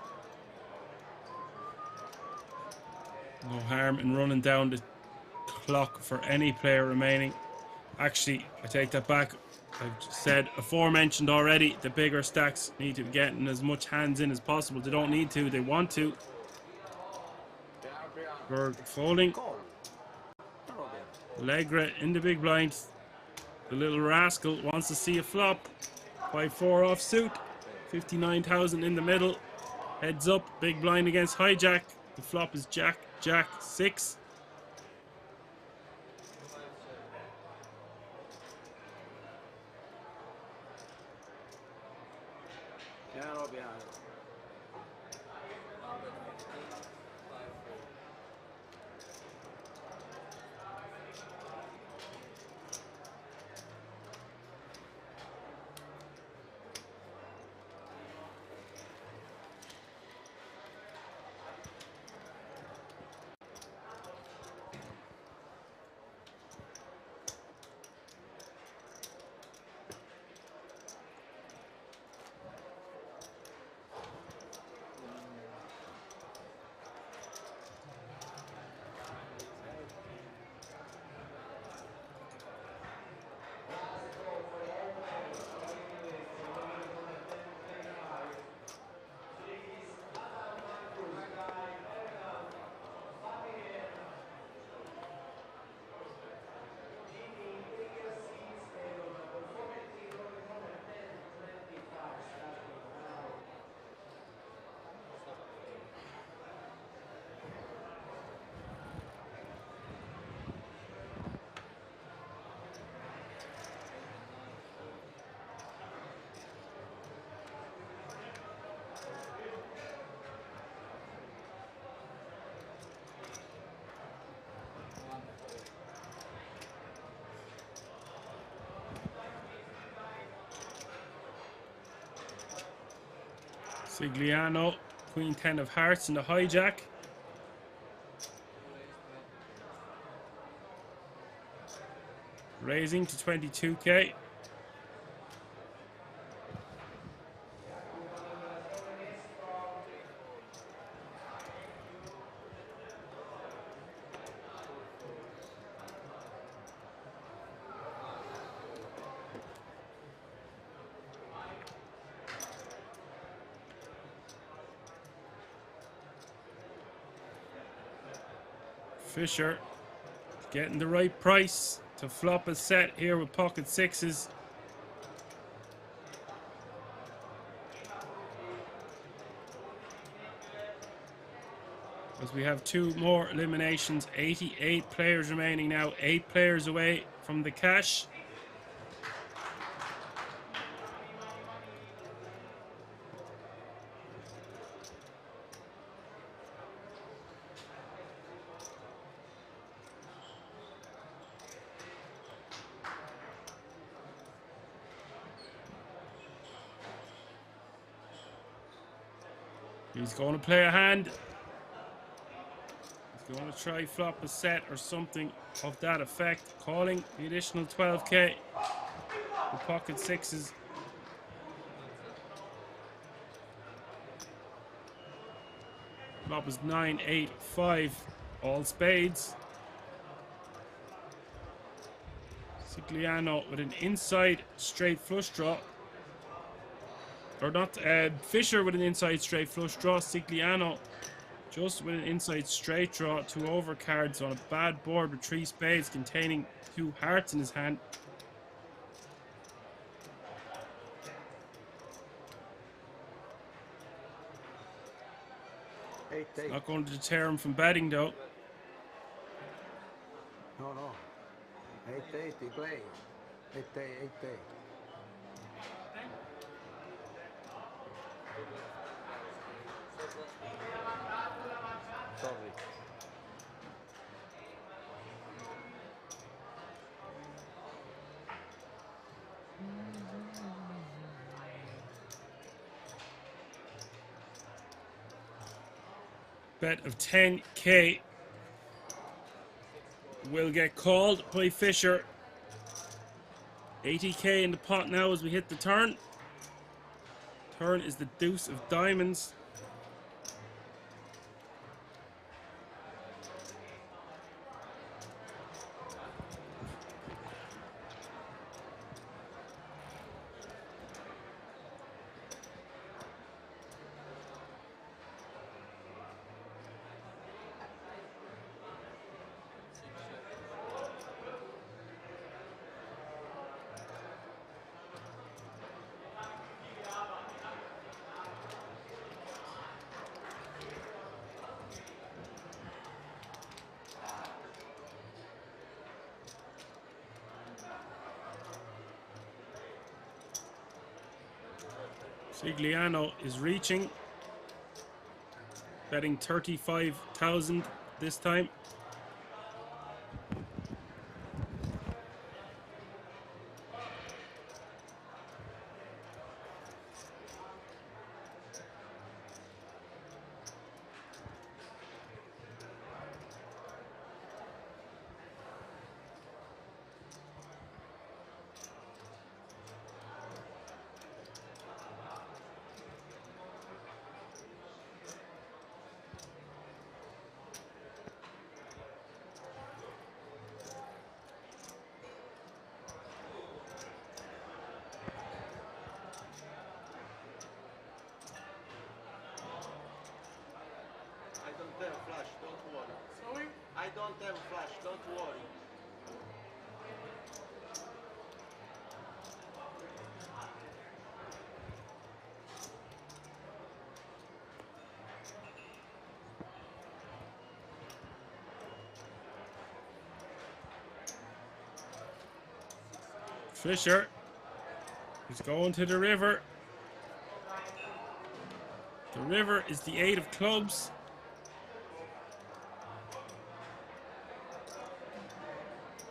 No harm in running down the clock for any player remaining. Actually, I take that back. I've said aforementioned already, the bigger stacks need to be getting as much hands in as possible. They don't need to, they want to. Berg folding. Allegra in the big blind. The little rascal wants to see a flop. 5-4 offsuit. 59,000 in the middle. Heads up, big blind against hijack. The flop is Jack, Jack 6. Piano piano. Sigliano, Queen 10 of hearts in the hijack. Raising to 22k. Fisher getting the right price to flop a set here with pocket sixes. As we have two more eliminations, 88 players remaining now, 8 players away from the cash. He's going to play a hand. He's going to try flop a set or something of that effect. Calling the additional 12k. The pocket sixes. Flop is 9, 8, 5. All spades. Sigliano with an inside straight flush draw. Or not, Fisher with an inside straight flush draw. Sigliano just with an inside straight draw. 2 overcards on a bad board with 3 spades containing 2 hearts in his hand. It's not going to deter him from betting though. No, no. 8-8, he play. 8-8, 8-8. Sorry. Bet of 10k will get called by Fisher. 80k in the pot now as we hit the turn. Turn is the deuce of diamonds. Sigliano is reaching, betting 35,000 this time. I don't have flash, don't worry. Sorry? I don't have flash, don't worry. Fisher is going to the river. The river is the 8 of clubs.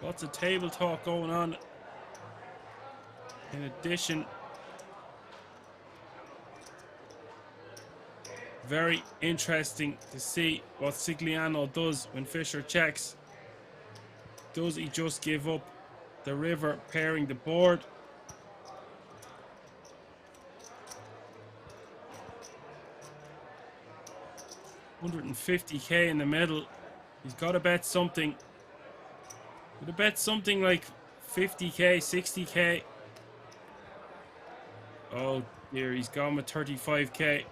Lots of table talk going on. In addition, very interesting to see what Sigliano does when Fisher checks. Does he just give up the river pairing the board? $150k in the middle. He's got to bet something. Would have bet something like 50k, 60k. Oh dear, he's gone with 35k.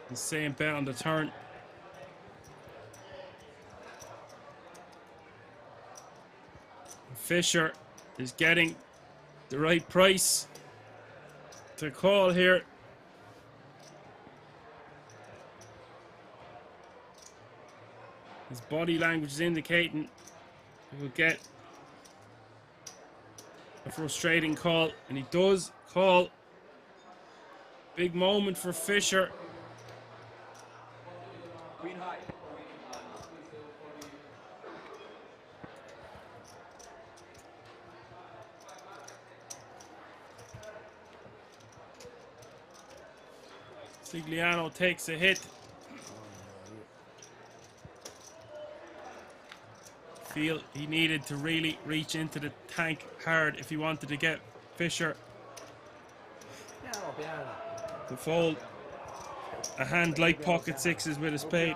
The same bet on the turn. Fisher is getting the right price to call here. His body language is indicating he will get a frustrating call, and he does call. Big moment for Fisher. Queen high. Sigliano takes a hit. Feel he needed to really reach into the tank hard if he wanted to get Fisher to fold a hand like pocket sixes with a spade.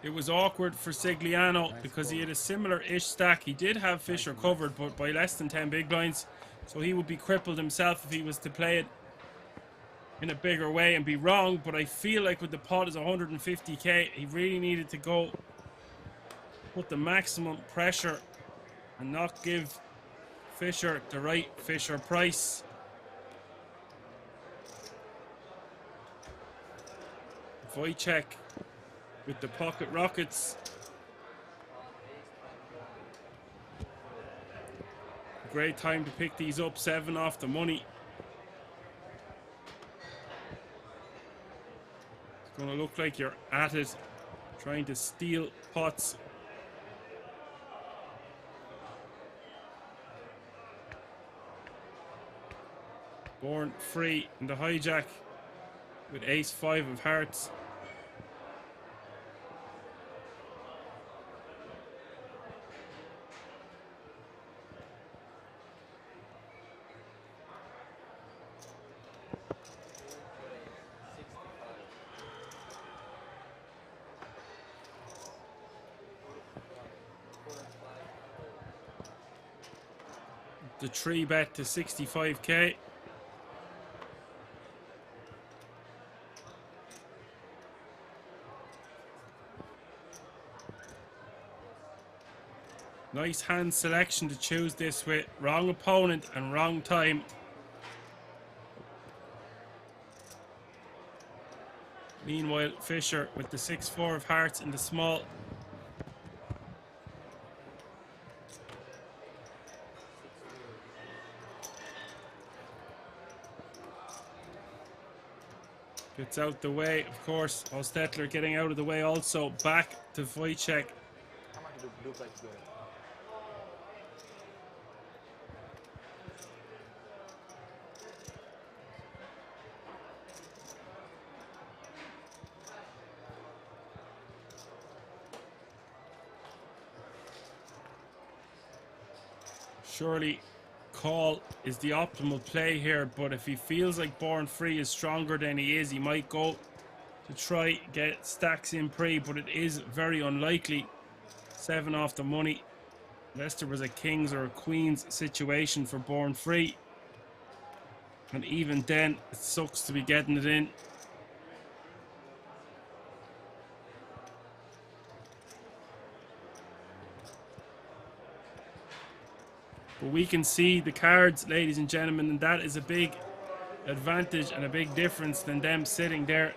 It was awkward for Sigliano because he had a similar-ish stack. He did have Fisher covered, but by less than 10 big blinds, so he would be crippled himself if he was to play it in a bigger way and be wrong. But I feel like with the pot is 150k, he really needed to go put the maximum pressure and not give Fisher the right Fisher price. Wojciech with the pocket rockets. Great time to pick these up, 7 off the money. Gonna look like you're at it, trying to steal pots. Born free in the hijack with ace-5 of hearts. The 3-bet to 65k. Nice hand selection to choose this with. Wrong opponent and wrong time. Meanwhile, Fisher with the 6-4 of hearts in the small. Gets out the way, of course. Hostetler getting out of the way also. Back to Wojciech. Surely call is the optimal play here, but if he feels like Born Free is stronger than he is, he might go to try get stacks in pre, but it is very unlikely. 7 off the money. Unless there was a kings or a queens situation for Born Free, and even then it sucks to be getting it in. But we can see the cards, ladies and gentlemen, and that is a big advantage and a big difference than them sitting there.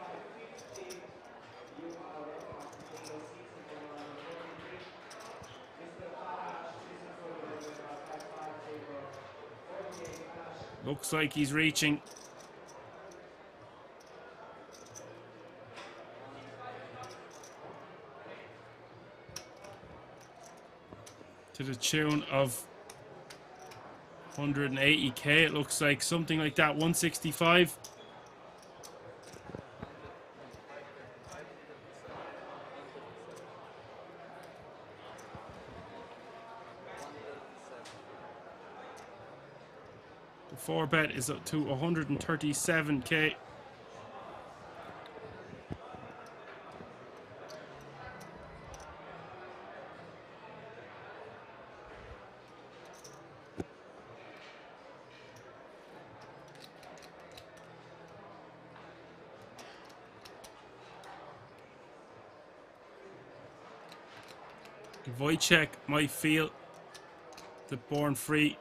Looks like he's reaching. To the tune of 180k, it looks like, something like that. 165. The 4-bet is up to 137k. Wojciech might feel that Born Free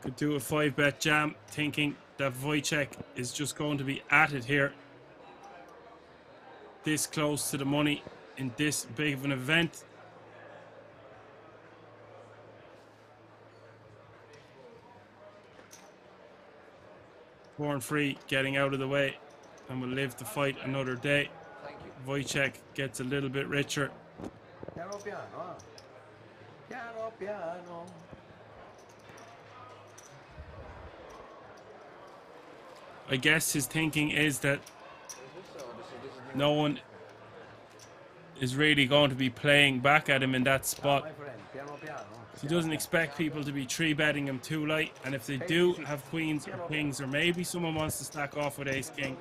could do a 5-bet jam, thinking that Wojciech is just going to be at it here. This close to the money in this big of an event. Born Free getting out of the way and will live to fight another day. Wojciech gets a little bit richer. Piano piano, piano piano. I guess his thinking is that no one is really going to be playing back at him in that spot. He doesn't expect people to be 3-betting him too light, and if they do have queens or kings, or maybe someone wants to stack off with ace king,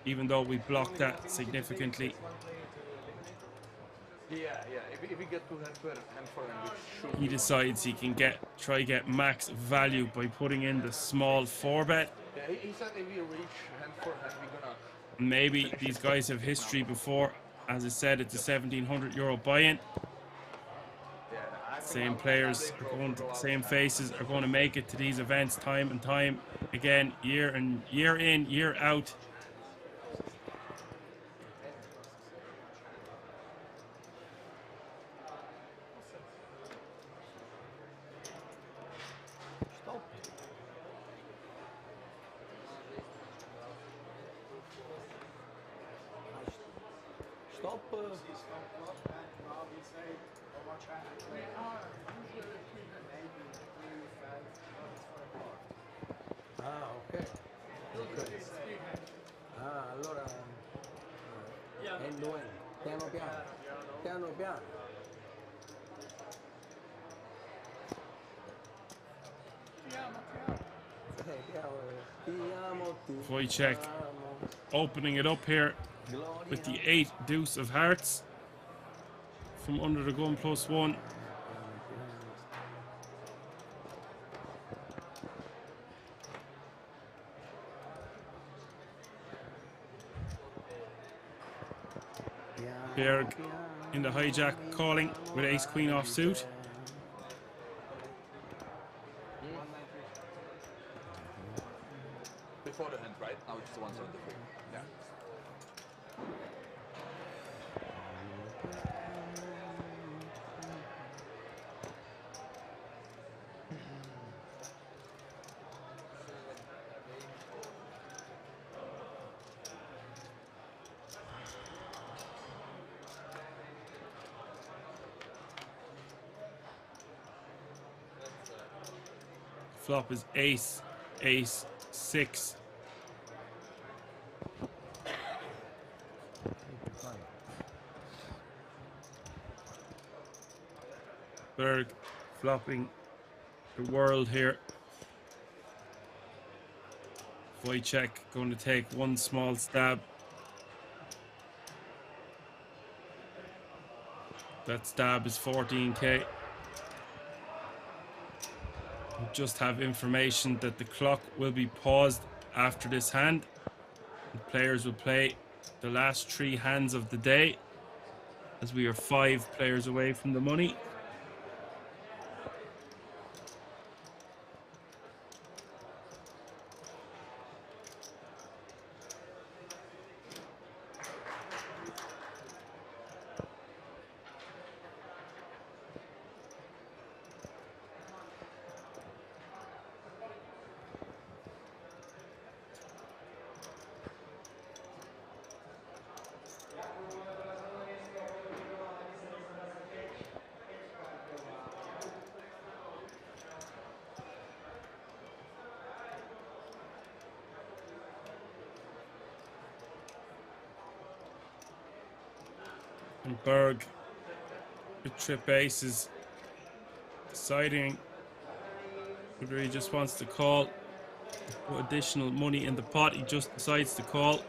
even though we blocked that significantly. Yeah. If we get to hand for him, which should He decides he can try get max value by putting in the small 4-bet. Yeah, he said if we reach hand for hand, we're gonna. Maybe these guys have history before. As I said, it's a €1,700 buy-in. Same players are going to, same faces are going to make it to these events time and time again, year in, year out. Ah, ok. Ok. Ah, allora end to end, piano piano, piano piano. Wojciech opening it up here with the 8 deuce of hearts from under the gun +1. Berg in the hijack calling with ace queen offsuit. Before the hand, right? Now it's the 173. Yeah. Flop is ace, ace, 6. Berg flopping the world here. Wojciech going to take one small stab. That stab is 14k. We just have information that the clock will be paused after this hand. The players will play the last 3 hands of the day, as we are 5 players away from the money. And Berg with trip aces, deciding whether he just wants to call, put additional money in the pot. He just decides to call.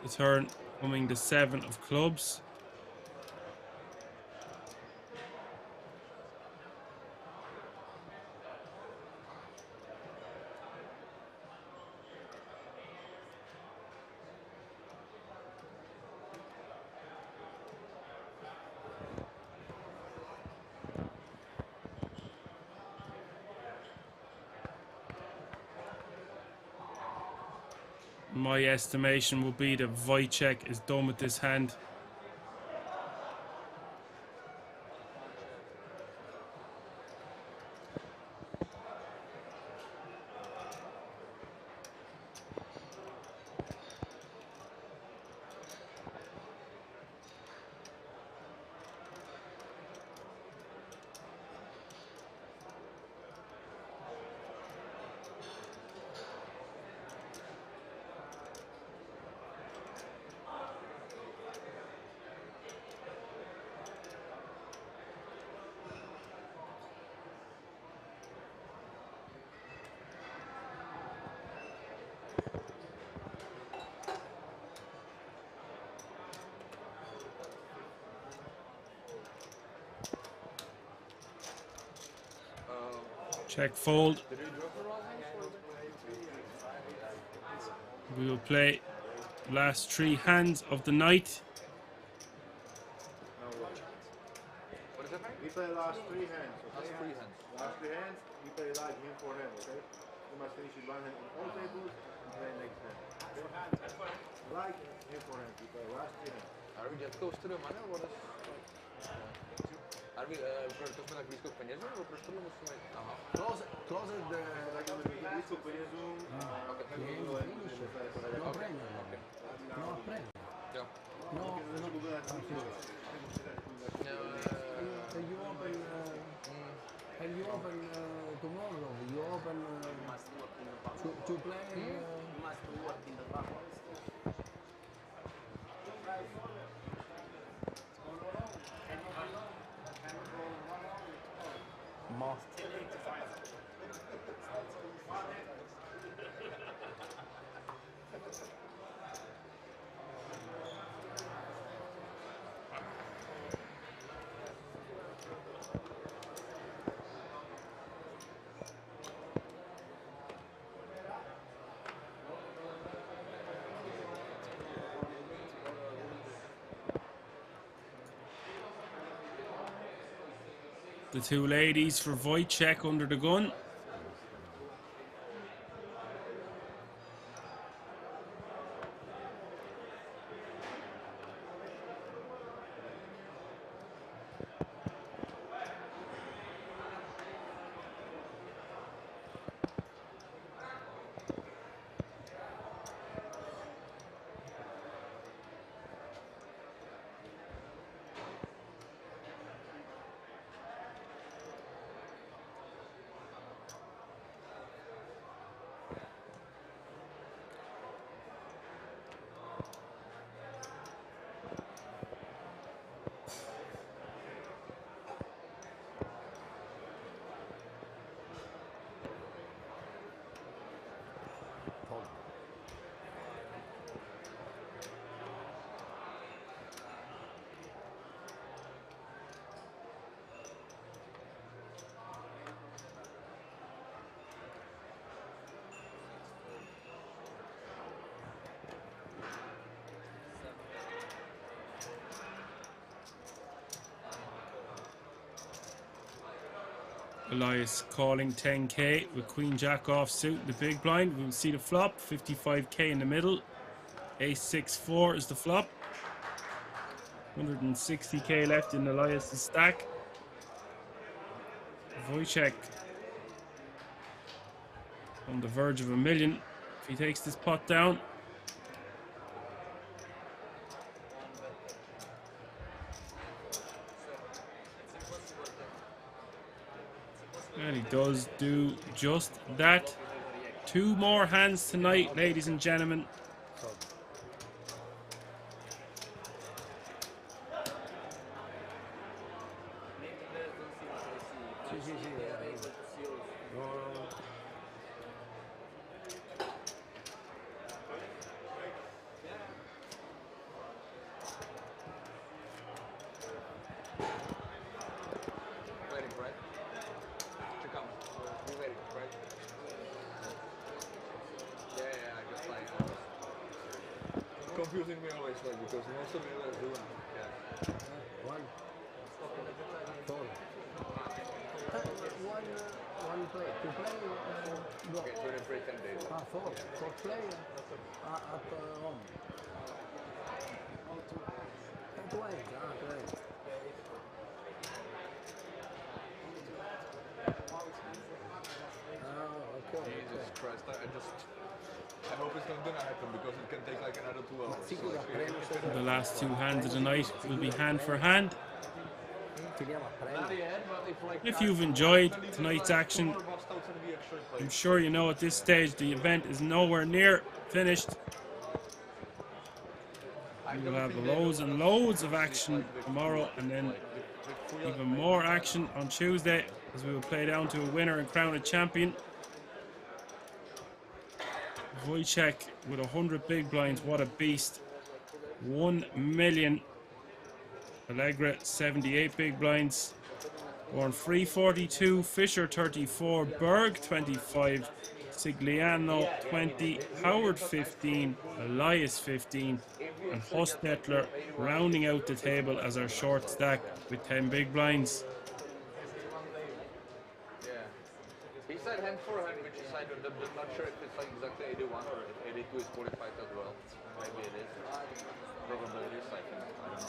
The turn coming the 7 of clubs. My estimation will be that Wojciech is done with this hand. Check fold. We will play last 3 hands of the night. What is that? We play last 3 hands. Last 3 hands. Last 3 hands, we play like hand for hand, okay? You must finish with 1 hand on all tables and play next hand. Okay? Like hand for hand, we play last 3 hands. Are we that close to the money or what is? Are we proč jsme tak blízko k penězům, nebo proč tohle musíme... Aha. Close the... Blízko k penězům a No premio. No premio. Jo. No, and you open tomorrow, you open to play... You must work in the back. The two ladies for Wojciech under the gun. Elias calling 10k with Queen Jack offsuit in the big blind. We'll see the flop, 55k in the middle. Ace 6-4 is the flop. 160k left in Elias' stack. Wojciech on the verge of $1 million if he takes this pot down. And he does do just that. 2 more hands tonight, ladies and gentlemen. Confusing me always, like, because most of it is doing. Yeah. One. One play. To play, go. Okay, so they play 10 days. Four. For play at home. At Wales, great. Okay. Jesus Christ, I hope it's not gonna happen because it can take like another 2 hours. The last 2 hands of the night will be hand for hand. If you've enjoyed tonight's action, I'm sure you know at this stage the event is nowhere near finished. We will have loads and loads of action tomorrow, and then even more action on Tuesday as we will play down to a winner and crown a champion. Wojciech with 100 big blinds, what a beast. 1 million. Allegra 78 big blinds. Warren Free 42, Fisher 34, Berg 25, Sigliano 20, Howard 15, Elias 15, and Hostetler rounding out the table as our short stack with 10 big blinds. Yeah. He said hand for hand, which is I'm not sure if it's like exactly 81 or if 82 is qualified as well. Maybe it is. Probably it is, I think. I don't know.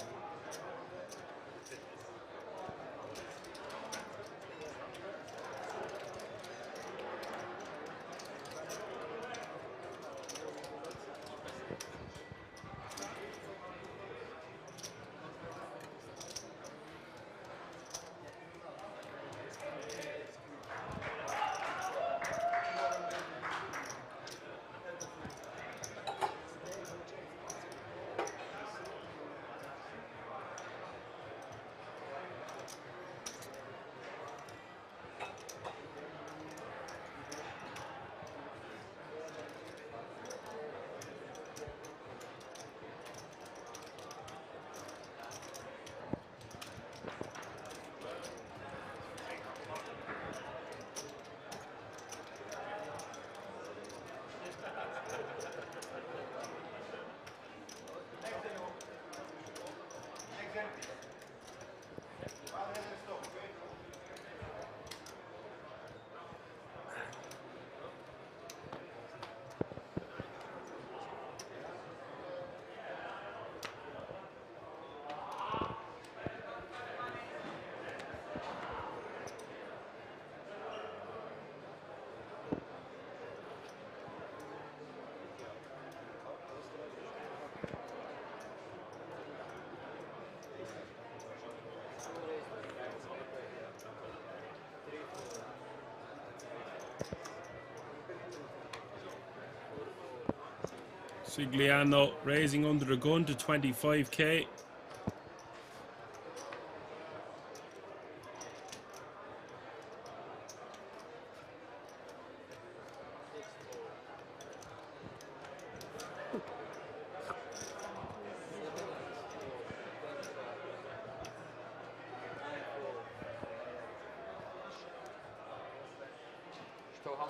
Sigliano raising under the gun to 25k.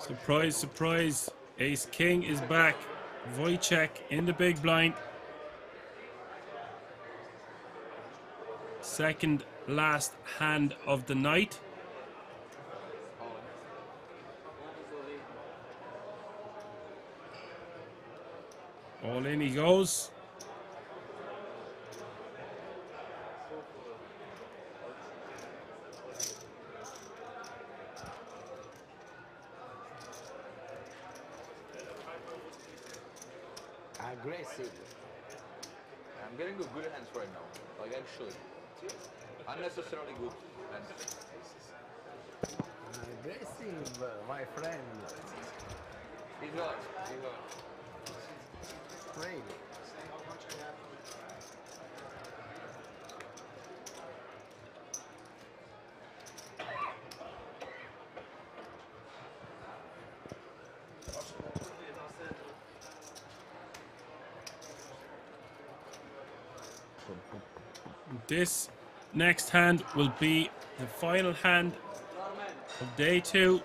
Surprise, surprise. Ace King is back. Wojciech in the big blind. Second last hand of the night. All in he goes. Aggressive. I'm getting good hands right now. Like I should. Unnecessarily good hands. Aggressive, my friend. He's hot. He's hot. Really. This next hand will be the final hand of day 2.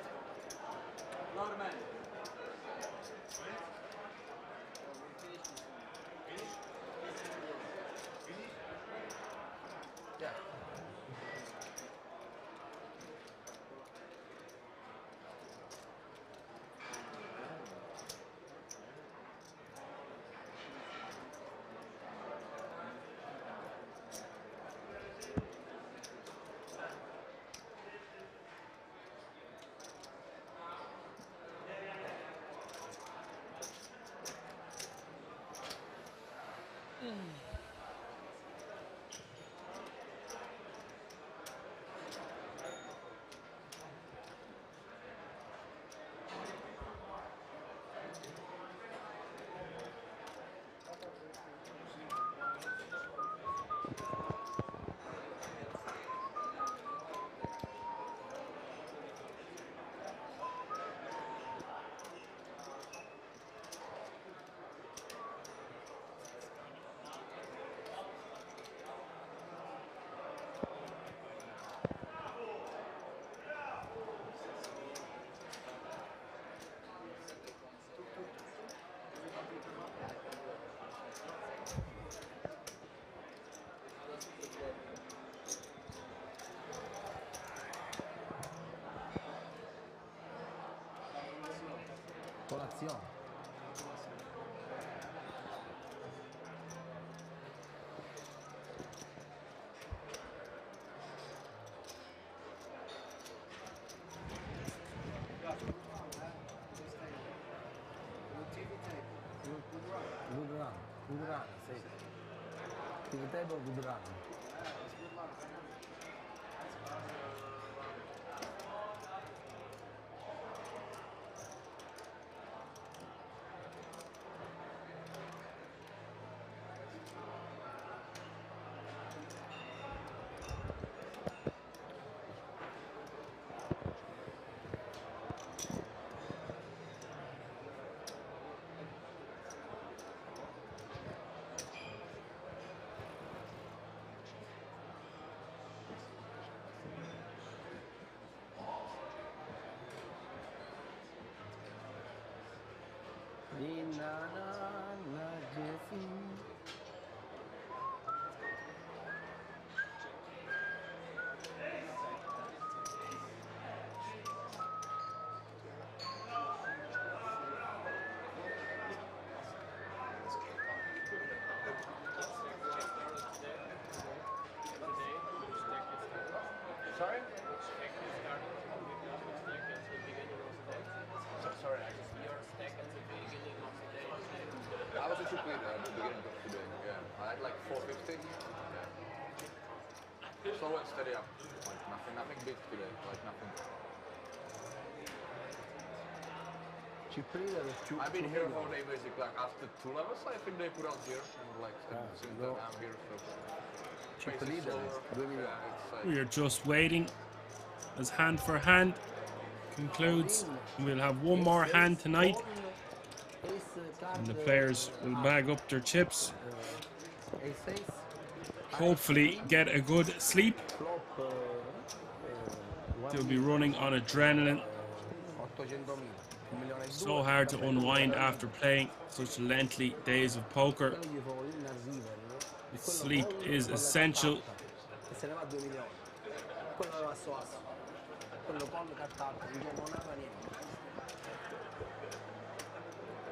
Colazione. Good run, sì. TV table, good run. Sorry? Sorry, I was a chip at the beginning of today. Yeah, I had like 450. Yeah. Slow and steady up. Like nothing big today. Like nothing. Chip leader is two. I've been here all day basically. Like after 2 levels, I think they put on here. And like since then I'm here, so. Chip leader is 2 million. We are just waiting as hand for hand concludes. We'll have one more hand tonight, and the players will bag up their chips. Hopefully get a good sleep. They'll be running on adrenaline. So hard to unwind after playing such lengthy days of poker. Sleep is essential.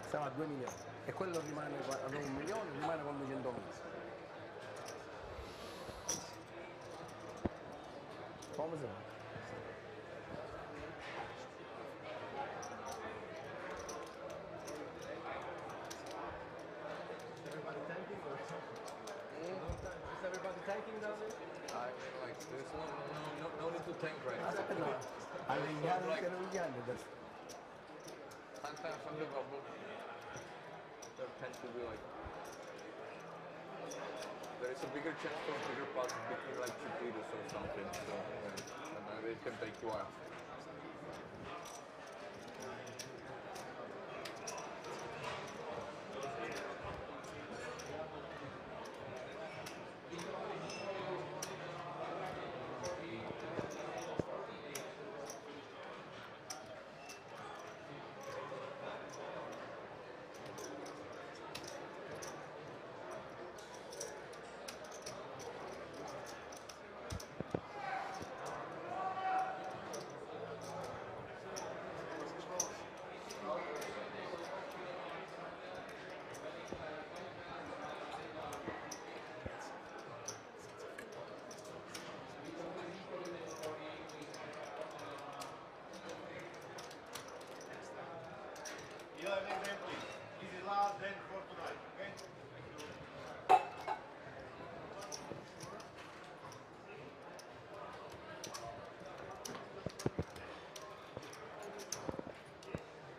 Stava a 2 milioni e quello rimane a 1 milione, rimane con 200.000. Come se va? Is everybody tanking down there? I mean, like, there's no need to tank right now. Allenare anche non gli anni adesso. Sometimes on the bubble, there tends to be like, there is a bigger chance for bigger pots between like 2 liters or something, so and it can take you a while.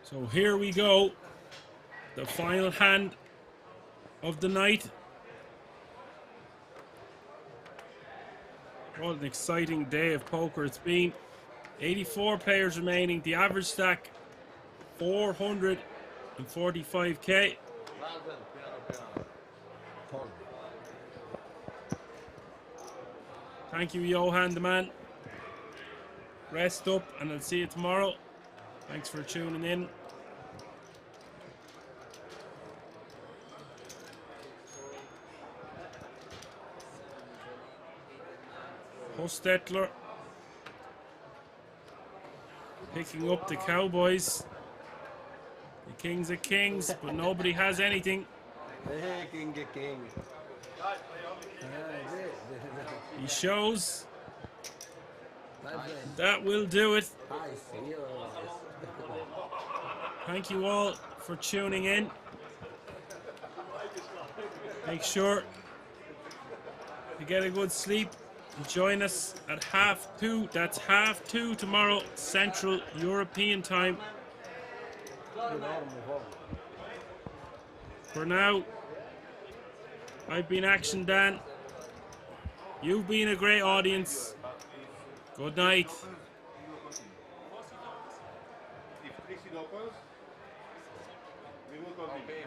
So here we go, the final hand of the night. What an exciting day of poker it's been. 84 players remaining, the average stack 445k. Thank you, Johan the man. Rest up and I'll see you tomorrow. Thanks for tuning in. Hostetler picking up the Cowboys. The Kings are kings, but nobody has anything. King. He shows. That will do it. Thank you all for tuning in. Make sure you get a good sleep. Join us at 2:30. That's 2:30 tomorrow, Central European time. For now, I've been Action Dan. You've been a great audience. Good night. If Trixie opens, we will continue.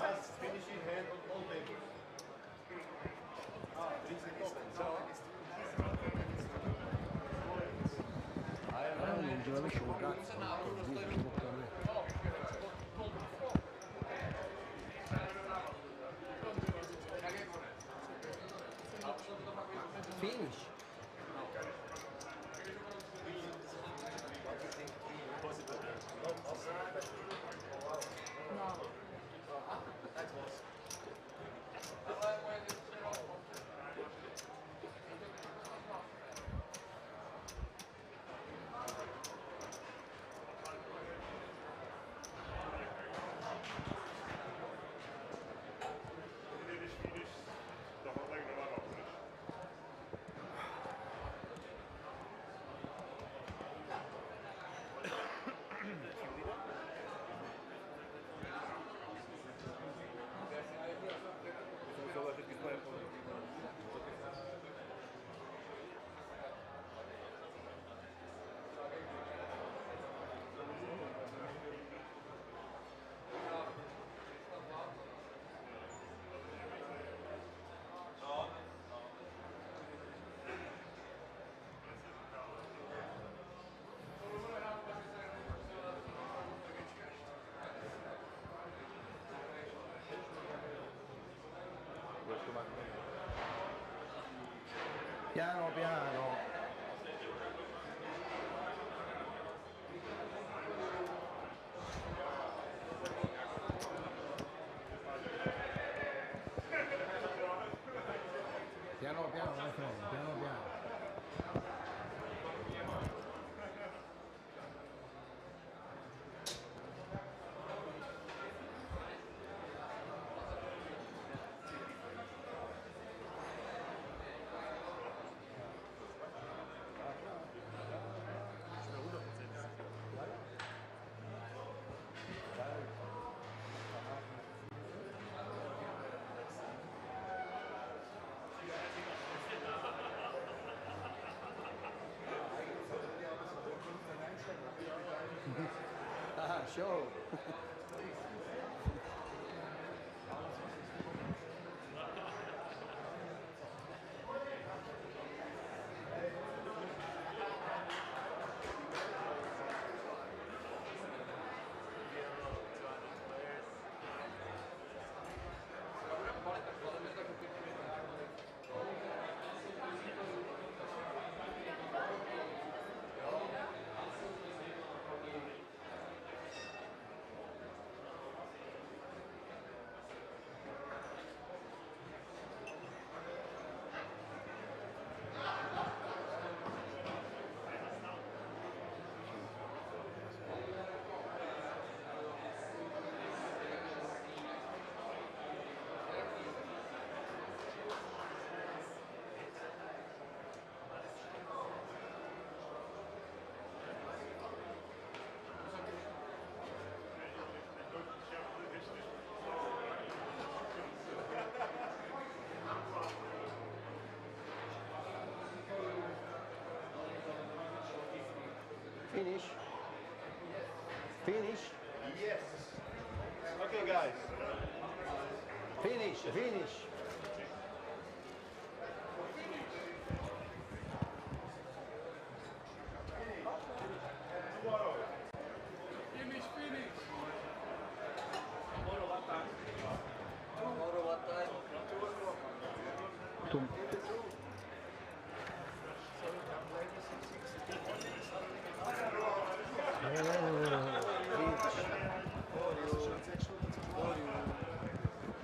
Must finish in hand on all tables. Trixie opens. Non ce l'avessi un cazzo. Finish. Piano piano. Piano piano, my friend, piano piano. Ah, show. Finish. Finish. Yes. Okay, guys. Finish. Finish.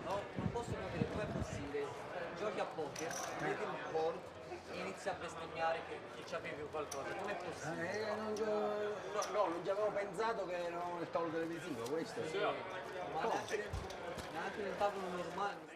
No, non posso capire com'è possibile. Giochi a poker, vedi un board e inizi a bestemmiare che c'avevi qualcosa. Com'è possibile? Non ci avevo pensato che era nel tavolo televisivo, questo. Ma neanche nel tavolo normale.